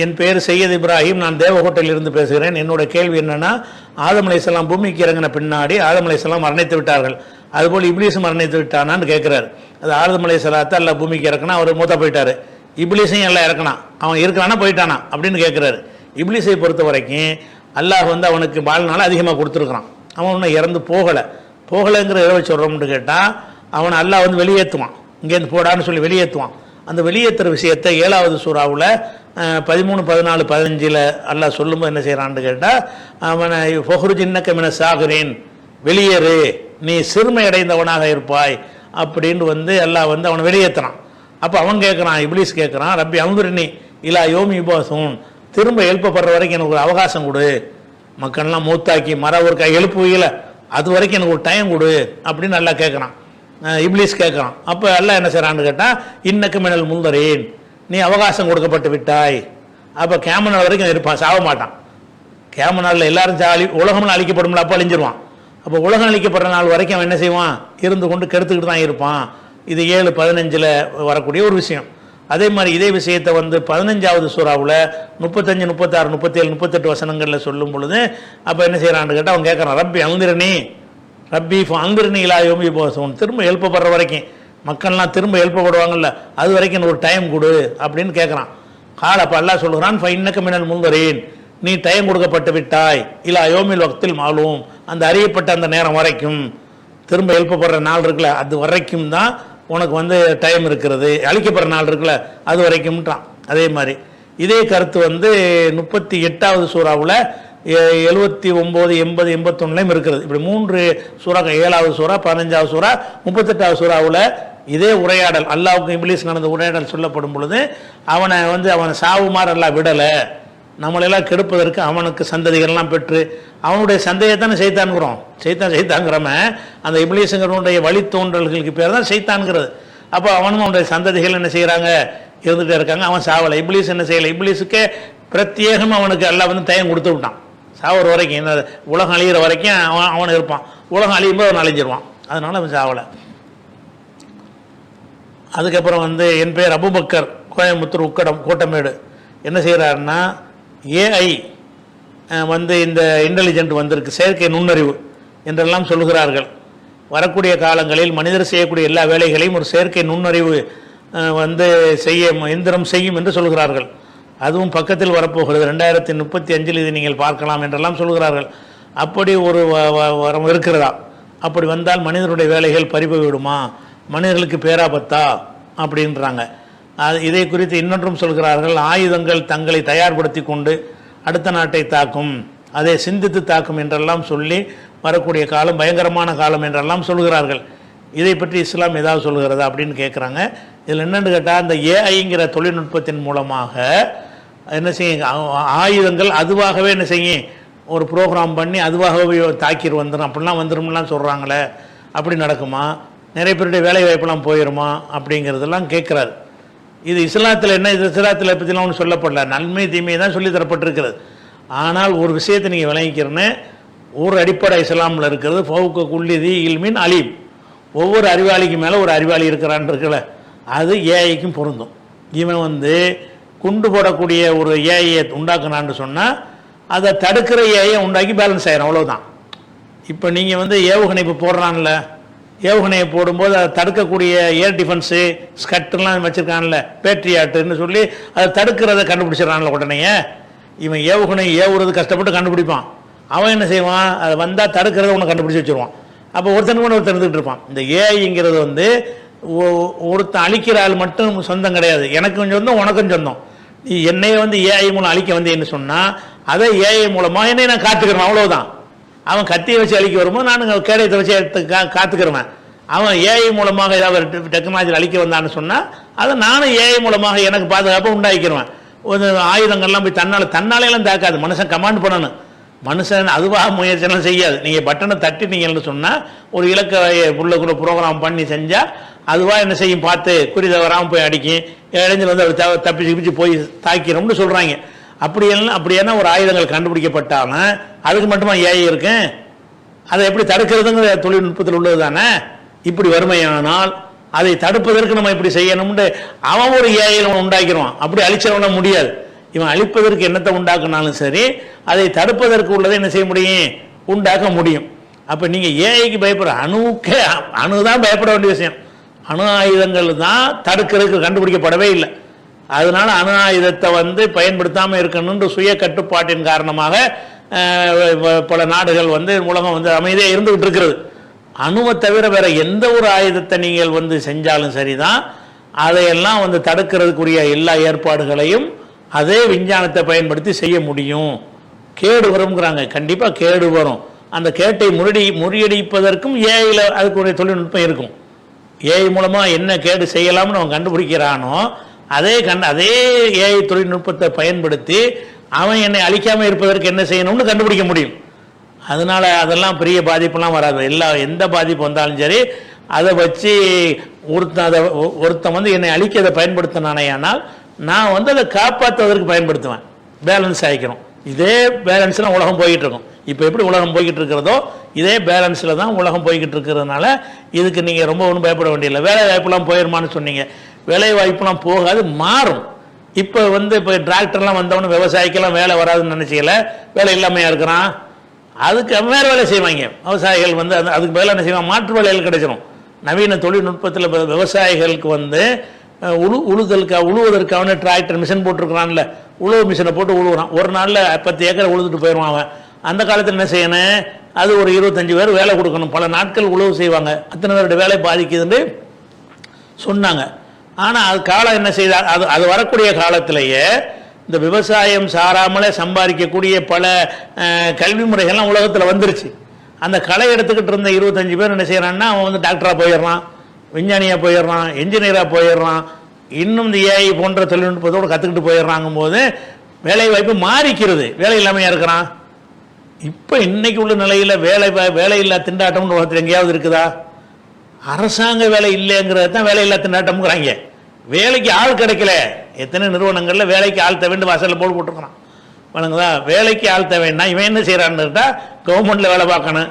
என் பெயர் சையத் இப்ராஹிம், நான் தேவகோட்டையில் இருந்து பேசுகிறேன். என்னோட கேள்வி என்னன்னா, ஆதம் அலைஹிஸ்ஸலாம் பூமிக்கு இறங்கின பின்னாடி ஆதம் அலைஹிஸ்ஸலாம் மரணித்து விட்டார்கள், அதுபோல் இப்லீஸும் மரணித்து விட்டானான்னு கேட்குறாரு. அது ஆதம் அலைஹிஸ்ஸலாத்தை அல்ல பூமிக்கு இறக்குனா அவர் மூத்தா போயிட்டாரு, இப்லீஸையும் எல்லாம் இறக்கணும், அவன் இருக்கிறானா போயிட்டானா அப்படின்னு கேட்குறாரு. இப்லீஸை பொறுத்த வரைக்கும் அல்லாஹ் வந்து அவனுக்கு வாழ்நாள் அதிகமாக கொடுத்துருக்குறான். அவன் ஒன்றும் இறந்து போகலைங்கிற இதை சொல்கிறோம்னு கேட்டால் அவனை அல்லாஹ் வந்து வெளியேற்றுவான், இங்கேருந்து போடான்னு சொல்லி வெளியேற்றுவான். அந்த வெளியேற்றுற விஷயத்தை 7வது சூறாவில் 13, 14, 15 அல்லாஹ் சொல்லும்போது என்ன செய்கிறான்னு கேட்டால் அவனை ஃபஹ்ருஜின்னக சாகுரேன், வெளியேறு, நீ சிறுமை அடைந்தவனாக இருப்பாய் அப்படின்னு வந்து அல்லாஹ் வந்து அவனை வெளியேற்றுறான். அப்போ அவன் கேட்குறான், இப்லீஸ் கேட்குறான், ரப்பி அன்துர்னி இலா யோமி யுபாஸூன், திரும்ப எழுப்பப்படுற வரைக்கும் எனக்கு ஒரு அவகாசம் கொடு, மக்கள்லாம் மூத்தாக்கி ஒரு எழுப்புவீங்கள அது வரைக்கும் எனக்கு ஒரு டைம் கொடு அப்படின்னு நல்லா கேட்குறான், இப்லீஸ் கேட்குறான். அப்போ எல்லாம் என்ன செய்கிறான்னு கேட்டால் இன்னக்கு மினல் முந்தரேன், நீ அவகாசம் கொடுக்கப்பட்டு விட்டாய். அப்போ கேம நாள் வரைக்கும் இருப்பான், சாக மாட்டான். கேம நாளில் எல்லாரும் உலகம்னு அழிக்கப்படும்ல, அப்போ அழிஞ்சிருவான். அப்போ உலகம் அழிக்கப்படுற நாள் வரைக்கும் அவன் என்ன செய்வான், இருந்து கொண்டு கெடுத்துக்கிட்டு தான் இருப்பான். இது 7, 15 வரக்கூடிய ஒரு விஷயம். அதே மாதிரி இதே விஷயத்தை வந்து 15வது சூறாவில் 35, 36, 37, 38 வசனங்களில் சொல்லும் பொழுது அப்போ என்ன செய்கிறான்னு கேட்டால் அவன் கேட்குறான், ரப்பி அந்திரணி இலா யோமி யுபாஸூன், திரும்ப எழுப்பப்படுற வரைக்கும், மக்கள்லாம் திரும்ப எழுப்பப்படுவாங்கல்ல அது வரைக்கும் ஒரு டைம் கொடு அப்படின்னு கேட்குறான். அப்போ அல்லாஹ் சொல்கிறான், ஃபைன்னக மினல் முந்தரீன், நீ டைம் கொடுக்கப்பட்டு விட்டாய், இலா யோமில் வக்தில் மாலூம், அந்த அறியப்பட்ட அந்த நேரம் வரைக்கும், திரும்ப எழுப்பப்படுற நாள் இருக்குல்ல அது வரைக்கும் தான் உனக்கு வந்து டைம் இருக்கிறது, அழிக்கப்படுற நாள் இருக்குல்ல அது வரைக்கும்ட்டான். அதே மாதிரி இதே கருத்து வந்து 38வது சூறாவில் 79, 80, 81 இருக்கிறது. இப்படி 3 சூறா, 7வது சூறா, 15வது சூறா, 38வது சூறாவில் இதே உரையாடல், அல்லாஹ்வுக்கும் இப்லீஸ் நடந்த உரையாடல் சொல்லப்படும் பொழுது அவனை சாவுமாறு அல்லாஹ் விடலை, நம்மளெல்லாம் கெடுப்பதற்கு அவனுக்கு சந்ததிகள்லாம் பெற்று அவனுடைய சந்தேகத்தானே செய்தான்கிறோம். செய்தாங்கிறம அந்த இப்லீஸுங்கிறனுடைய வழித்தோன்றல்களுக்கு பேர் தான் செய்தான்கிறது. அப்போ அவனும் அவனுடைய சந்ததிகள் என்ன செய்கிறாங்க, இருந்துகிட்டே இருக்காங்க. அவன் சாவலை. இப்லீஸ் என்ன செய்யலை, இப்லீஸுக்கே பிரத்யேகம் அவனுக்கு எல்லாம் வந்து டைம் கொடுத்து விட்டான். சாவர வரைக்கும், என்ன உலகம் அழிகிற வரைக்கும் அவன் இருப்பான், உலகம் அழியும்போது அவன் அழிஞ்சிருவான். அதனால அவன் சாவலை. அதுக்கப்புறம் வந்து என் பேர் அபுபக்கர், கோயம்புத்தூர் கோட்டமேடு. என்ன செய்கிறாருன்னா, ஏஐ வந்து இந்த இன்டெலிஜென்ட் வந்திருக்கு, செயற்கை நுண்ணறிவு என்றெல்லாம் சொல்லுகிறார்கள். வரக்கூடிய காலங்களில் மனிதர் செய்யக்கூடிய எல்லா வேலைகளையும் ஒரு செயற்கை நுண்ணறிவு வந்து எந்திரம் செய்யும் என்று சொல்கிறார்கள். அதுவும் பக்கத்தில் வரப்போகிறது, 2035 இது நீங்கள் பார்க்கலாம் என்றெல்லாம் சொல்கிறார்கள். அப்படி ஒரு வரம் இருக்கிறதா? அப்படி வந்தால் மனிதனுடைய வேலைகள் பறிபோய்விடுமா, மனிதர்களுக்கு பேராபத்தா அப்படின்றாங்க. இதை குறித்து இன்னொன்றும் சொல்கிறார்கள், ஆயுதங்கள் தங்களை தயார்படுத்தி கொண்டு அடுத்த நாட்டை தாக்கும், அதை சிந்தித்து தாக்கும் என்றெல்லாம் சொல்லி வரக்கூடிய காலம் பயங்கரமான காலம் என்றெல்லாம் சொல்கிறார்கள். இதை பற்றி இஸ்லாம் ஏதாவது சொல்கிறதா அப்படின்னு கேட்குறாங்க. இதில் என்னென்னு கேட்டால், இந்த ஏஐங்கிற தொழில்நுட்பத்தின் மூலமாக என்ன செய்யும், ஆயுதங்கள் அதுவாகவே என்ன செய்யும், ஒரு ப்ரோக்ராம் பண்ணி அதுவாகவே தாக்கிட்டு வந்துடும், அப்படிலாம் வந்துடும்லாம் சொல்கிறாங்களே, அப்படி நடக்குமா? நிறைய பேருடைய வேலை வாய்ப்பெல்லாம் போயிடுமா அப்படிங்கிறதெல்லாம் கேட்குறாரு. இது இஸ்லாத்தில் என்ன, இது இஸ்லாத்தில் பற்றிலாம் ஒன்றும் சொல்லப்படல, நன்மை தீமை தான் சொல்லி தரப்பட்டிருக்கிறது. ஆனால் ஒரு விஷயத்தை நீங்கள் விளங்கிக்கிறேன்னு, ஒரு அடிப்படை இஸ்லாமில் இருக்கிறது, ஃபவுக்க குல்லிதி இல்மின் அலீம், ஒவ்வொரு அறிவாளிக்கு மேலே ஒரு அறிவாளி இருக்கிறான் இருக்கல, அது ஏஐக்கும் பொருந்தும். இவன் குண்டு போடக்கூடிய ஒரு ஏஐயை உண்டாக்குனான்னு சொன்னால் அதை தடுக்கிற ஏஐயை உண்டாக்கி பேலன்ஸ் ஆயிரும், அவ்வளோதான். இப்போ நீங்கள் ஏவுகணை இப்போ போடுறான்ல, ஏவுகணையை போடும்போது அதை தடுக்கக்கூடிய ஏர் டிஃபென்ஸு ஸ்கட்டுலாம் வச்சுருக்கான்ல, பேட்ரியாட்டுன்னு சொல்லி அதை தடுக்கிறத கண்டுபிடிச்சிடறான்ல உடனே. இவன் ஏவுகணை ஏவுறது கஷ்டப்பட்டு கண்டுபிடிப்பான், அவன் என்ன செய்வான், அதை வந்தால் தடுக்கிறத ஒன்று கண்டுபிடிச்சி வச்சுருவான். அப்போ ஒருத்தனுக்கு ஒருத்தர் இருந்துகிட்டு இருப்பான். இந்த ஏஐங்கிறது ஒருத்தன் அழிக்கிற ஆள் மட்டும் சொந்தம் கிடையாது, எனக்கும் சொந்தம் உனக்கும் சொந்தம். நீ என்னையை ஏஐ மூலம் அழிக்க வந்தேன்னு சொன்னால் அதை ஏஐ மூலமாக என்னை நான் காத்துக்கிறேன், அவ்வளோதான். அவன் கத்தியை வச்சு அழிக்க வரும்போது நான் கேடயத்தை வச்சு காத்துக்கிறவன். அவன் ஏஐ மூலமாக ஏதாவது டெக்னாலஜியில் அழிக்க வந்தான்னு சொன்னால் அதை நானும் ஏஐ மூலமாக எனக்கு பாதுகாப்பாக உண்டாக்கிடுவேன். ஒரு ஆயுதங்கள்லாம் போய் தன்னாலையெல்லாம் தாக்காது, மனுஷன் கமாண்ட் பண்ணணும். மனுஷன் அதுவாக முயற்சியெல்லாம் செய்யாது. நீங்கள் பட்டனை தட்டினீங்கன்னு சொன்னால் ஒரு இலக்கை உள்ள கூட ப்ரோக்ராம் பண்ணி செஞ்சால் அதுவாக என்ன செய்யும், பார்த்து குறி தவறாமல் போய் அடிக்கும், இளைஞர் அவர் தப்பிச்சு போய் தாக்கிறோம்னு சொல்கிறாங்க. அப்படியான ஒரு ஆயுதங்கள் கண்டுபிடிக்கப்பட்டாலும் அதுக்கு மட்டுமா ஏஐ இருக்கு, அதை எப்படி தடுக்கிறதுங்கிற தொழில்நுட்பத்தில் உள்ளது தானே. இப்படி வறுமையானால் அதை தடுப்பதற்கு நம்ம இப்படி செய்யணும்னு அவன் ஒரு ஏஐ உண்டாக்கிடுவான், அப்படி அழிச்சவன முடியாது. இவன் அழிப்பதற்கு என்னத்தை உண்டாக்குனாலும் சரி, அதை தடுப்பதற்கு உள்ளதை என்ன செய்ய முடியும், உண்டாக்க முடியும். அப்போ நீங்கள் ஏஐக்கு பயப்படுற அணு தான் பயப்பட வேண்டிய விஷயம். அணு ஆயுதங்கள் தான் தடுக்கிறதுக்கு கண்டுபிடிக்கப்படவே இல்லை. அதனால அணு ஆயுதத்தை பயன்படுத்தாமல் இருக்கணுன்ற சுய கட்டுப்பாட்டின் காரணமாக பல நாடுகள் உலகம் அமைதியாக இருந்துகிட்டு இருக்கிறது. அணுவை தவிர வேற எந்த ஒரு ஆயுதத்தை நீங்கள் செஞ்சாலும் சரிதான், அதையெல்லாம் தடுக்கிறதுக்குரிய எல்லா ஏற்பாடுகளையும் அதே விஞ்ஞானத்தை பயன்படுத்தி செய்ய முடியும். கேடு வரும்ங்கிறாங்க, கண்டிப்பாக கேடு வரும். அந்த கேட்டை முறியடிப்பதற்கும் ஏஐயில் அதுக்குரிய தொழில்நுட்பம் இருக்கும். ஏஐ மூலமாக என்ன கேடு செய்யலாம்னு அவன் கண்டுபிடிக்கிறானோ அதே ஏஐ தொழில்நுட்பத்தை பயன்படுத்தி அவன் என்னை அழிக்காமல் இருப்பதற்கு என்ன செய்யணும்னு கண்டுபிடிக்க முடியும். அதனால் அதெல்லாம் பெரிய பாதிப்பெல்லாம் வராது. எந்த பாதிப்பு வந்தாலும் சரி அதை வச்சு ஒருத்தன் என்னை அழிக்க அதை பயன்படுத்தினானேயானால் நான் அதை காப்பாற்றுவதற்கு பயன்படுத்துவேன். பேலன்ஸ் ஆகிக்கிறோம். இதே பேலன்ஸில் உலகம் போய்கிட்டு இருக்கும். இப்போ எப்படி உலகம் போய்கிட்டு இருக்கிறதோ இதே பேலன்ஸில் தான் உலகம் போய்கிட்டு இருக்கிறதுனால இதுக்கு நீங்கள் ரொம்ப ஒன்றும் பயப்பட வேண்டியதில்லை. வேலை வாய்ப்புலாம் போயிருமான்னு சொன்னீங்க, வேலை வாய்ப்புலாம் போகாது, மாறும். இப்போ இப்போ டிராக்டர்லாம் வந்தவொன்னு விவசாயிக்கெல்லாம் வேலை வராதுன்னு நினச்சிக்கல, வேலை இல்லாமையாக இருக்கிறான், அதுக்கு வேறு வேலை செய்வாங்க விவசாயிகள். அதுக்கு பதிலாக என்ன செய்வாங்க, மாற்று வேலைகள் கிடைச்சிடும். நவீன தொழில்நுட்பத்தில் விவசாயிகளுக்கு உழுவதற்கான டிராக்டர் மிஷின் போட்டிருக்கிறான்ல, உழவு மிஷினை போட்டு உழுவுறான். ஒரு நாளில் 10 ஏக்கரை உழுதுட்டு போயிடுவான் அவன். அந்த காலத்தில் என்ன செய்யணும், அது ஒரு 25 பேர் வேலை கொடுக்கணும், பல நாட்கள் உழவு செய்வாங்க, அத்தனை பேருடைய வேலை பாதிக்குதுன்னு சொன்னாங்க. ஆனால் அது காலம் என்ன செய்தால் அது வரக்கூடிய காலத்திலேயே இந்த விவசாயம் சாராமலே சம்பாதிக்கக்கூடிய பல கல்வி முறைகள்லாம் உலகத்தில் வந்துருச்சு. அந்த களை எடுத்துக்கிட்டு இருந்த 25 பேர் என்ன செய்யறான்னா அவன் டாக்டராக போயிடுறான், விஞ்ஞானியாக போயிடுறான், என்ஜினியராக போயிடுறான், இன்னும் இந்த ஏஐ போன்ற தொழில்நுட்பத்தோடு கற்றுக்கிட்டு போயிடுறாங்கும் போது வேலை வாய்ப்பு மாறிக்கிறது, வேலை இல்லாமையாக இருக்கிறான். இப்போ இன்னைக்கு உள்ள நிலையில் வேலையில்லா திண்டாட்டம்னு உலகத்தில் எங்கேயாவது இருக்குதா? அரசாங்க வேலை இல்லைங்கிறது தான் வேலையில்லா திண்டாட்டம்ங்கிறாங்க. வேலைக்கு ஆள் கிடைக்கல. எத்தனை நிறுவனங்களில் வேலைக்கு ஆள் தேவைன்னு வாசலில் போட்டு போட்டிருக்கிறான். வணங்குதா, வேலைக்கு ஆள் தேவைன்னா இவன் என்ன செய்கிறான்னு கேட்டால் கவர்மெண்ட்டில் வேலை பார்க்கணும்,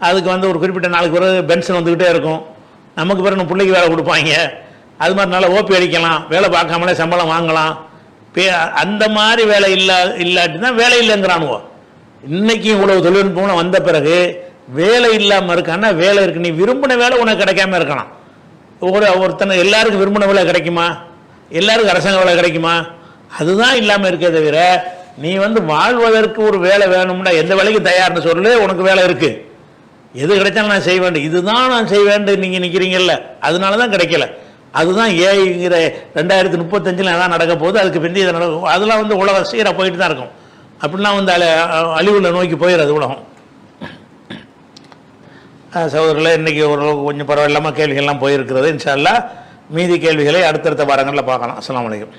அதுக்கு ஒரு குறிப்பிட்ட நாளுக்கு பிறகு பென்ஷன் வந்துக்கிட்டே இருக்கும், நமக்கு பிறகு பிள்ளைக்கு வேலை கொடுப்பாங்க, அது மாதிரி நல்லா ஓபி அடிக்கலாம், வேலை பார்க்காமலே சம்பளம் வாங்கலாம். அந்த மாதிரி வேலை இல்லாட்டி தான் வேலை இல்லைங்கிறானுவோ. இன்னைக்கு இவ்வளவு தொழில்நுட்பம் வந்த பிறகு வேலை இல்லாமல் இருக்கான்னா வேலை இருக்கு. நீ விரும்பின வேலை உனக்கு கிடைக்காம இருக்கலாம். ஒருத்தனை எல்லாருக்கும் விரும்பின வேலை கிடைக்குமா? எல்லாருக்கும் அரசாங்க வேலை கிடைக்குமா? அதுதான் இல்லாமல் இருக்கே தவிர நீ வாழ்வதற்கு ஒரு வேலை வேணும்னா எந்த வேலைக்கு தயார்னு சொல்லு, உனக்கு வேலை இருக்கு, எது கிடைச்சாலும் நான் செய்ய வேண்டும், இதுதான் நான் செய்ய வேண்டும் நீங்க நிற்கிறீங்கல்ல, அதனால தான் கிடைக்கல. அதுதான் ஏஐங்கிற 2035 அதான் நடக்க போகுது. அதுக்கு பிந்தி இதை நடக்கும். அதெல்லாம் உலகம் சீராக போயிட்டு தான் இருக்கும். அப்படிலாம் அழிவுல நோக்கி போயிடாது உலகம். சகோதரர்களே, இன்றைக்கி ஓரளவுக்கு கொஞ்சம் பரவாயில்லாமல் கேள்விகள்லாம் போயிருக்கிறது. இன்ஷா அல்லாஹ் மீதி கேள்விகளை அடுத்தடுத்த வாரங்களில் பார்க்கலாம். அஸ்ஸலாமு அலைக்கும்.